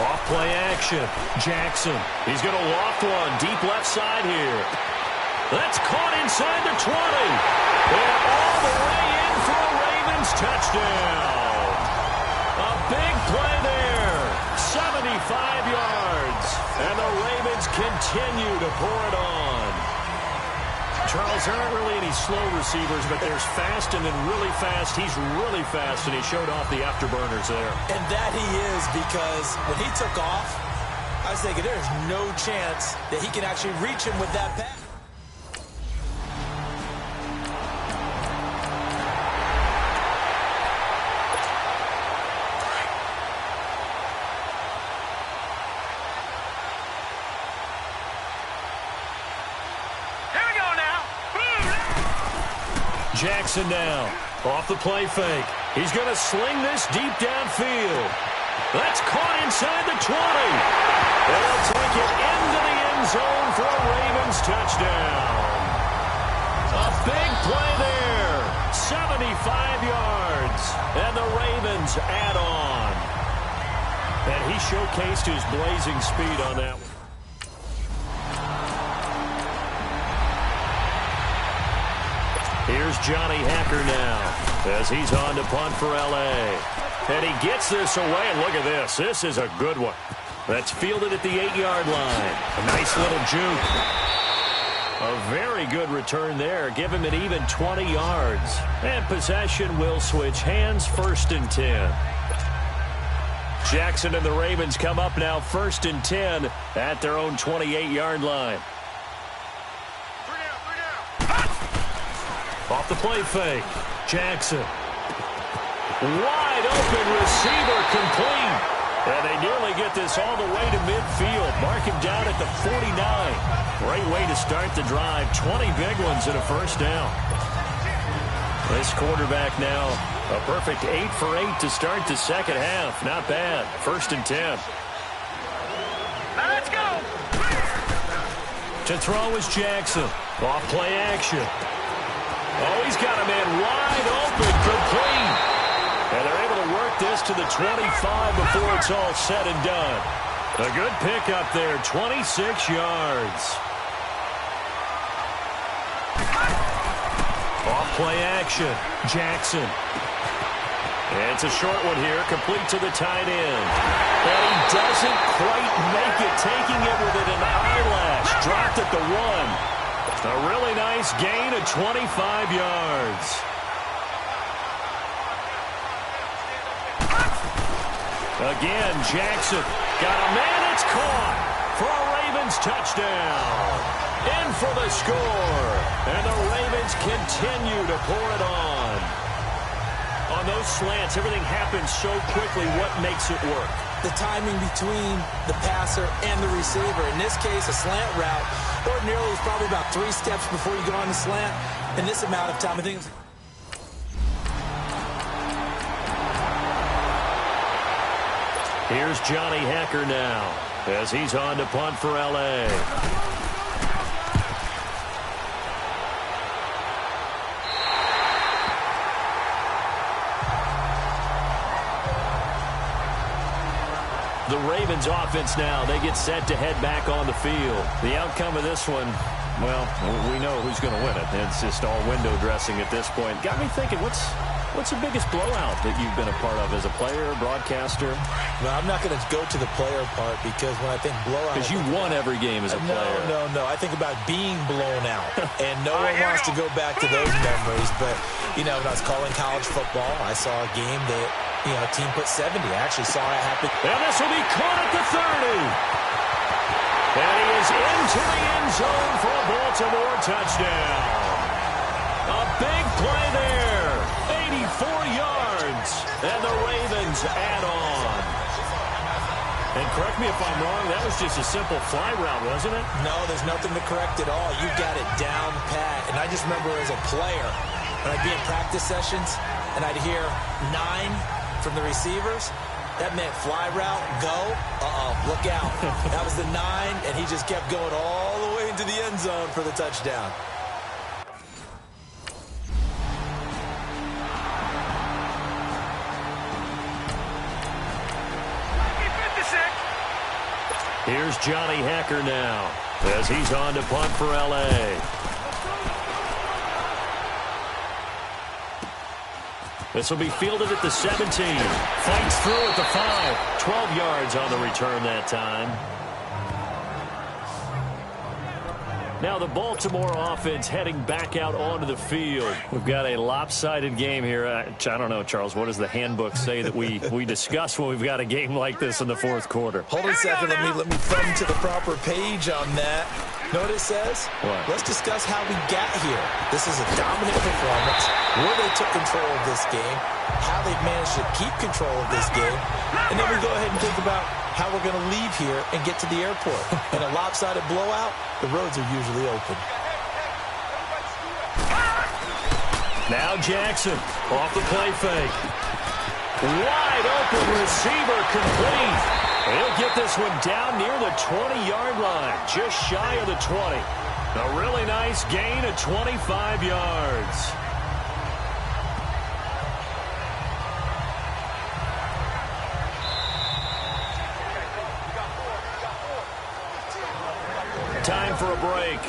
Off play action. Jackson. He's going to loft one deep left side here. That's caught inside the 20. And all the way in for a Ravens touchdown. A big play there. 75 yards. And the Ravens continue to pour it on. Charles, there aren't really any slow receivers, but there's fast and then really fast. He's really fast, and he showed off the afterburners there. And that he is, because when he took off, I was thinking there's no chance that he can actually reach him with that pass. Jackson now, off the play fake. He's going to sling this deep downfield. That's caught inside the 20. And they'll take it into the end zone for a Ravens touchdown. A big play there. 75 yards. And the Ravens add on. And he showcased his blazing speed on that one. Here's Johnny Hacker now as he's on to punt for L.A. And he gets this away, and look at this. This is a good one. That's fielded at the 8-yard line. A nice little juke. A very good return there. Give him an even 20 yards. And possession will switch hands, 1st and 10. Jackson and the Ravens come up now 1st and 10 at their own 28-yard line. Off the play fake. Jackson. Wide open receiver complete. And they nearly get this all the way to midfield. Mark him down at the 49. Great way to start the drive. 20 big ones and a 1st down. This quarterback now a perfect 8 for 8 to start the 2nd half. Not bad. 1st and 10. Now let's go. To throw is Jackson. Off play action. Oh, he's got a man wide open, complete. And they're able to work this to the 25 before it's all said and done. A good pickup there, 26 yards. Off play action, Jackson. And it's a short one here, complete to the tight end. And he doesn't quite make it, taking it with an eyelash. Dropped at the 1. A really nice gain of 25 yards. Again, Jackson got a man. It's caught for a Ravens touchdown. In for the score. And the Ravens continue to pour it on. On those slants, everything happens so quickly. What makes it work? The timing between the passer and the receiver. In this case, a slant route. Ordinarily, it's probably about 3 steps before you go on the slant. In this amount of time, I think it's... Here's Johnny Hacker now as he's on to punt for L.A. The Ravens offense now, they get set to head back on the field. The outcome of this one, well, we know who's going to win it. It's just all window dressing at this point. Got me thinking, what's the biggest blowout that you've been a part of as a player, broadcaster? Well, I'm not going to go to the player part because when I think blowout... Because you won every game as a player. No. I think about being blown out. And no one wants to go back to those memories. But, you know, when I was calling college football, I saw a game that, you know, a team put 70. I actually saw it happen. And this will be caught at the 30. And he is into the end zone for a Baltimore touchdown. A big play there. 84 yards. And the Ravens add on. And correct me if I'm wrong, that was just a simple fly route, wasn't it? No, there's nothing to correct at all. You got it down pat. And I just remember as a player, when I'd be in practice sessions, and I'd hear 9 from the receivers, that meant fly route, go, look out. That was the 9, and he just kept going all the way into the end zone for the touchdown. Here's Johnny Hacker now as he's on to punt for L.A. This will be fielded at the 17. Fights through at the 5. 12 yards on the return that time. Now the Baltimore offense heading back out onto the field. We've got a lopsided game here. I don't know, Charles, what does the handbook say that we discuss when we've got a game like this in the fourth quarter? Hold on a second. Let me thumb to the proper page on that. Know what it says? What? Let's discuss how we got here. This is a dominant performance, where they took control of this game, how they've managed to keep control of this game, and then we go ahead and think about how we're going to leave here and get to the airport. In a lopsided blowout, the roads are usually open. Now Jackson off the play fake. Wide open receiver complete. He'll get this one down near the 20-yard line, just shy of the 20. A really nice gain of 25 yards. Time for a break.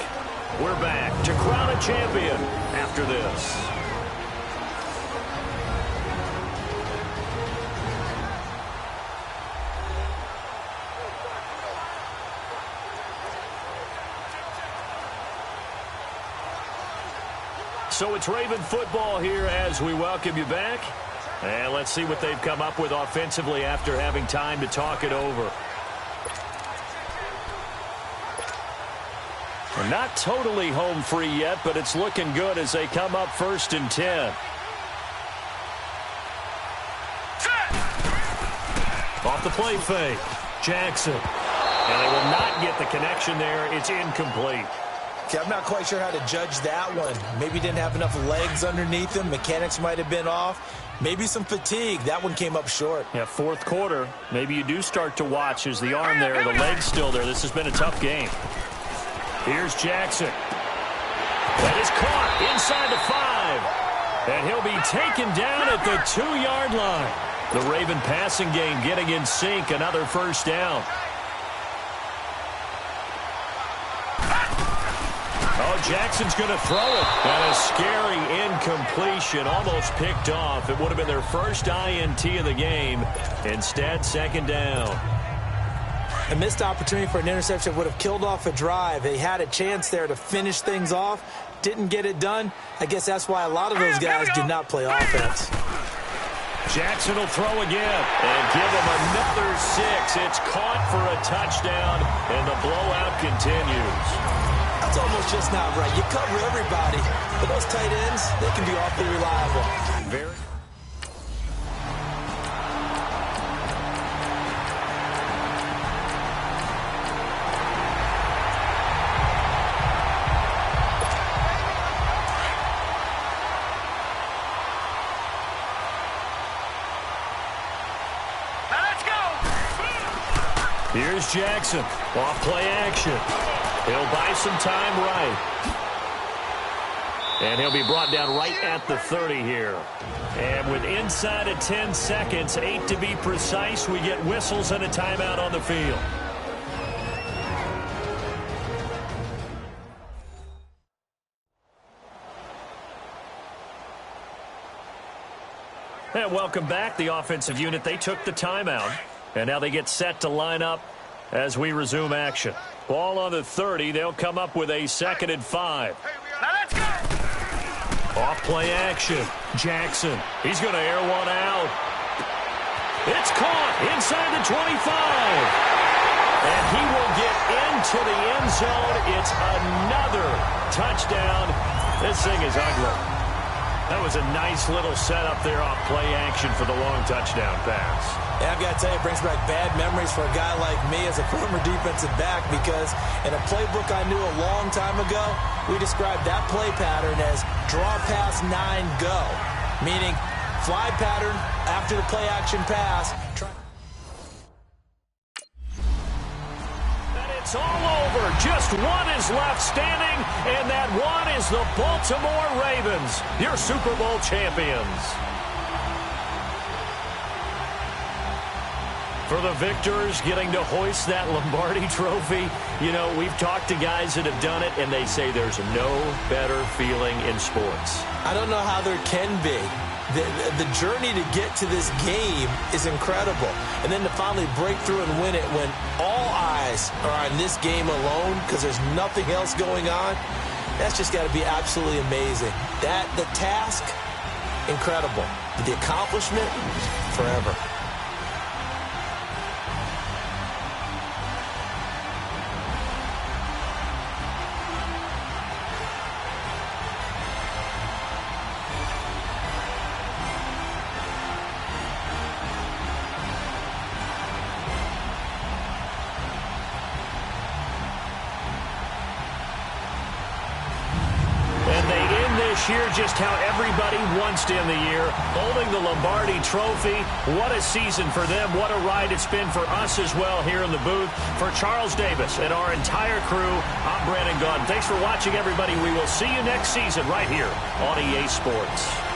We're back to crown a champion after this. So it's Raven football here as we welcome you back. And let's see what they've come up with offensively after having time to talk it over. We're not totally home free yet, but it's looking good as they come up 1st and 10. Off the play fake. Jackson. And they will not get the connection there. It's incomplete. Okay, I'm not quite sure how to judge that one. Maybe didn't have enough legs underneath him. Mechanics might have been off. Maybe some fatigue. That one came up short. Yeah, 4th quarter. Maybe you do start to watch as the arm there, the leg's still there. This has been a tough game. Here's Jackson. That is caught inside the 5. And he'll be taken down at the 2-yard line. The Raven passing game getting in sync. Another 1st down. Oh, Jackson's going to throw it. And a scary incompletion. Almost picked off. It would have been their first INT of the game. Instead, 2nd down. A missed opportunity for an interception would have killed off a drive. They had a chance there to finish things off. Didn't get it done. I guess that's why a lot of those guys do not play offense. Jackson will throw again and give him another 6. It's caught for a touchdown, and the blowout continues. That's almost just not right. You cover everybody, but those tight ends, they can be awfully reliable. Very. Here's Jackson. Off play action. He'll buy some time right. And he'll be brought down right at the 30 here. And with inside of 10 seconds, 8 to be precise, we get whistles and a timeout on the field. And welcome back. The offensive unit, they took the timeout. And now they get set to line up as we resume action. Ball on the 30. They'll come up with a 2nd and 5. Now let's go! Off play action. Jackson. He's going to air one out. It's caught inside the 25. And he will get into the end zone. It's another touchdown. This thing is ugly. That was a nice little setup there off play action for the long touchdown pass. Yeah, I've got to tell you, it brings back bad memories for a guy like me as a former defensive back, because in a playbook I knew a long time ago, we described that play pattern as draw pass 9 go, meaning fly pattern after the play action pass. It's all over. Just one is left standing, and that one is the Baltimore Ravens, your Super Bowl champions. For the victors getting to hoist that Lombardi trophy, you know, we've talked to guys that have done it, and they say there's no better feeling in sports. I don't know how there can be. The journey to get to this game is incredible. And then to finally break through and win it when all eyes are on this game alone because there's nothing else going on, that's just got to be absolutely amazing. The task, incredible. The accomplishment, forever. this year just how everybody wants to end the year, holding the Lombardi Trophy. What a season for them. What a ride it's been for us as well here in the booth. For Charles Davis and our entire crew, I'm Brandon Gunn. Thanks for watching, everybody. We will see you next season right here on EA Sports.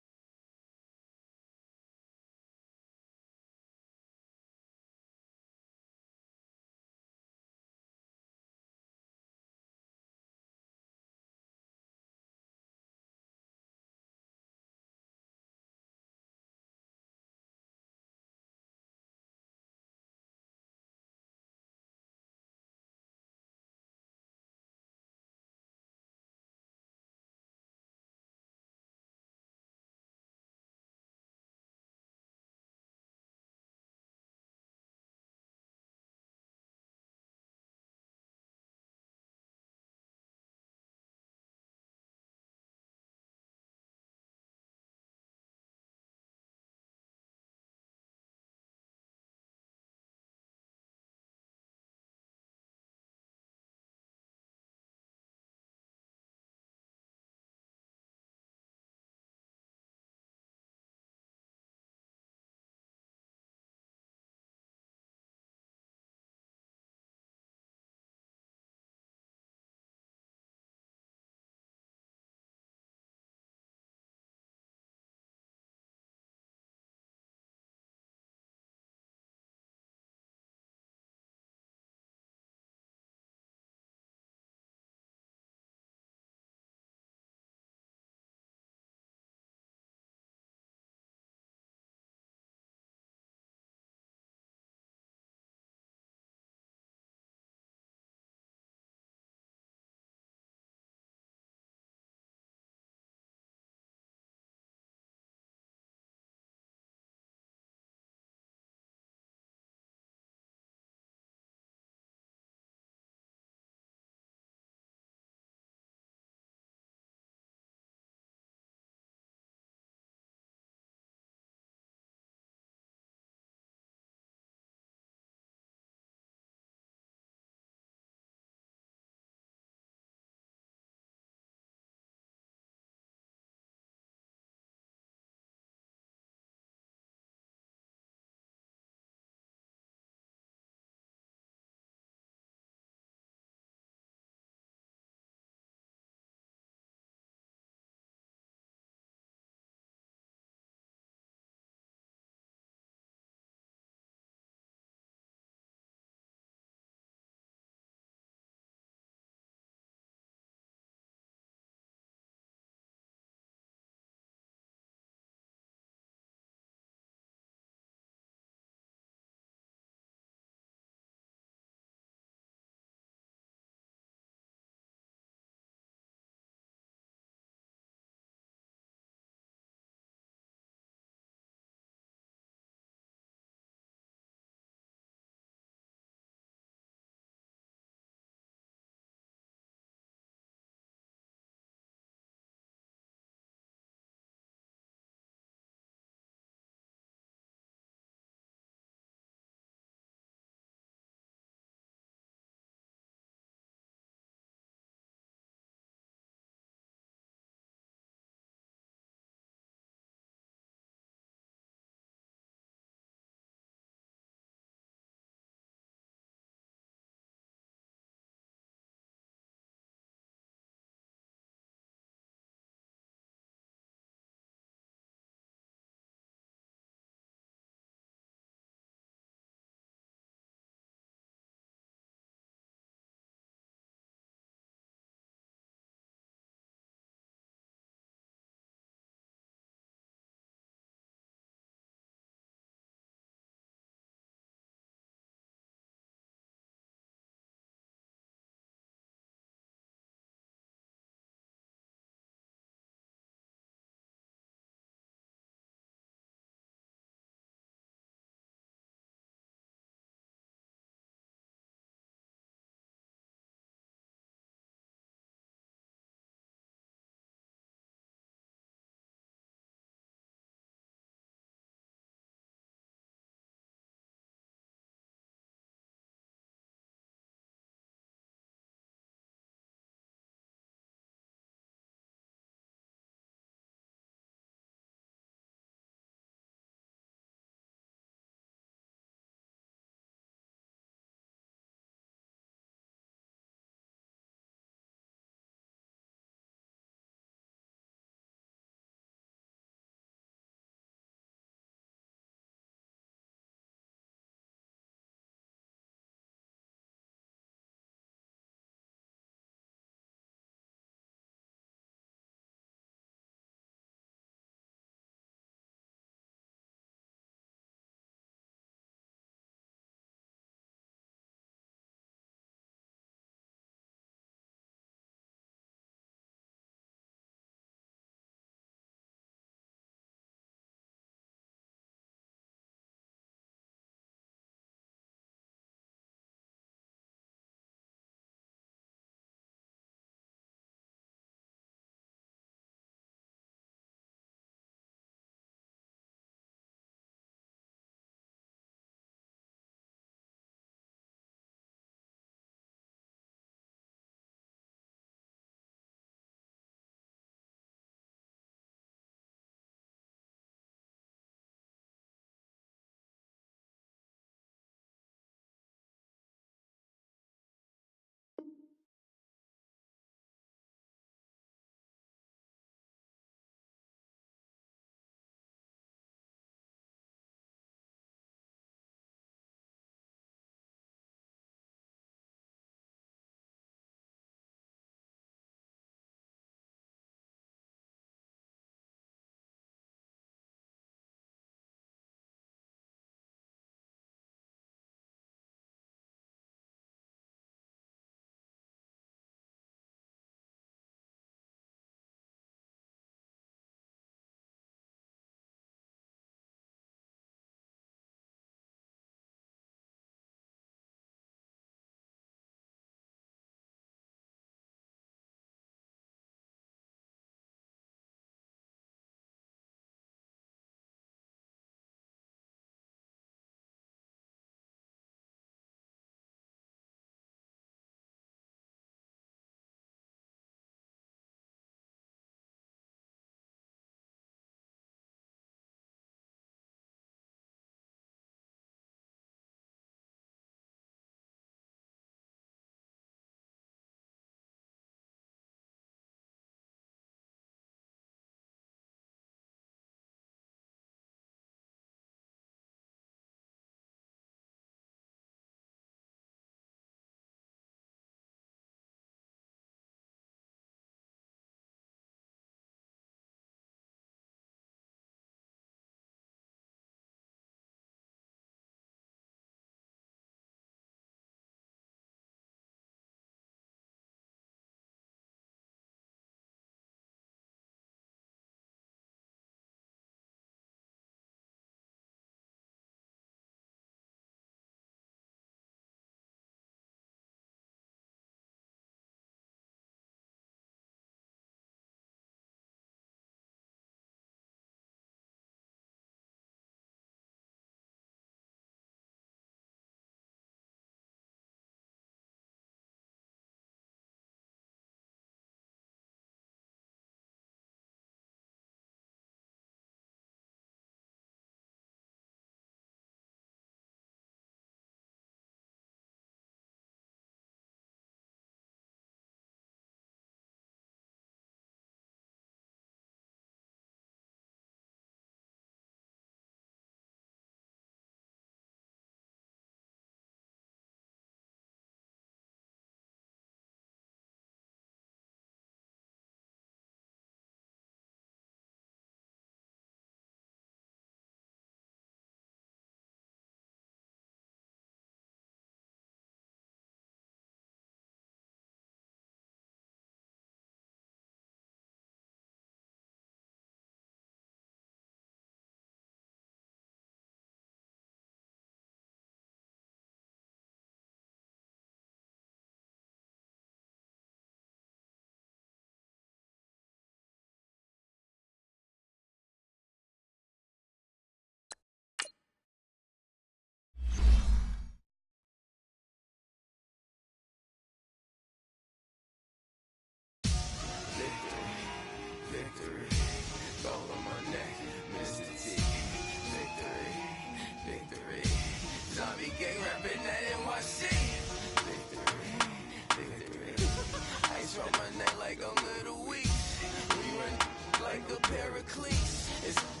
Pericles.